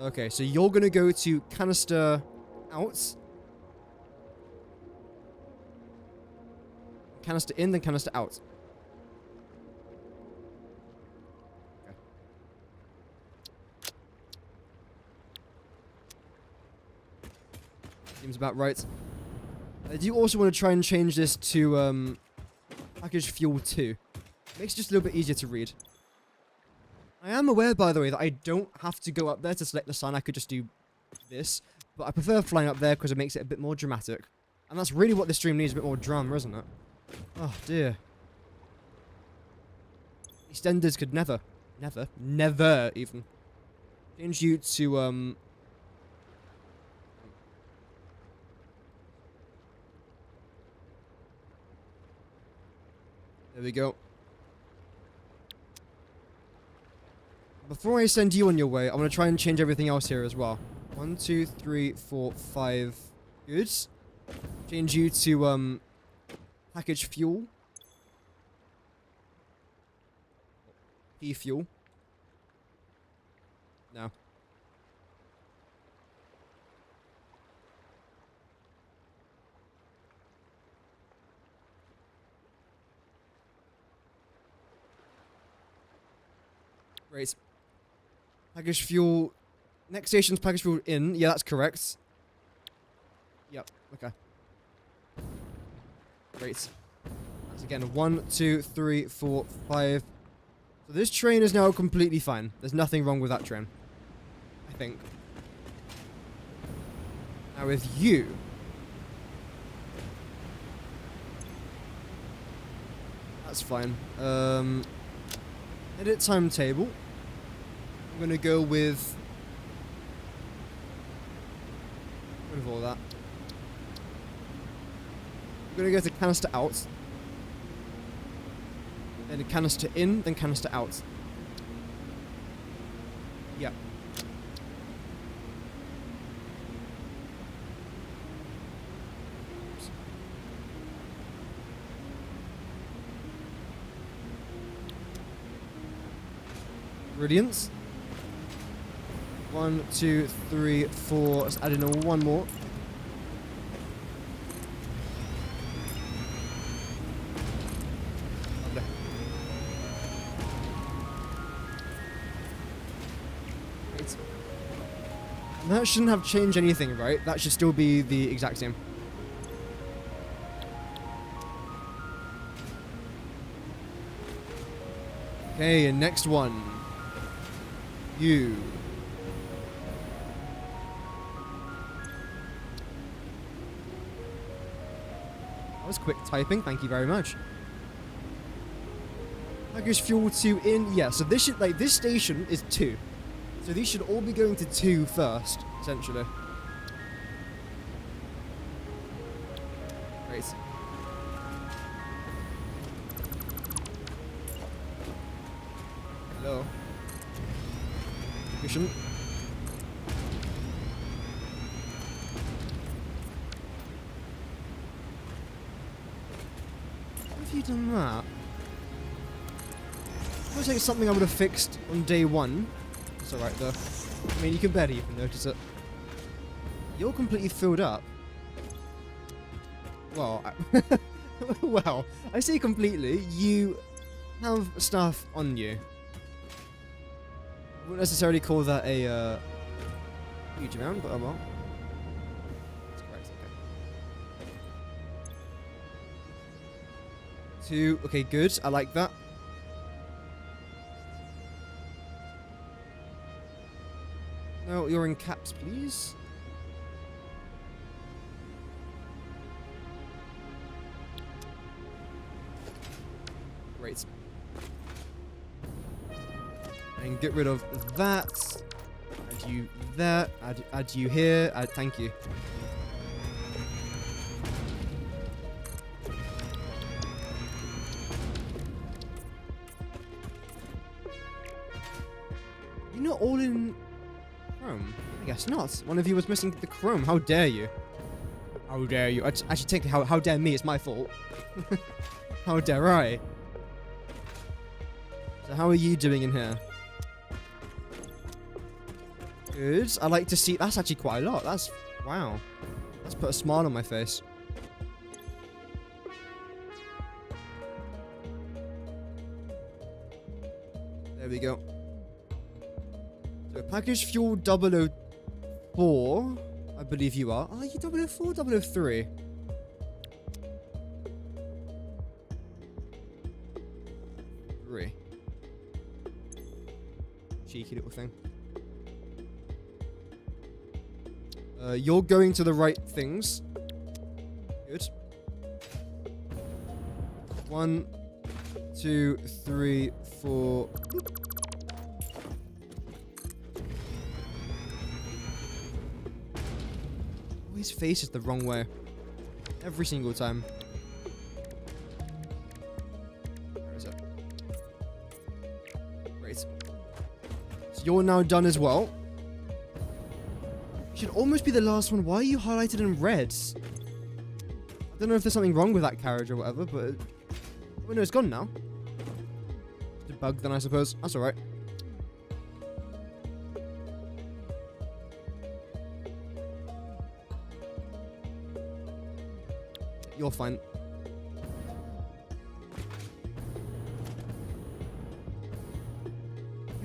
Okay, so you're going to go to canister out. Canister in, then canister out. Okay. Seems about right. I do also want to try and change this to package fuel 2. Makes it just a little bit easier to read. I am aware, by the way, that I don't have to go up there to select the sun. I could just do this. But I prefer flying up there because it makes it a bit more dramatic. And that's really what this stream needs, a bit more drama, isn't it? Oh, dear. EastEnders could never even change you to, there we go. Before I send you on your way, I'm going to try and change everything else here as well. 1, 2, 3, 4, 5. Good. Change you to, package fuel. P fuel. No. Great. Package fuel. Next station's package fuel in. Yeah, that's correct. Yep. Okay. Great. That's again 1, 2, 3, 4, 5. So this train is now completely fine. There's nothing wrong with that train. I think. Now with you. That's fine. Edit timetable. I'm gonna go with all that. I'm gonna go to canister out. Then canister in, then canister out. Yep. Brilliant. 1, 2, 3, 4. Let's add in one more. Lovely. Great. And that shouldn't have changed anything, right? That should still be the exact same. Okay, and next one. You. That was quick typing, thank you very much. Package fuel 2 in, yeah, so this should, like, this station is 2. So these should all be going to 2 first, essentially. Great. Hello. Efficient. How have you done that? Looks like it's something I would have fixed on day 1. It's alright though. I mean, you can barely even notice it. You're completely filled up. Well, well, I say completely. You have stuff on you. I wouldn't necessarily call that a huge amount, but oh well. That's correct, okay. 2, okay, good. I like that. No, you're in caps, please. Great. And get rid of that. Add you there. Add you here. Thank you. You're not all in chrome. I guess not. One of you was missing the chrome. How dare you? How dare you? Actually, technically, how dare me? It's my fault. How dare I? So how are you doing in here? Good. I like to see. That's actually quite a lot. That's wow. Let's put a smile on my face. There we go. So package fuel 004. I believe you are. Are you 004? 003? Cheeky little thing. You're going to the right things. Good. 1, 2, 3, 4. His face is the wrong way. Every single time. Where is it? Great. So you're now done as well. Should almost be the last one. Why are you highlighted in red? I don't know if there's something wrong with that carriage or whatever, but... Oh no, it's gone now. Just a bug then, I suppose. That's alright. You're fine.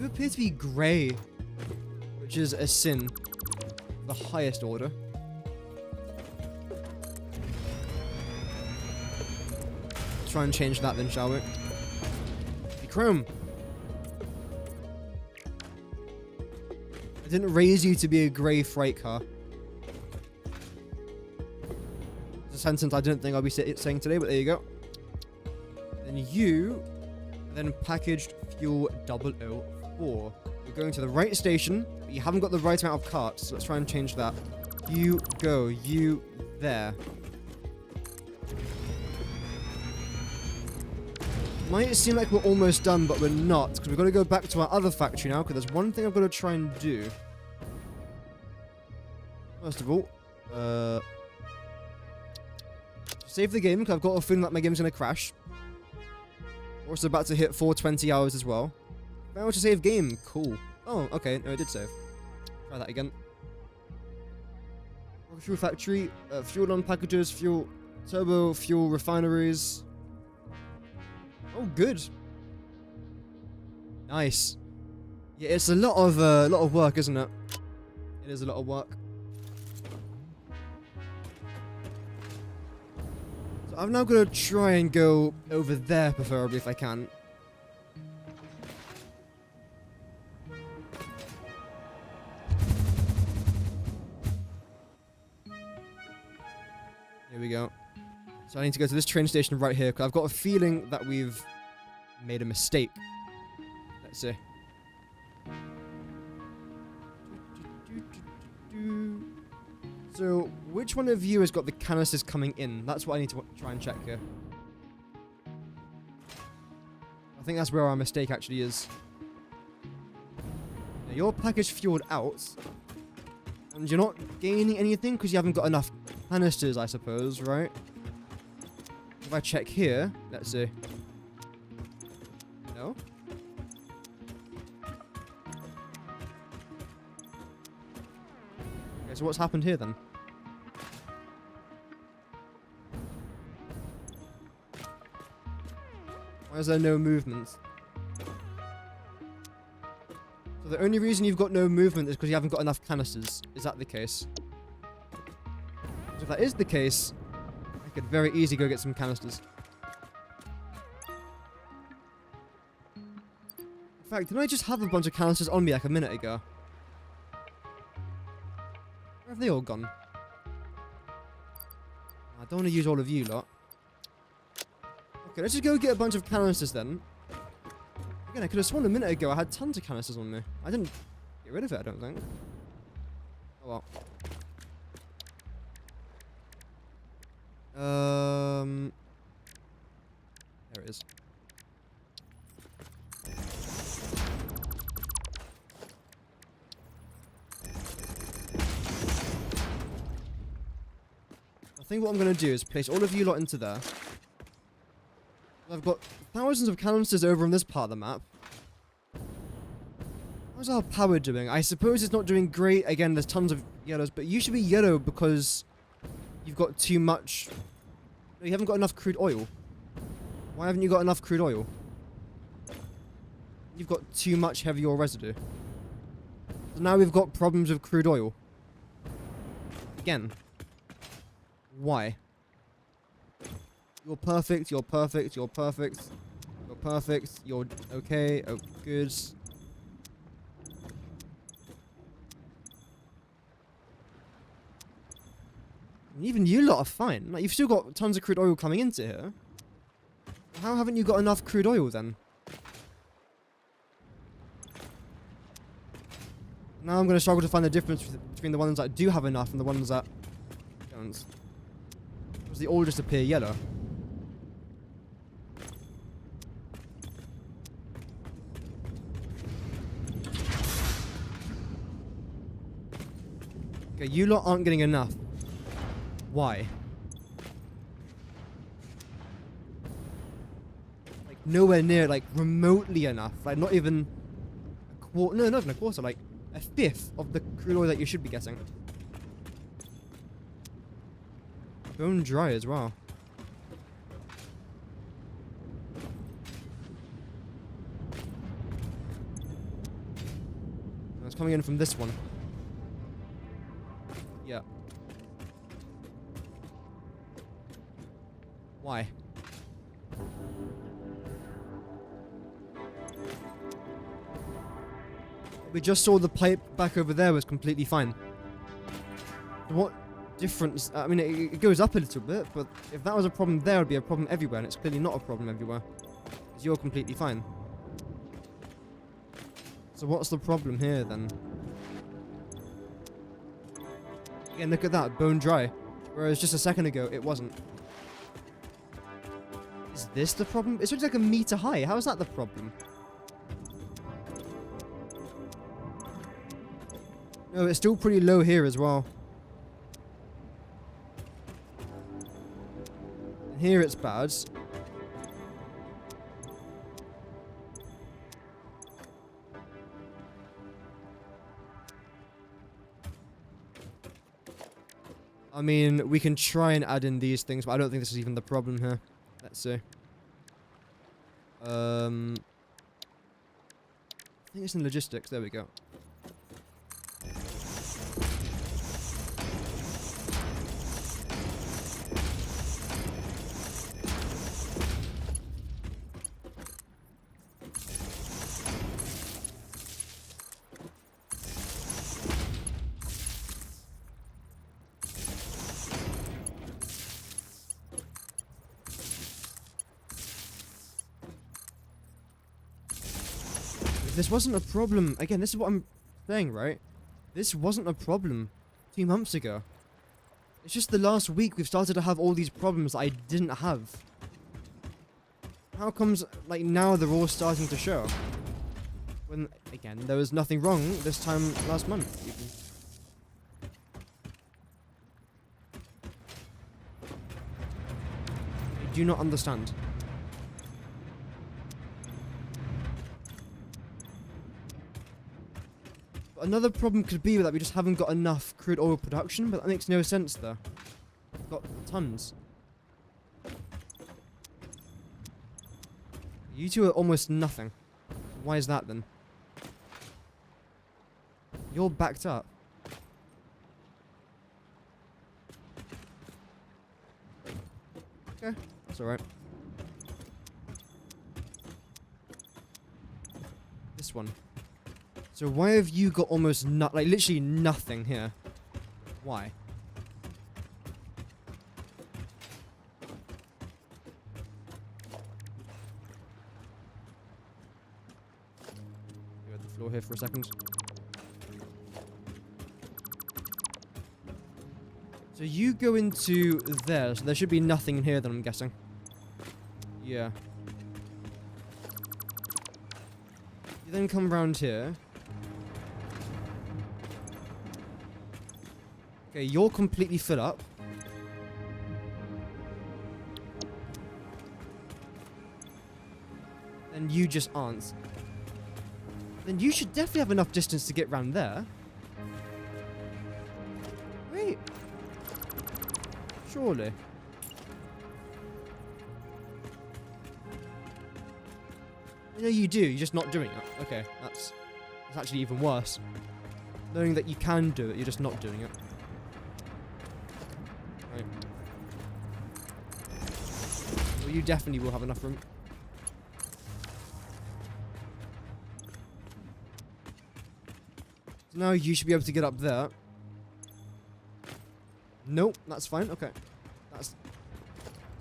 You appear to be grey, which is a sin. The highest order. Let's try and change that then, shall we? Hey, Chrome! I didn't raise you to be a grey freight car. It's a sentence I didn't think I'd be saying today, but there you go. Then you... then packaged fuel 004. You're going to the right station, but you haven't got the right amount of carts, so let's try and change that. You go, you there. Might seem like we're almost done, but we're not, because we've got to go back to our other factory now, because there's one thing I've got to try and do. First of all, save the game, because I've got a feeling that my game's going to crash. We're also about to hit 420 hours as well. Now to save game. Cool. Oh, okay. No, it did save. Try that again. Fuel factory. Fuel on packages. Fuel. Turbo. Fuel refineries. Oh, good. Nice. Yeah, it's a lot of work, isn't it? It is a lot of work. So I'm now gonna try and go over there, preferably if I can. Here we go. So I need to go to this train station right here, because I've got a feeling that we've made a mistake. Let's see. So, which one of you has got the canisters coming in? That's what I need to try and check here. I think that's where our mistake actually is. Now, you're package fueled out. And you're not gaining anything because you haven't got enough canisters, I suppose, right? If I check here, let's see. No? Okay, so what's happened here then? Why is there no movement? So the only reason you've got no movement is because you haven't got enough canisters. Is that the case? So if that is the case, I could very easily go get some canisters. In fact, didn't I just have a bunch of canisters on me like a minute ago? Where have they all gone? I don't want to use all of you lot. Okay, let's just go get a bunch of canisters then. Again, I could have sworn a minute ago I had tons of canisters on me. I didn't get rid of it, I don't think. Oh well. There it is. I think what I'm going to do is place all of you lot into there. I've got thousands of canisters over on this part of the map. How's our power doing? I suppose it's not doing great. Again, there's tons of yellows, but you should be yellow because you've got too much... No, you haven't got enough crude oil. Why haven't you got enough crude oil? You've got too much heavy oil residue. So now we've got problems with crude oil. Again. Why? You're perfect, you're perfect, you're perfect. You're perfect, you're okay, oh good. And even you lot are fine. Like, you've still got tons of crude oil coming into here. How haven't you got enough crude oil then? Now I'm going to struggle to find the difference between the ones that do have enough and the ones that don't. Because they all just appear yellow. Okay, you lot aren't getting enough. Why? Like, nowhere near, like, remotely enough. Like, not even a quarter. No, not even a quarter. Like, a fifth of the crude oil that you should be getting. Bone dry as well. It's coming in from this one. Yeah. Why? We just saw the pipe back over there was completely fine. What difference? I mean, it goes up a little bit, but if that was a problem there, it would be a problem everywhere, and it's clearly not a problem everywhere. Because you're completely fine. So what's the problem here, then? Again, look at that, bone dry. Whereas just a second ago, it wasn't. Is this the problem? It's looks like a meter high. How is that the problem? No, it's still pretty low here as well. And here it's bad. I mean, we can try and add in these things, but I don't think this is even the problem here. Let's see. I think it's in logistics. There we go. This wasn't a problem. Again, this is what I'm saying, right? This wasn't a problem 2 months ago. It's just the last week we've started to have all these problems that I didn't have. How comes, like, now they're all starting to show? When, again, there was nothing wrong this time last month, even. I do not understand. Another problem could be that we just haven't got enough crude oil production, but that makes no sense though. We've got tons. You two are almost nothing. Why is that then? You're backed up. Okay, that's alright. This one. So why have you got almost like literally nothing here? Why? Go at the floor here for a second. So you go into there, so there should be nothing in here then, I'm guessing. Yeah. You then come around here. Okay, you're completely full up. Then you just aren't. Then you should definitely have enough distance to get round there. Wait. Surely. You know you do, you're just not doing it. Okay, that's actually even worse. Knowing that you can do it, you're just not doing it. Right. Well, you definitely will have enough room. So now you should be able to get up there. Nope, that's fine. Okay.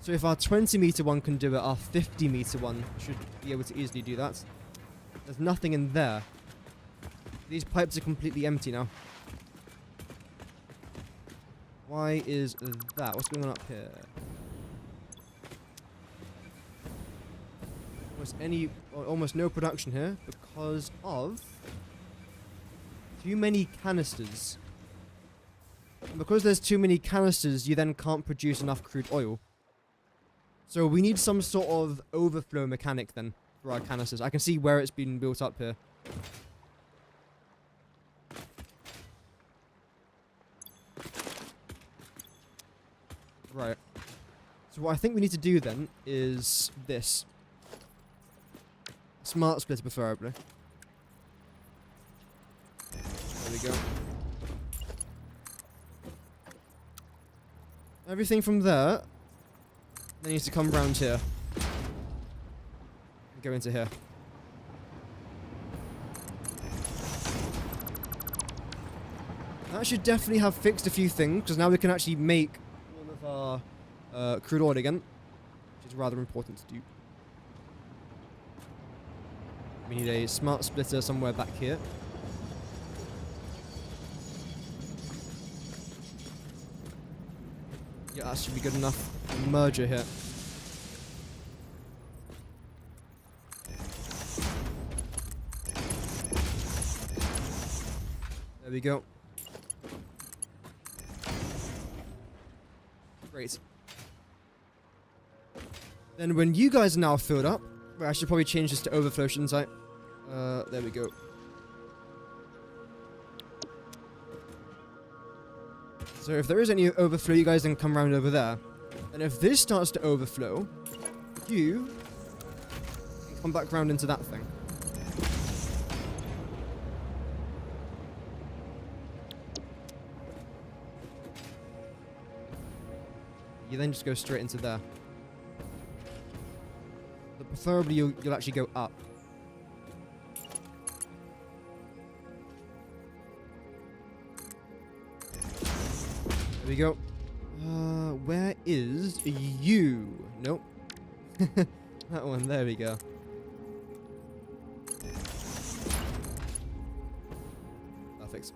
So if our 20 meter one can do it, our 50 meter one should be able to easily do that. There's nothing in there. These pipes are completely empty now. Why is that? What's going on up here? Almost no production here because of too many canisters. And because there's too many canisters, you then can't produce enough crude oil. So we need some sort of overflow mechanic then for our canisters. I can see where it's been built up here. Right. So what I think we need to do then is this. Smart splitter preferably. we go. Everything from there then needs to come round here. And go into here. That should definitely have fixed a few things, because now we can actually make all of our crude oil again, which is rather important to do. We need a smart splitter somewhere back here. Yeah, that should be good enough. A merger here. There we go. Great. Then when you guys are now filled up, well, I should probably change this to overflow, shouldn't I? There we go. So if there is any overflow, you guys then come around over there. And if this starts to overflow, you can come back round into that thing. You then just go straight into there. But preferably you'll actually go up. There we go. Where is you? Nope. That one, there we go. Perfect.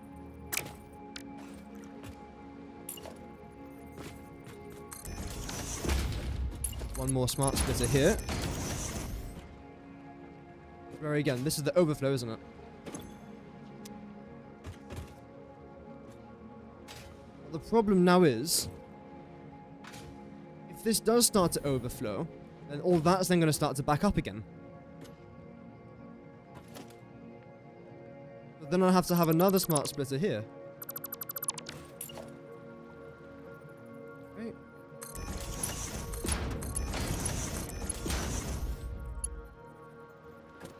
One more smart splitter here. Where again, this is the overflow, isn't it? The problem now is, if this does start to overflow, then all that's then going to start to back up again. But then I'll have to have another smart splitter here. Okay.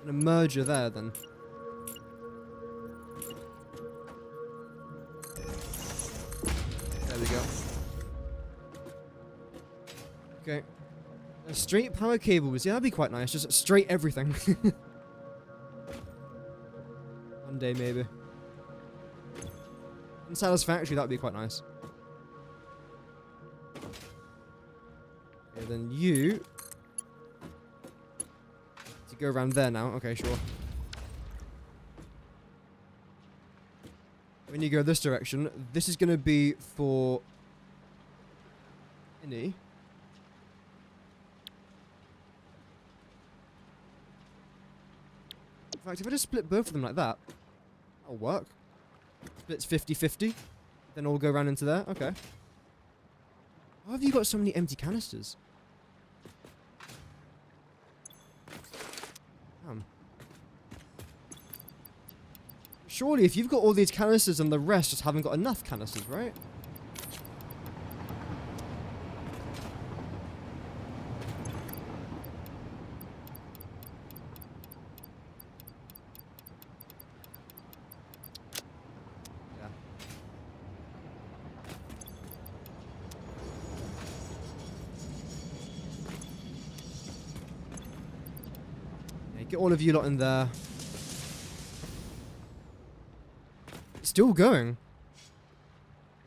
And a merger there then. There we go. Okay. Straight power cables. Yeah, that'd be quite nice. Just straight everything. One day, maybe. In Satisfactory, that'd be quite nice. Okay, then you... to go around there now. Okay, sure. When you go this direction, this is going to be for... any... In fact, if I just split both of them like that, that'll work. Splits 50-50. Then all go around into there. Okay. Why have you got so many empty canisters? Damn. Surely, if you've got all these canisters and the rest just haven't got enough canisters, right? Get all of you lot in there. It's still going.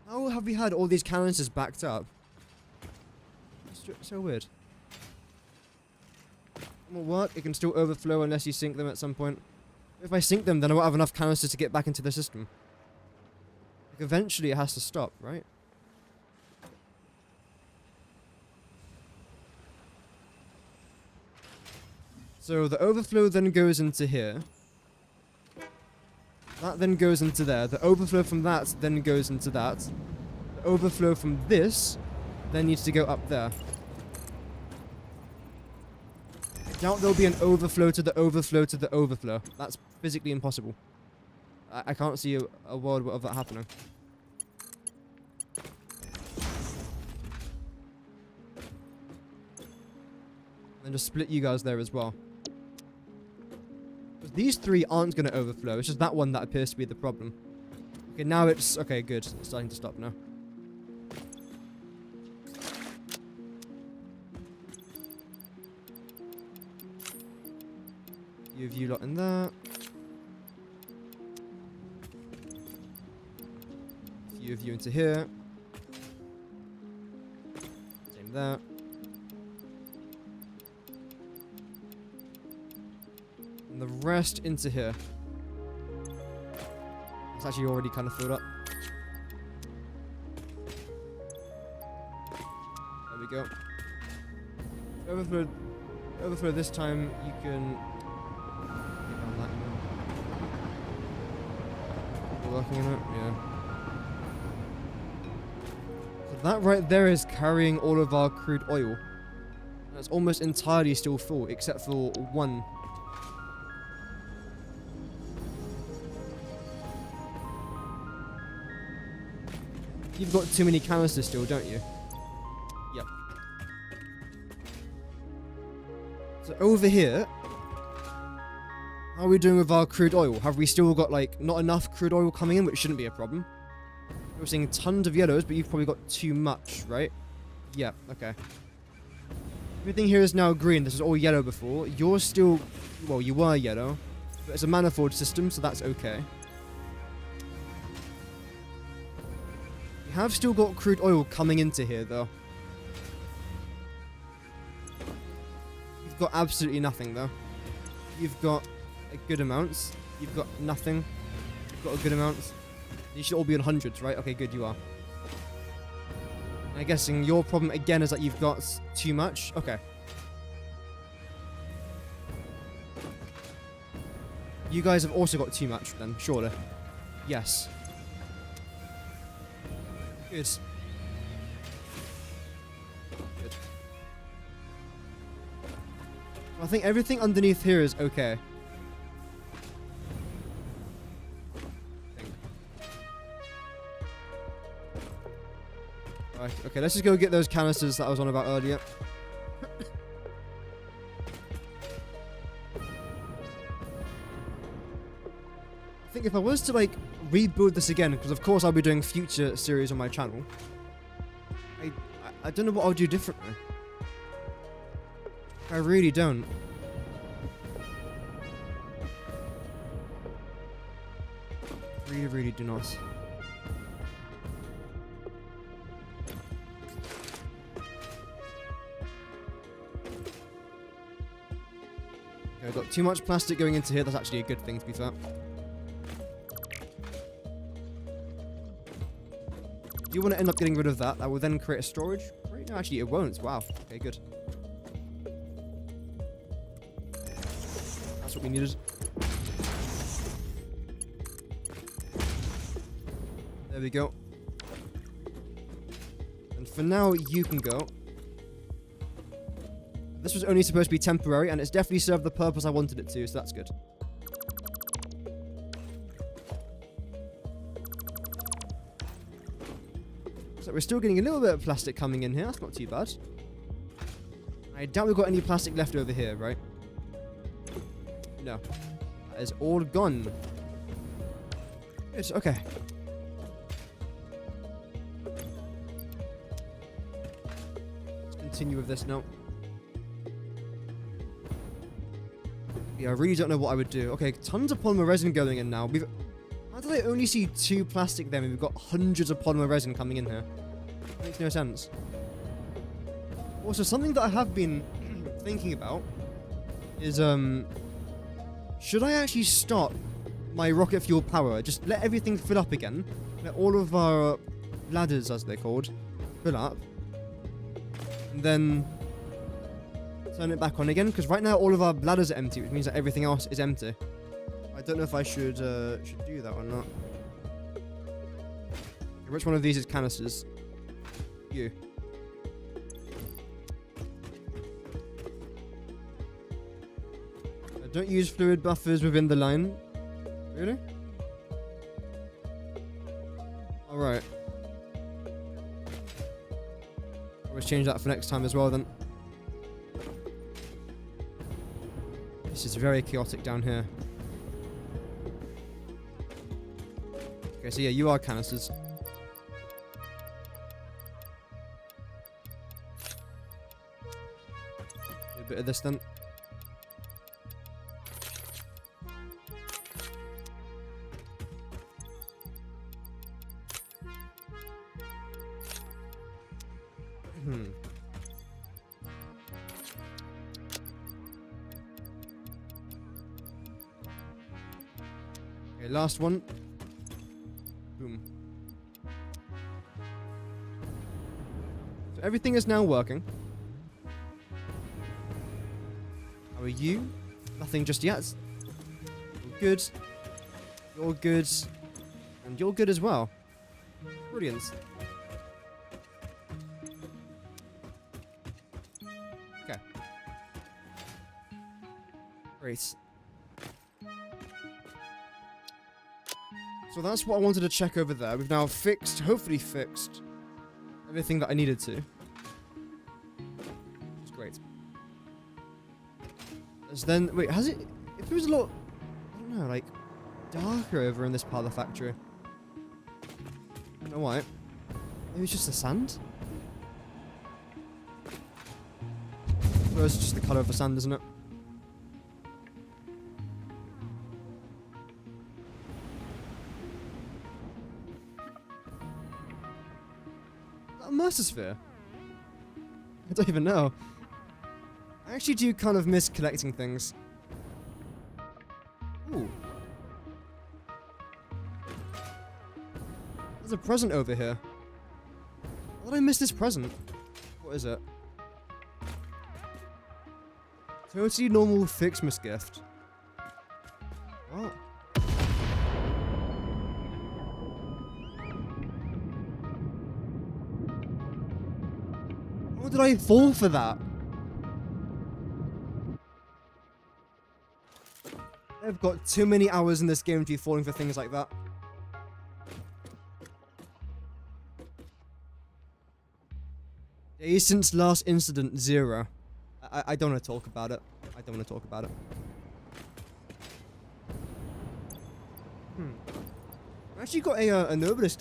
How have we had all these canisters backed up? It's so weird. It won't work. It can still overflow unless you sink them at some point. If I sink them, then I won't have enough canisters to get back into the system. Like eventually it has to stop, right? So the overflow then goes into here. That then goes into there. The overflow from that then goes into that. The overflow from this then needs to go up there. I doubt there'll be an overflow to the overflow to the overflow. That's physically impossible. I can't see a world of that happening. And just split you guys there as well. These three aren't going to overflow. It's just that one that appears to be the problem. Okay, now it's... Okay, good. It's starting to stop now. Few of you lot in there. Few of you into here. Same there. And the rest into here. It's actually already kind of filled up. There we go. Overflow this time, you can... Working on it, yeah. So that right there is carrying all of our crude oil. And it's almost entirely still full, except for one. You've got too many canisters still, don't you? Yep. So over here, how are we doing with our crude oil? Have we still got, like, not enough crude oil coming in, which shouldn't be a problem? We're seeing tons of yellows, but you've probably got too much, right? Yeah, okay. Everything here is now green. This is all yellow before. You're still... Well, you were yellow. But it's a manifold system, so that's okay. We have still got crude oil coming into here, though. You've got absolutely nothing, though. You've got... a good amount. You've got nothing. You've got a good amount. You should all be in hundreds, right? Okay, good, you are. I'm guessing your problem again is that you've got too much. Okay. You guys have also got too much then, surely. Yes. Good. Good. I think everything underneath here is okay. Right, okay, let's just go get those canisters that I was on about earlier. I think if I was to, like, rebuild this again, because of course I'll be doing future series on my channel, I don't know what I'll do differently. I really don't. Really do not. Okay, I've got too much plastic going into here. That's actually a good thing, to be fair. If you want to end up getting rid of that, that will then create a storage. Right? No, actually, it won't. Wow. Okay, good. That's what we needed. There we go. And for now, you can go. This was only supposed to be temporary, and it's definitely served the purpose I wanted it to, so that's good. So we're still getting a little bit of plastic coming in here. That's not too bad. I doubt we've got any plastic left over here, right? No. That is all gone. Good, okay. Let's continue with this now. Yeah, I really don't know what I would do. Okay, tons of polymer resin going in now. How did I only see 2 plastic there when we've got hundreds of polymer resin coming in here? That makes no sense. Also, something that I have been thinking about is, should I actually stop my rocket fuel power? Just let everything fill up again. Let all of our ladders, as they're called, fill up. And then turn it back on again, because right now all of our bladders are empty, which means that everything else is empty. I don't know if I should do that or not. Which one of these is canisters? You. Don't use fluid buffers within the line. Really? Alright. Always change that for next time as well then. This is very chaotic down here. Okay, so yeah, you are canisters. Do a bit of this then. Okay, last one. Boom. So everything is now working. How are you? Nothing just yet. You're good. You're good. And you're good as well. Brilliant. Okay. Great. So that's what I wanted to check over there. We've now fixed, hopefully fixed, everything that I needed to. It's great. As then, wait, has it, if it was a lot, I don't know, like, darker over in this part of the factory. I don't know why. Maybe it's just the sand? Or it's just the colour of the sand, isn't it? Mercer. I don't even know. I actually do kind of miss collecting things. Ooh. There's a present over here. How did I miss this present? What is it? Totally normal Fixmas gift. What? How did I fall for that? I've got too many hours in this game to be falling for things like that. Days since last incident, 0. I don't want to talk about it. I don't want to talk about it. I actually got a Nobilis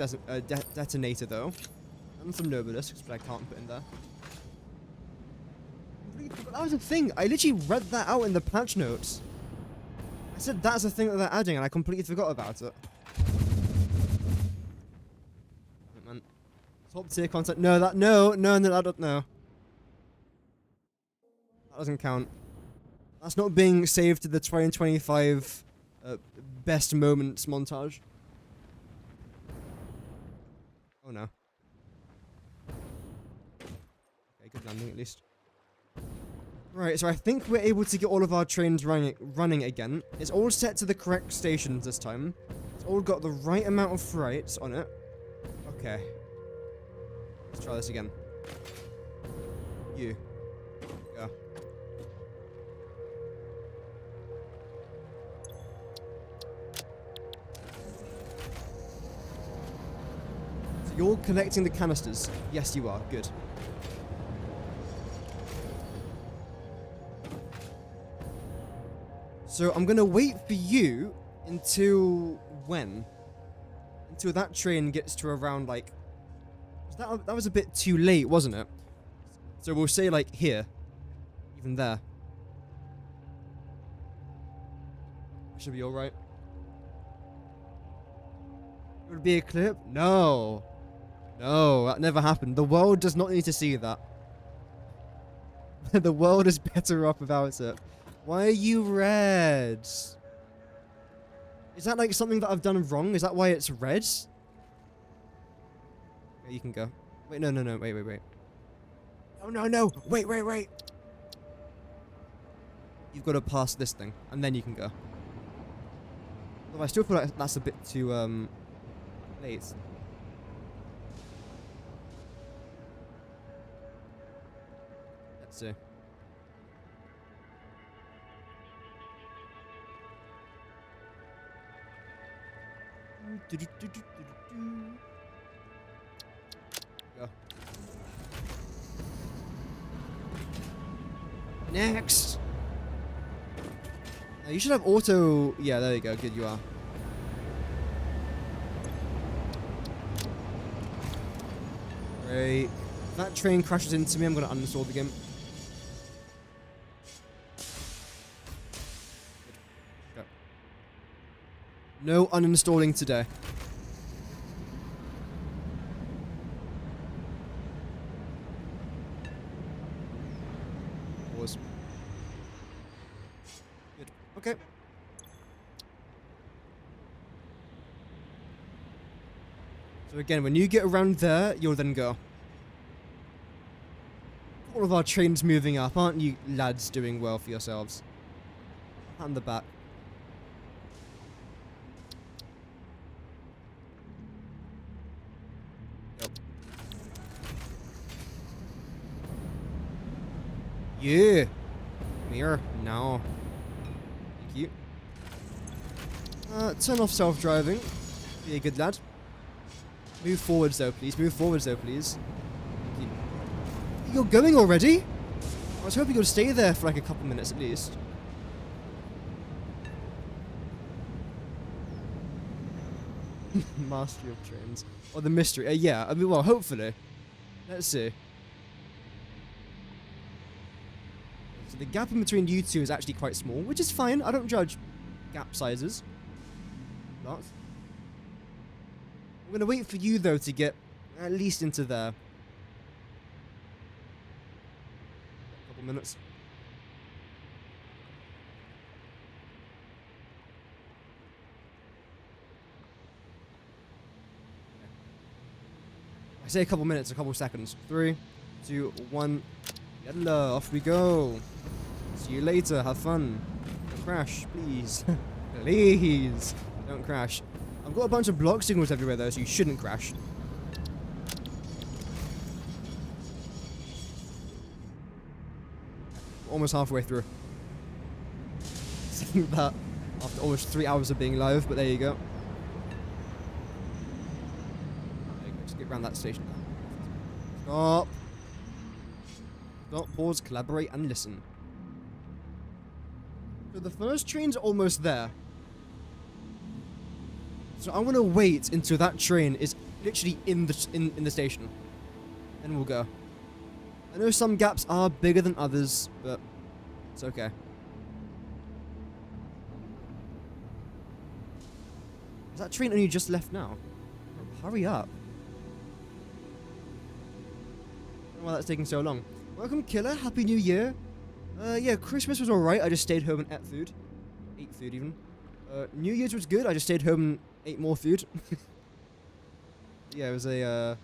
detonator though. And some Nobilisks, but I can't put in there. That was a thing. I literally read that out in the patch notes. I said that's a thing that they're adding, and I completely forgot about it. Right, man. Top tier content. No, that no, I don't know. That doesn't count. That's not being saved to the 2025 best moments montage. Oh no. Okay, good landing at least. Right, so I think we're able to get all of our trains running again. It's all set to the correct stations this time. It's all got the right amount of freight on it. Okay. Let's try this again. You. Go. So you're collecting the canisters. Yes, you are. Good. So I'm gonna wait for you until when? Until that train gets to around like... That was a bit too late, wasn't it? So we'll say like here. Even there. Should be alright. It would be a clip? No. No, that never happened. The world does not need to see that. The world is better off without it. Why are you red? Is that like something that I've done wrong? Is that why it's red? Yeah, you can go. Wait, no, wait. Oh, no, wait. You've got to pass this thing, and then you can go. Although I still feel like that's a bit too, late. Let's see. Go. Next. Now you should have auto. Yeah, there you go. Good, you are. Great. If that train crashes into me, I'm going to uninstall the game. Go. No uninstalling today. Pause. Good. Okay. So again, when you get around there, you'll then go. All of our trains moving up, aren't you lads doing well for yourselves? Pat on the back. Yep. Yeah. Come here. No. Thank you. Turn off self-driving. Be a good lad. Move forwards though, please. Move forwards though, please. Thank you. You're going already? I was hoping you'd stay there for like a couple minutes at least. Mastery of trains. Or the mystery. Yeah, I mean, well, hopefully. Let's see. So the gap in between you two is actually quite small, which is fine. I don't judge gap sizes. Not. I'm going to wait for you, though, to get at least into there. A couple minutes. I say a couple minutes, a couple seconds. 3, 2, 1. Yalla, off we go. See you later. Have fun. Don't crash, please. Please. Don't crash. I've got a bunch of block signals everywhere though, so you shouldn't crash. Almost halfway through. Saying that after almost 3 hours of being live, but there you go. There you go. Just get around that station. Stop. Stop, pause, collaborate, and listen. So the first train's almost there. So I'm gonna wait until that train is literally in the station. Then we'll go. I know some gaps are bigger than others, but it's okay. Is that train only just left now? Hurry up. I don't know why that's taking so long. Welcome, Killer. Happy New Year. Yeah, Christmas was alright. I just stayed home and ate food. Ate food, even. New Year's was good. I just stayed home and ate more food. Yeah, it was a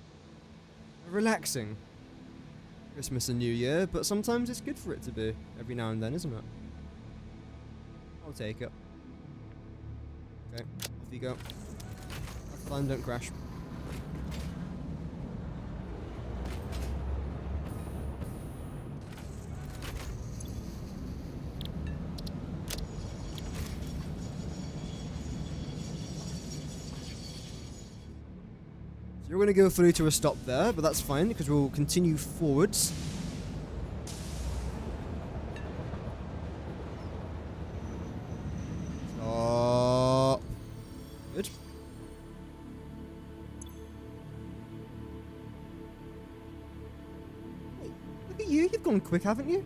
relaxing Christmas and New Year, but sometimes it's good for it to be every now and then, isn't it? I'll take it. Okay, off you go. Have fun, don't crash. You're going to go through to a stop there, but that's fine because we'll continue forwards. Stop. Good. Hey, look at you. You've gone quick, haven't you?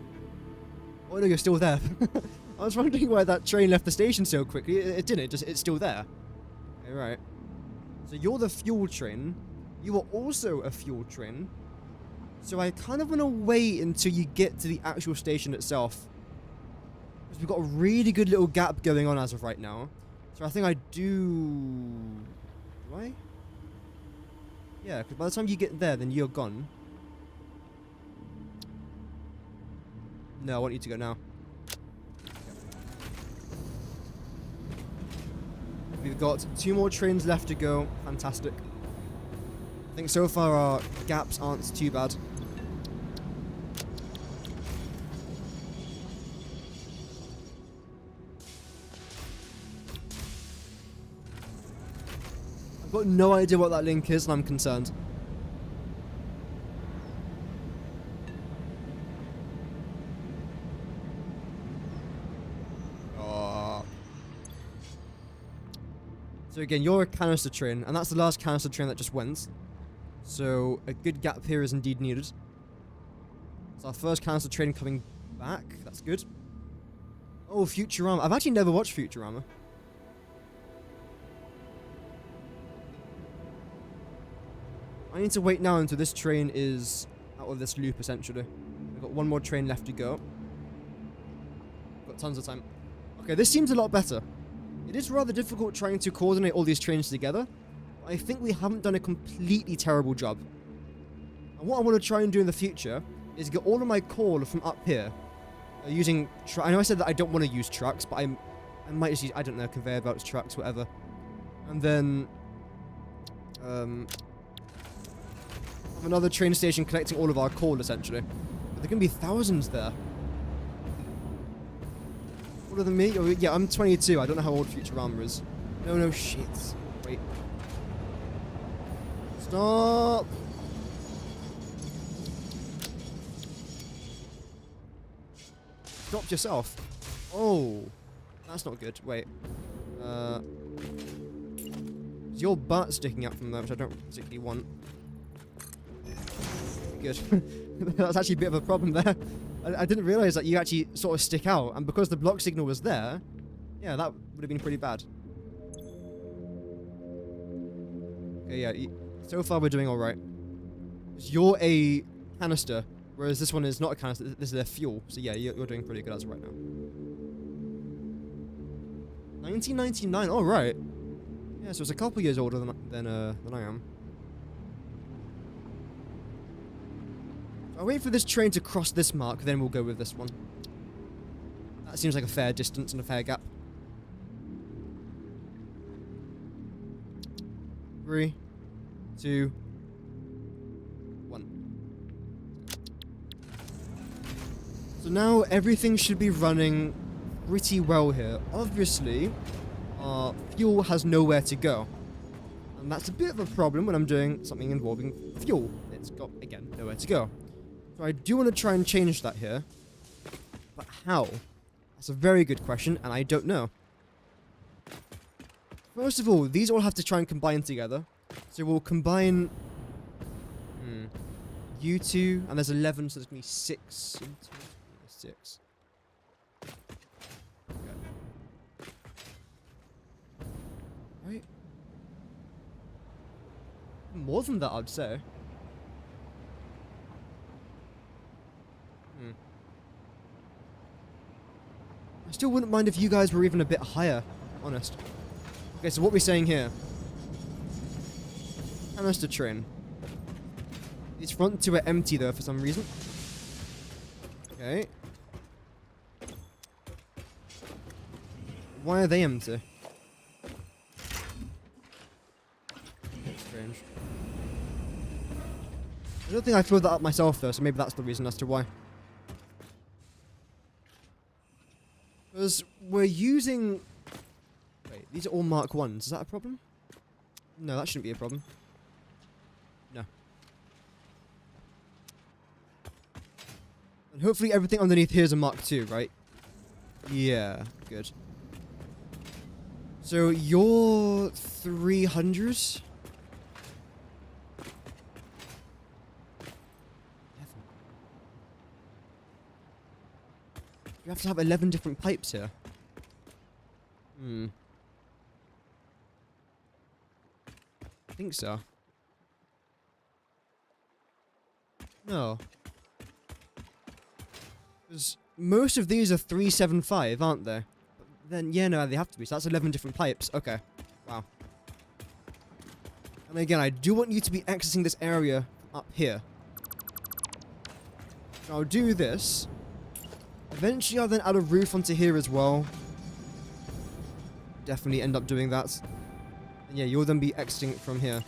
Oh no, you're still there. I was wondering why that train left the station so quickly. It didn't. It's still there. Okay, right. So you're the fuel train. You are also a fuel train, so I kind of want to wait until you get to the actual station itself. Because we've got a really good little gap going on as of right now. So I think I do... Do I? Yeah, because by the time you get there, then you're gone. No, I want you to go now. We've got 2 more trains left to go. Fantastic. I think so far our gaps aren't too bad. I've got no idea what that link is and I'm concerned. Oh. So again, you're a canister train, and that's the last canister train that just went. So a good gap here is indeed needed. So our first canister train coming back. That's good. Oh, Futurama. I've actually never watched Futurama. I need to wait now until this train is out of this loop, essentially. We've got one more train left to go. Got tons of time. Okay, this seems a lot better. It is rather difficult trying to coordinate all these trains together. But I think we haven't done a completely terrible job. And what I want to try and do in the future is get all of my coal from up here. Using... I know I said that I don't want to use trucks, but I might just use, I don't know, conveyor belts, trucks, whatever. And then... have another train station collecting all of our coal, essentially. But there can be thousands there. Older than me? Oh, yeah, I'm 22. I don't know how old Futurama is. No, shit. Wait. Stop! Dropped yourself. Oh. That's not good. Wait. Is your butt sticking out from there, which I don't particularly want. Good. That's actually a bit of a problem there. I didn't realize that you actually sort of stick out, and because the block signal was there, yeah, that would have been pretty bad. Okay, yeah, so far we're doing alright. You're a canister, whereas this one is not a canister, this is a fuel. So yeah, you're doing pretty good as of right now. 1999, alright. Yeah, so it's a couple years older than I am. I'll wait for this train to cross this mark, then we'll go with this one. That seems like a fair distance and a fair gap. 3, 2, 1. So now everything should be running pretty well here. Obviously, our fuel has nowhere to go. And that's a bit of a problem when I'm doing something involving fuel. It's got, again, nowhere to go. So I do want to try and change that here. But how? That's a very good question, and I don't know. First of all, these all have to try and combine together. So we'll combine... U2, and there's 11, so there's going to be 6. 6. Okay. Right. More than that, I'd say. I still wouldn't mind if you guys were even a bit higher, honest. Okay, so what we're saying here. Canister train. These front two are empty though for some reason. Okay. Why are they empty? That's strange. I don't think I filled that up myself though, so maybe that's the reason as to why. Because we're using... Wait, these are all Mark 1s. Is that a problem? No, that shouldn't be a problem. No. And hopefully everything underneath here is a Mark 2, right? Yeah, good. So you're 300s? You have to have 11 different pipes here. I think so. No. Because most of these are 375, aren't they? But then, yeah, no, they have to be. So that's 11 different pipes. Okay. Wow. And again, I do want you to be accessing this area up here. So I'll do this. Eventually, I'll then add a roof onto here as well. Definitely end up doing that. And yeah, you'll then be exiting from here.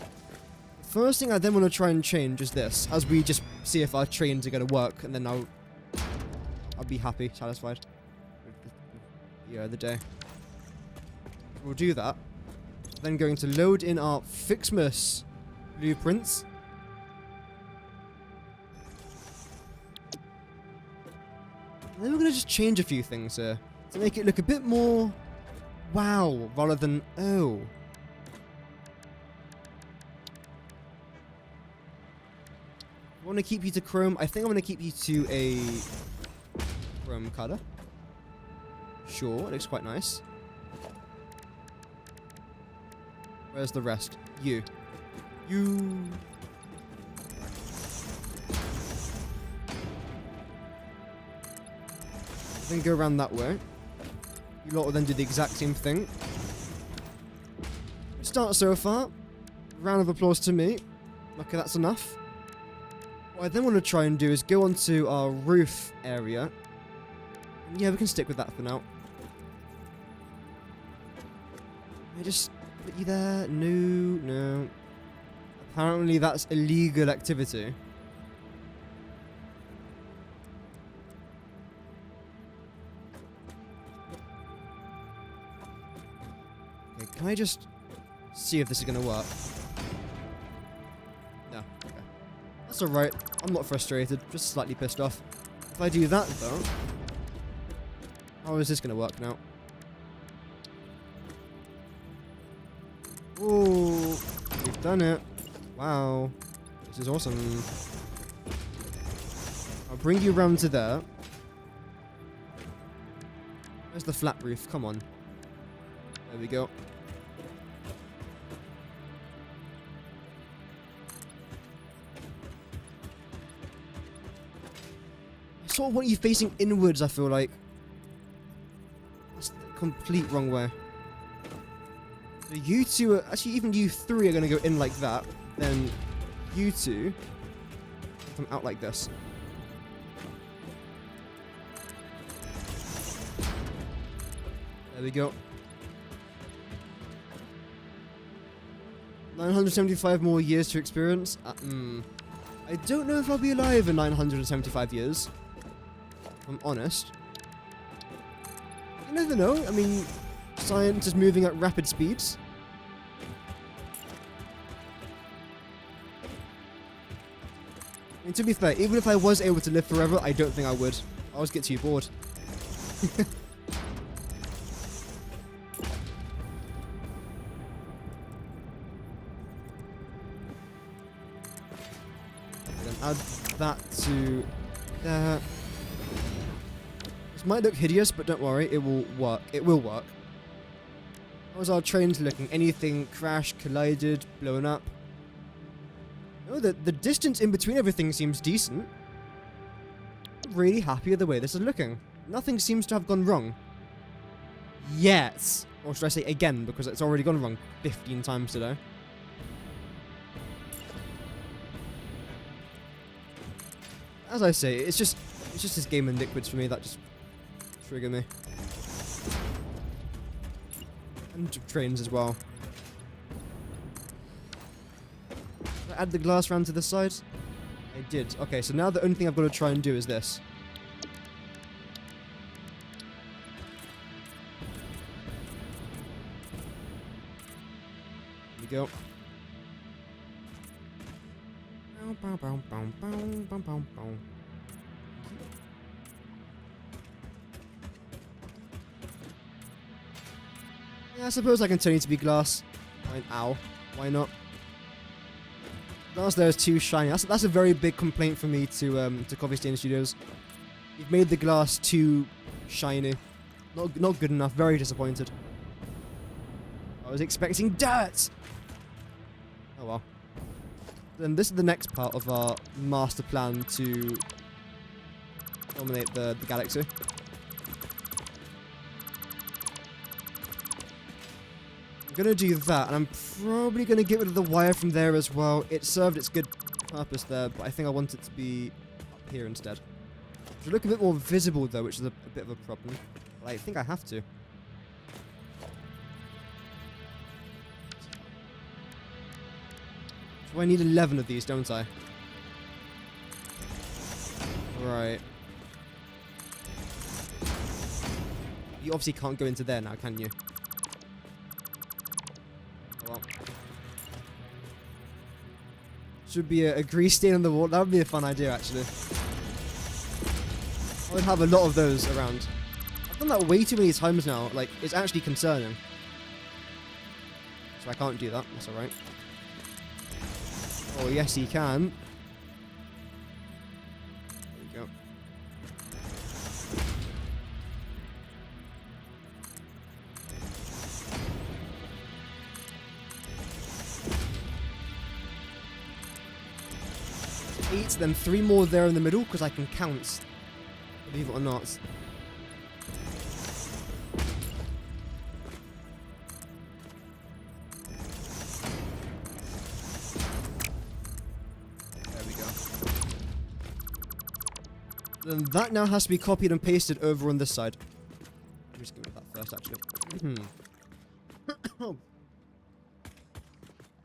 The first thing I then want to try and change is this, as we just see if our trains are going to work, and then I'll be happy, satisfied with the day. We'll do that. Then going to load in our Fixmas blueprints. And then we're going to just change a few things here to make it look a bit more wow rather than oh. I want to keep you to chrome. I think I'm going to keep you to a chrome color. Sure, it looks quite nice. Where's the rest? You. Then go around that way. You lot will then do the exact same thing. Start so far. Round of applause to me. Okay, that's enough. What I then want to try and do is go onto our roof area. And yeah, we can stick with that for now. I just put you there? No. Apparently that's illegal activity. Okay, can I just see if this is going to work? No. Okay. That's alright. I'm not frustrated, just slightly pissed off. If I do that though, how is this going to work now? Ooh, we've done it. Wow. This is awesome. I'll bring you around to there. Where's the flat roof? Come on. There we go. I sort of want you facing inwards, I feel like. That's the complete wrong way. So you two are, actually even you three are going to go in like that. Then you two come out like this. There we go. 975 more years to experience. I don't know if I'll be alive in 975 years. If I'm honest. You never know. I mean, science is moving at rapid speeds. I mean, to be fair, even if I was able to live forever, I don't think I would. I always get too bored. Then add that to there. This might look hideous, but don't worry, it will work. It will work. How's our trains looking? Anything crashed, collided, blown up? No, the distance in between everything seems decent. I'm really happy with the way this is looking. Nothing seems to have gone wrong. Yet. Or should I say again, because it's already gone wrong 15 times today. As I say, it's just this game and liquids for me that just trigger me. And trains as well. Did I add the glass round to the side? I did. Okay, so now the only thing I've got to try and do is this. Here we go. Yeah, I suppose I can turn it to be glass. Ow. Why not? Glass there is too shiny. That's a very big complaint for me to Coffee Stain Studios. You've made the glass too shiny. Not good enough. Very disappointed. I was expecting dirt! Oh well. Then this is the next part of our master plan to dominate the galaxy. I'm going to do that, and I'm probably going to get rid of the wire from there as well. It served its good purpose there, but I think I want it to be up here instead. It should look a bit more visible though, which is a bit of a problem. But I think I have to. So I need 11 of these, don't I? Right. You obviously can't go into there now, can you? Well. Should be a grease stain on the wall. That would be a fun idea, actually. I would have a lot of those around. I've done that way too many times now. Like, it's actually concerning. So I can't do that. That's alright. Oh, yes, he can. 8, then 3 more there in the middle, because I can count. Believe it or not. There we go. Then that now has to be copied and pasted over on this side. I'm just going with that first, actually.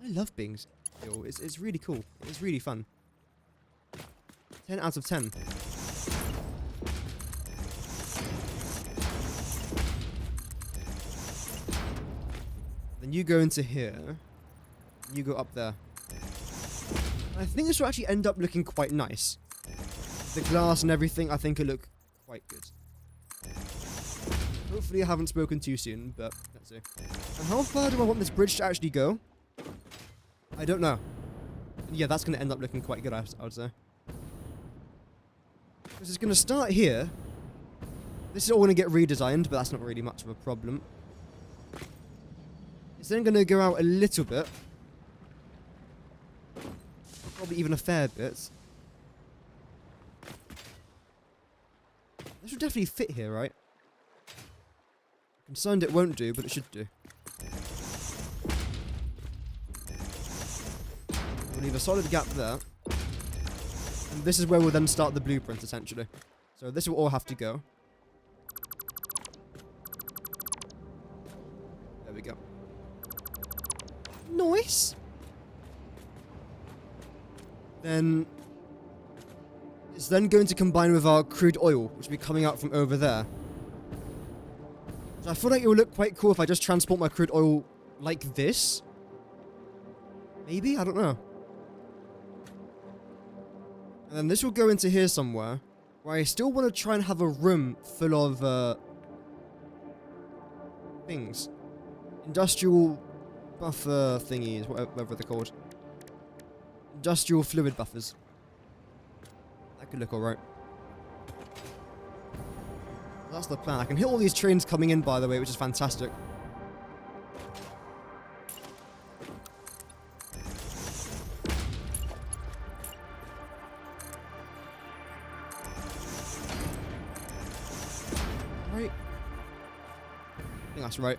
I love being still. It's really cool. It's really fun. 10 out of 10. Then you go into here. You go up there. I think this will actually end up looking quite nice. The glass and everything, I think it'll look quite good. Hopefully I haven't spoken too soon, but let's see. And how far do I want this bridge to actually go? I don't know. Yeah, that's going to end up looking quite good, I would say. Because it's going to start here. This is all going to get redesigned, but that's not really much of a problem. It's then going to go out a little bit. Probably even a fair bit. This should definitely fit here, right? Concerned it won't do, but it should do. We'll leave a solid gap there. And this is where we'll then start the blueprint, essentially. So this will all have to go. There we go. Nice! Then it's then going to combine with our crude oil, which will be coming out from over there. So I feel like it would look quite cool if I just transport my crude oil like this. Maybe? I don't know. And then this will go into here somewhere, where I still want to try and have a room full of things. Industrial buffer thingies, whatever they're called. Industrial fluid buffers. That could look alright. That's the plan. I can hit all these trains coming in, by the way, which is fantastic. Right. I think that's right.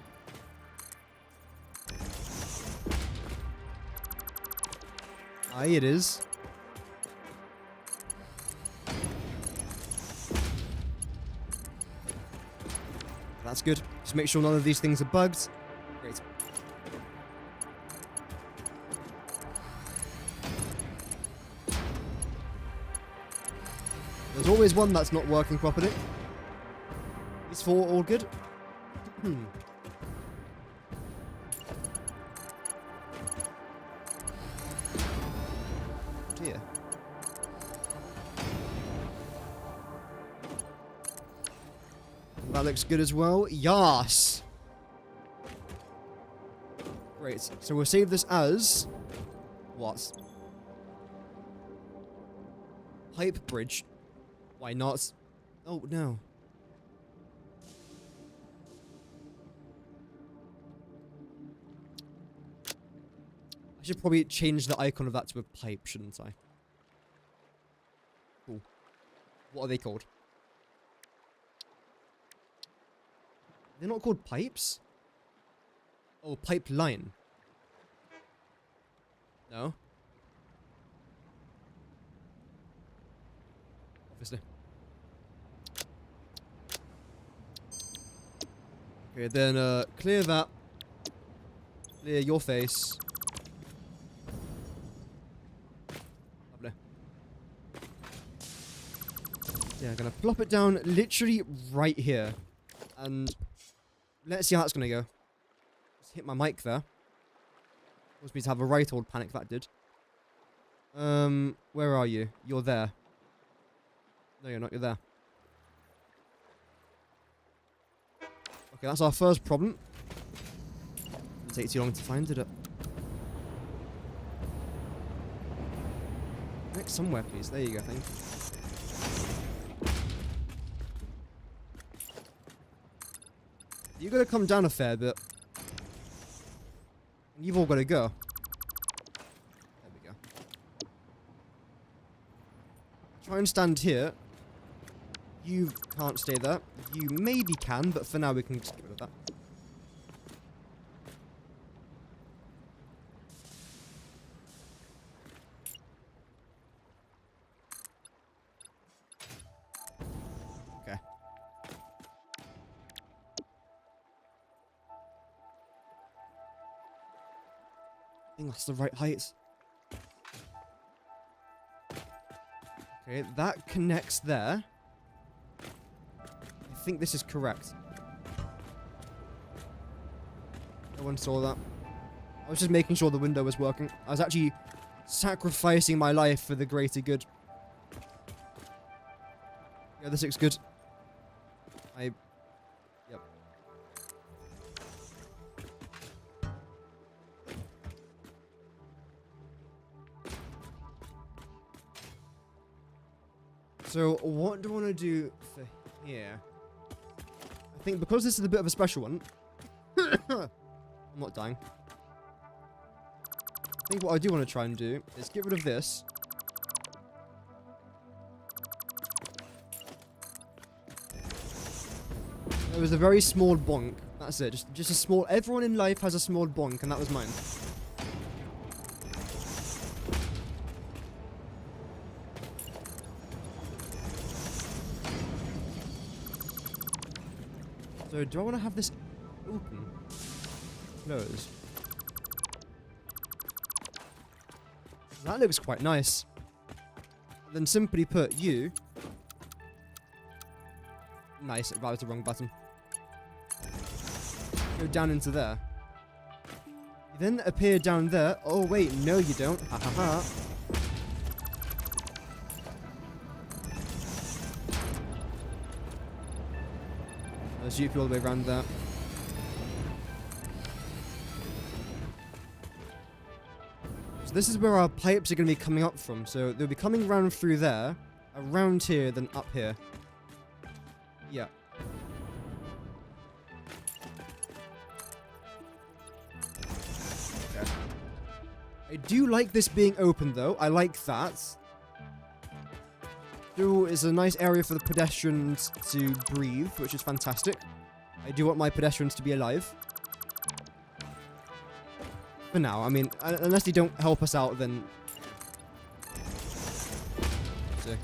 Aye, it is. That's good. Just make sure none of these things are bugged. Great. There's always one that's not working properly. These 4 all good. Dear. That looks good as well. Yas! Great. So we'll save this as... what? Pipe bridge. Why not? Oh, no. I should probably change the icon of that to a pipe, shouldn't I? Cool. What are they called? They're not called pipes? Oh, pipeline. No. Obviously. Okay, then clear that. Clear your face. Lovely. Yeah, I'm gonna plop it down literally right here. And let's see how that's gonna go. Just hit my mic there. Caused me to have a right old panic, that did. Where are you? You're there. No, you're not, you're there. Okay, that's our first problem. Didn't take too long to find, did it? Next somewhere, please. There you go, thank you. You're gonna come down a fair bit. And you've all gotta go. There we go. try and stand here. You can't stay there. You maybe can, but for now we can just get rid of that. Okay. I think that's the right height. Okay, that connects there. I think this is correct. No one saw that. I was just making sure the window was working. I was actually sacrificing my life for the greater good. Yeah, this looks good. Yep. So, what do I want to do for here? I think because this is a bit of a special one... I'm not dying. I think what I do want to try and do is get rid of this. There was a very small bonk. That's it. Just a small... Everyone in life has a small bonk, and that was mine. So, do I want to have this open? Close. That looks quite nice. Then simply put you... Nice, that was the wrong button. Go down into there. You then appear down there. Oh wait, no you don't. Ha ha ha. I'll shoot you all the way around there. So this is where our pipes are going to be coming up from. So they'll be coming around through there, around here, then up here. Yeah. Okay. I do like this being open though. I like that. Is a nice area for the pedestrians to breathe, which is fantastic. I do want my pedestrians to be alive. For now, I mean, unless they don't help us out, then... So.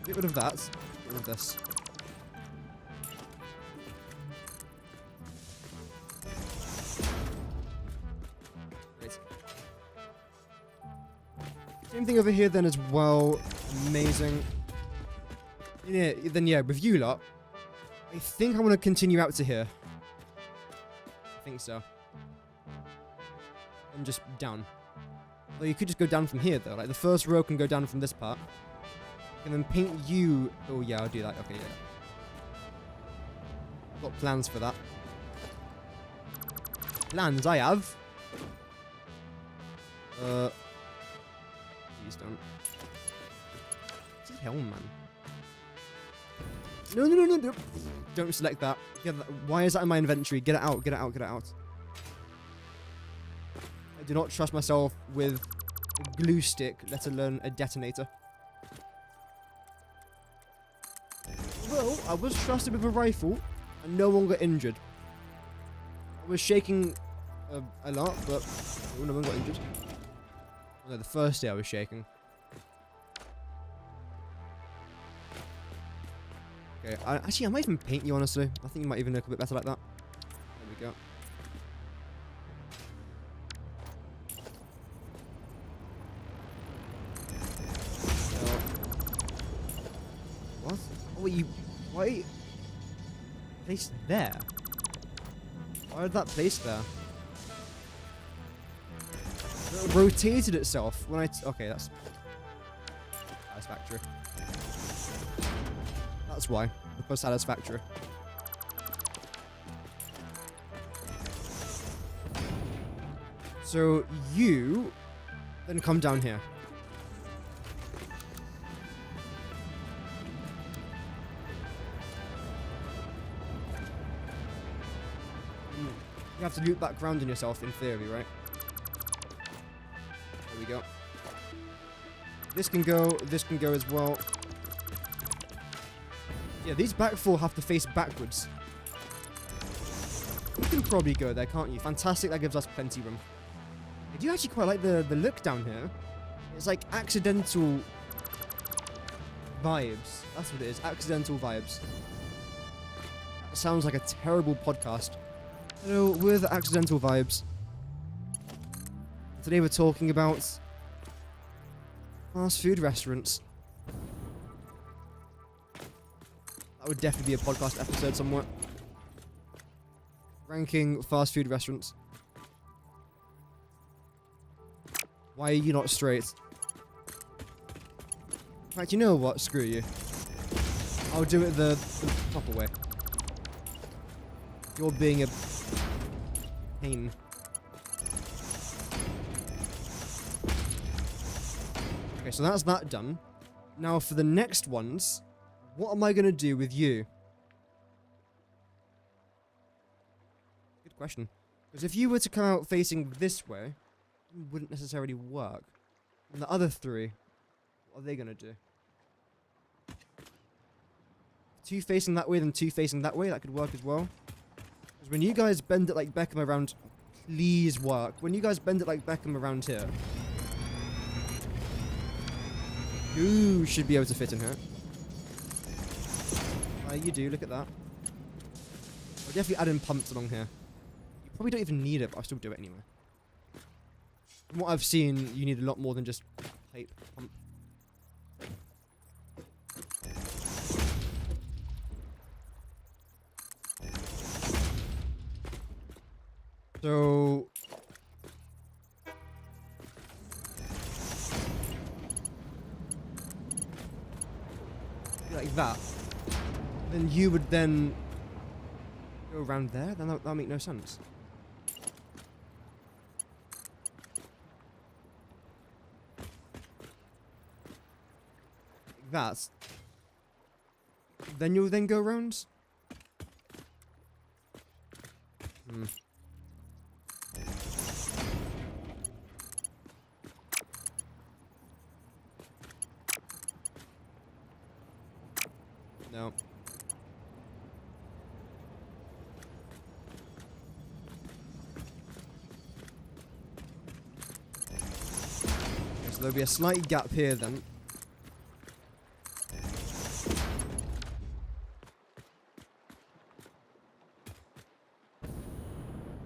Get rid of that. Get rid of this. Same thing over here then as well. Amazing. Yeah, then yeah, with you lot, I think I want to continue out to here. I think so. And just down. Well, you could just go down from here though. Like the first row can go down from this part. And then paint you. Oh yeah, I'll do that. Okay, yeah. Got plans for that. Plans I have. Please don't. What the hell, man? No, no, no, no, no. Don't select that. Why is that in my inventory? Get it out, get it out, get it out. I do not trust myself with a glue stick, let alone a detonator. Well, I was trusted with a rifle, and no one got injured. I was shaking a lot, but no one got injured. No, the first day I was shaking. Okay, actually, I might even paint you, honestly. I think you might even look a bit better like that. There we go. What? Oh, wait, why? Placed there? Why did that place there? It rotated itself when I... Okay, that's... Satisfactory. That's why. Because satisfactory. So, you... Then come down here. You have to loop back round on yourself, in theory, right? There we go. this can go as well. Yeah, these back four have to face backwards. You can probably go there, can't you? Fantastic, that gives us plenty room. I do actually quite like the look down here. It's like accidental vibes. That's what it is, accidental vibes. That sounds like a terrible podcast. Hello, we're the Accidental Vibes. Today we're talking about fast food restaurants. That would definitely be a podcast episode somewhere. Ranking fast food restaurants. Why are you not straight? In fact, you know what? Screw you. I'll do it the proper way. You're being a pain. Okay, so that's that done. Now for the next ones, what am I going to do with you? Good question. Because if you were to come out facing this way, it wouldn't necessarily work. And the other three, what are they going to do? Two facing that way, then two facing that way, that could work as well. Because when you guys bend it like Beckham around, please work. When you guys bend it like Beckham around here, you should be able to fit in here. You do, look at that. I'll definitely add in pumps along here. You probably don't even need it, but I'll still do it anyway. From what I've seen, you need a lot more than just pipe pump. So like that. Then you would then go around there? Then that'll make no sense. Like that. Then you'll then go around? Hmm. No. Okay, so there'll be a slight gap here then.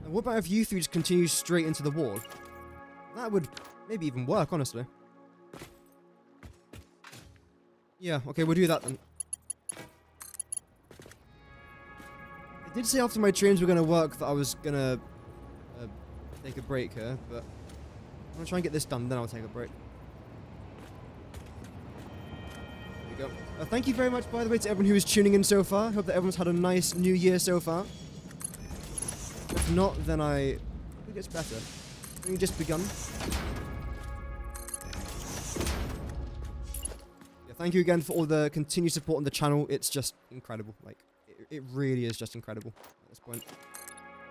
And what about if you three just continue straight into the wall? That would maybe even work, honestly. Yeah, okay, we'll do that then. I did say after my trains were going to work that I was going to take a break here, but I'm going to try and get this done, then I'll take a break. There we go. Thank you very much, by the way, to everyone who is tuning in so far. I hope that everyone's had a nice new year so far. If not, then I think it's better. It's only just begun. Yeah, thank you again for all the continued support on the channel. It's just incredible. Like, it really is just incredible at this point.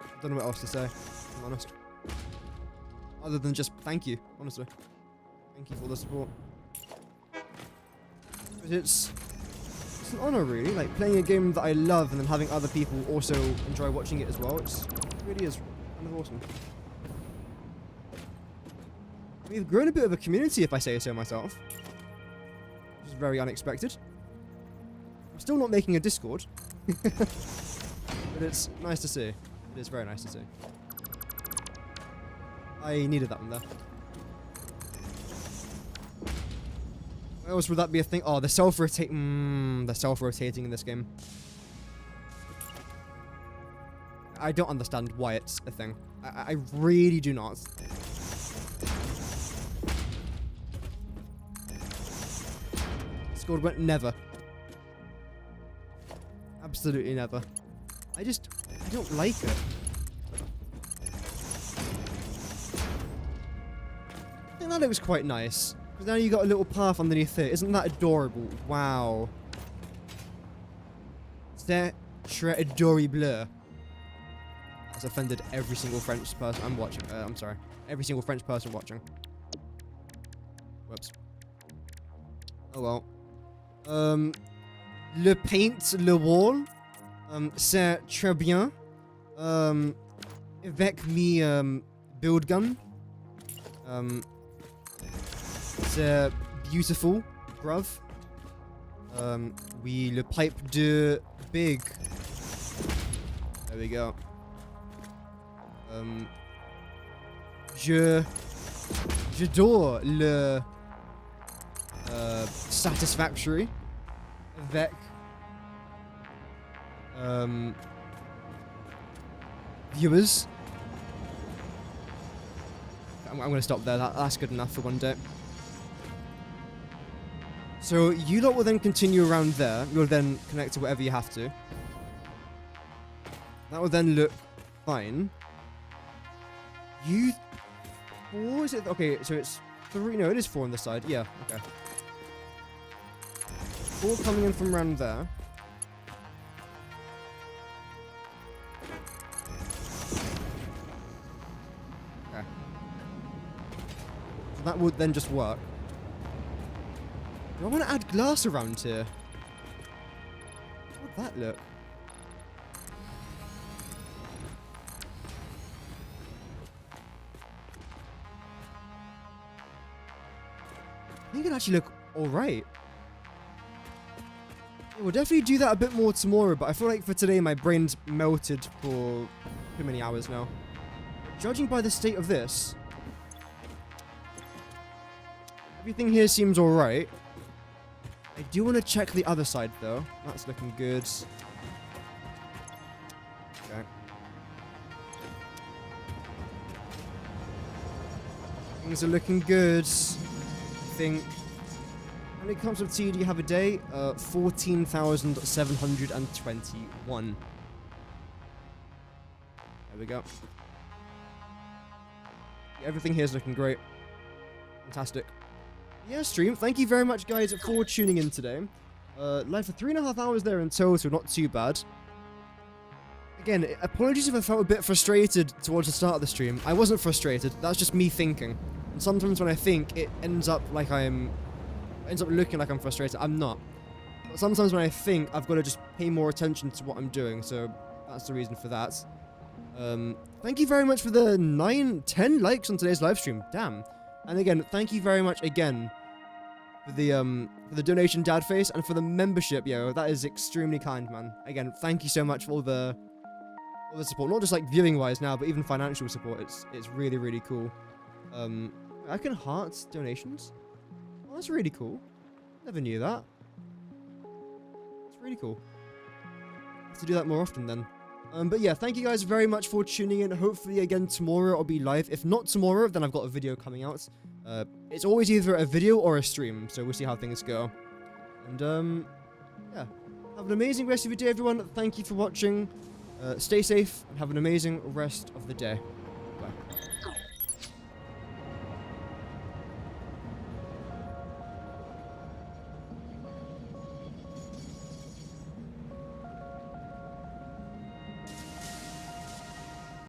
I don't know what else to say, if I'm honest. Other than just thank you, honestly. Thank you for all the support. It's an honor, really. Like, playing a game that I love and then having other people also enjoy watching it as well. It really is kind of awesome. We've grown a bit of a community, if I say so myself. Which is very unexpected. I'm still not making a Discord. But it's nice to see. It is very nice to see. I needed that one there. Where else would that be a thing? Oh, the self-rotating. The self-rotating in this game. I don't understand why it's a thing. I really do not. Discord went never. Absolutely never. I don't like it. I think that looks quite nice. Because now you got a little path underneath it. Isn't that adorable? Wow. C'est très adorable. That's offended every single French person I'm watching. I'm sorry. Every single French person watching. Whoops. Oh well. Le paint, le wall. C'est très bien. Avec me build gun. C'est beautiful, bruv. Oui, le pipe de big. There we go. J'adore le Satisfactory avec viewers. I'm going to stop there. That's good enough for one day. So you lot will then continue around there. You'll then connect to whatever you have to. That will then look fine. You... 4, is it? Okay, so it's 3. No, it is 4 on this side. Yeah, okay. 4 coming in from around there. Okay. So that would then just work. Do I want to add glass around here? How would that look? I think it'd actually look alright. Yeah, we'll definitely do that a bit more tomorrow, but I feel like for today my brain's melted for too many hours now. Judging by the state of this, everything here seems alright. I do want to check the other side though. That's looking good. Okay. Things are looking good. I think. How many cups of tea do you have a day? 14,721. There we go. Yeah, everything here is looking great. Fantastic. Yeah, stream. Thank you very much, guys, for tuning in today. Live for 3.5 hours there in total. Not too bad. Again, apologies if I felt a bit frustrated towards the start of the stream. I wasn't frustrated. That's just me thinking. And sometimes when I think, it ends up looking like I'm frustrated. I'm not. But sometimes when I think, I've got to just pay more attention to what I'm doing. So that's the reason for that. Thank you very much for the 10 likes on today's live stream. Damn. And again, thank you very much again for the donation, Dadface, and for the membership, yo. That is extremely kind, man. Again, thank you so much for all the support. Not just like viewing wise now, but even financial support. It's really, really cool. I can heart donations. Oh, that's really cool. Never knew that. It's really cool. Have to do that more often then. But yeah, thank you guys very much for tuning in. Hopefully again tomorrow I'll be live. If not tomorrow, then I've got a video coming out. It's always either a video or a stream, so we'll see how things go. And yeah, have an amazing rest of your day, everyone. Thank you for watching. Stay safe and have an amazing rest of the day. Bye.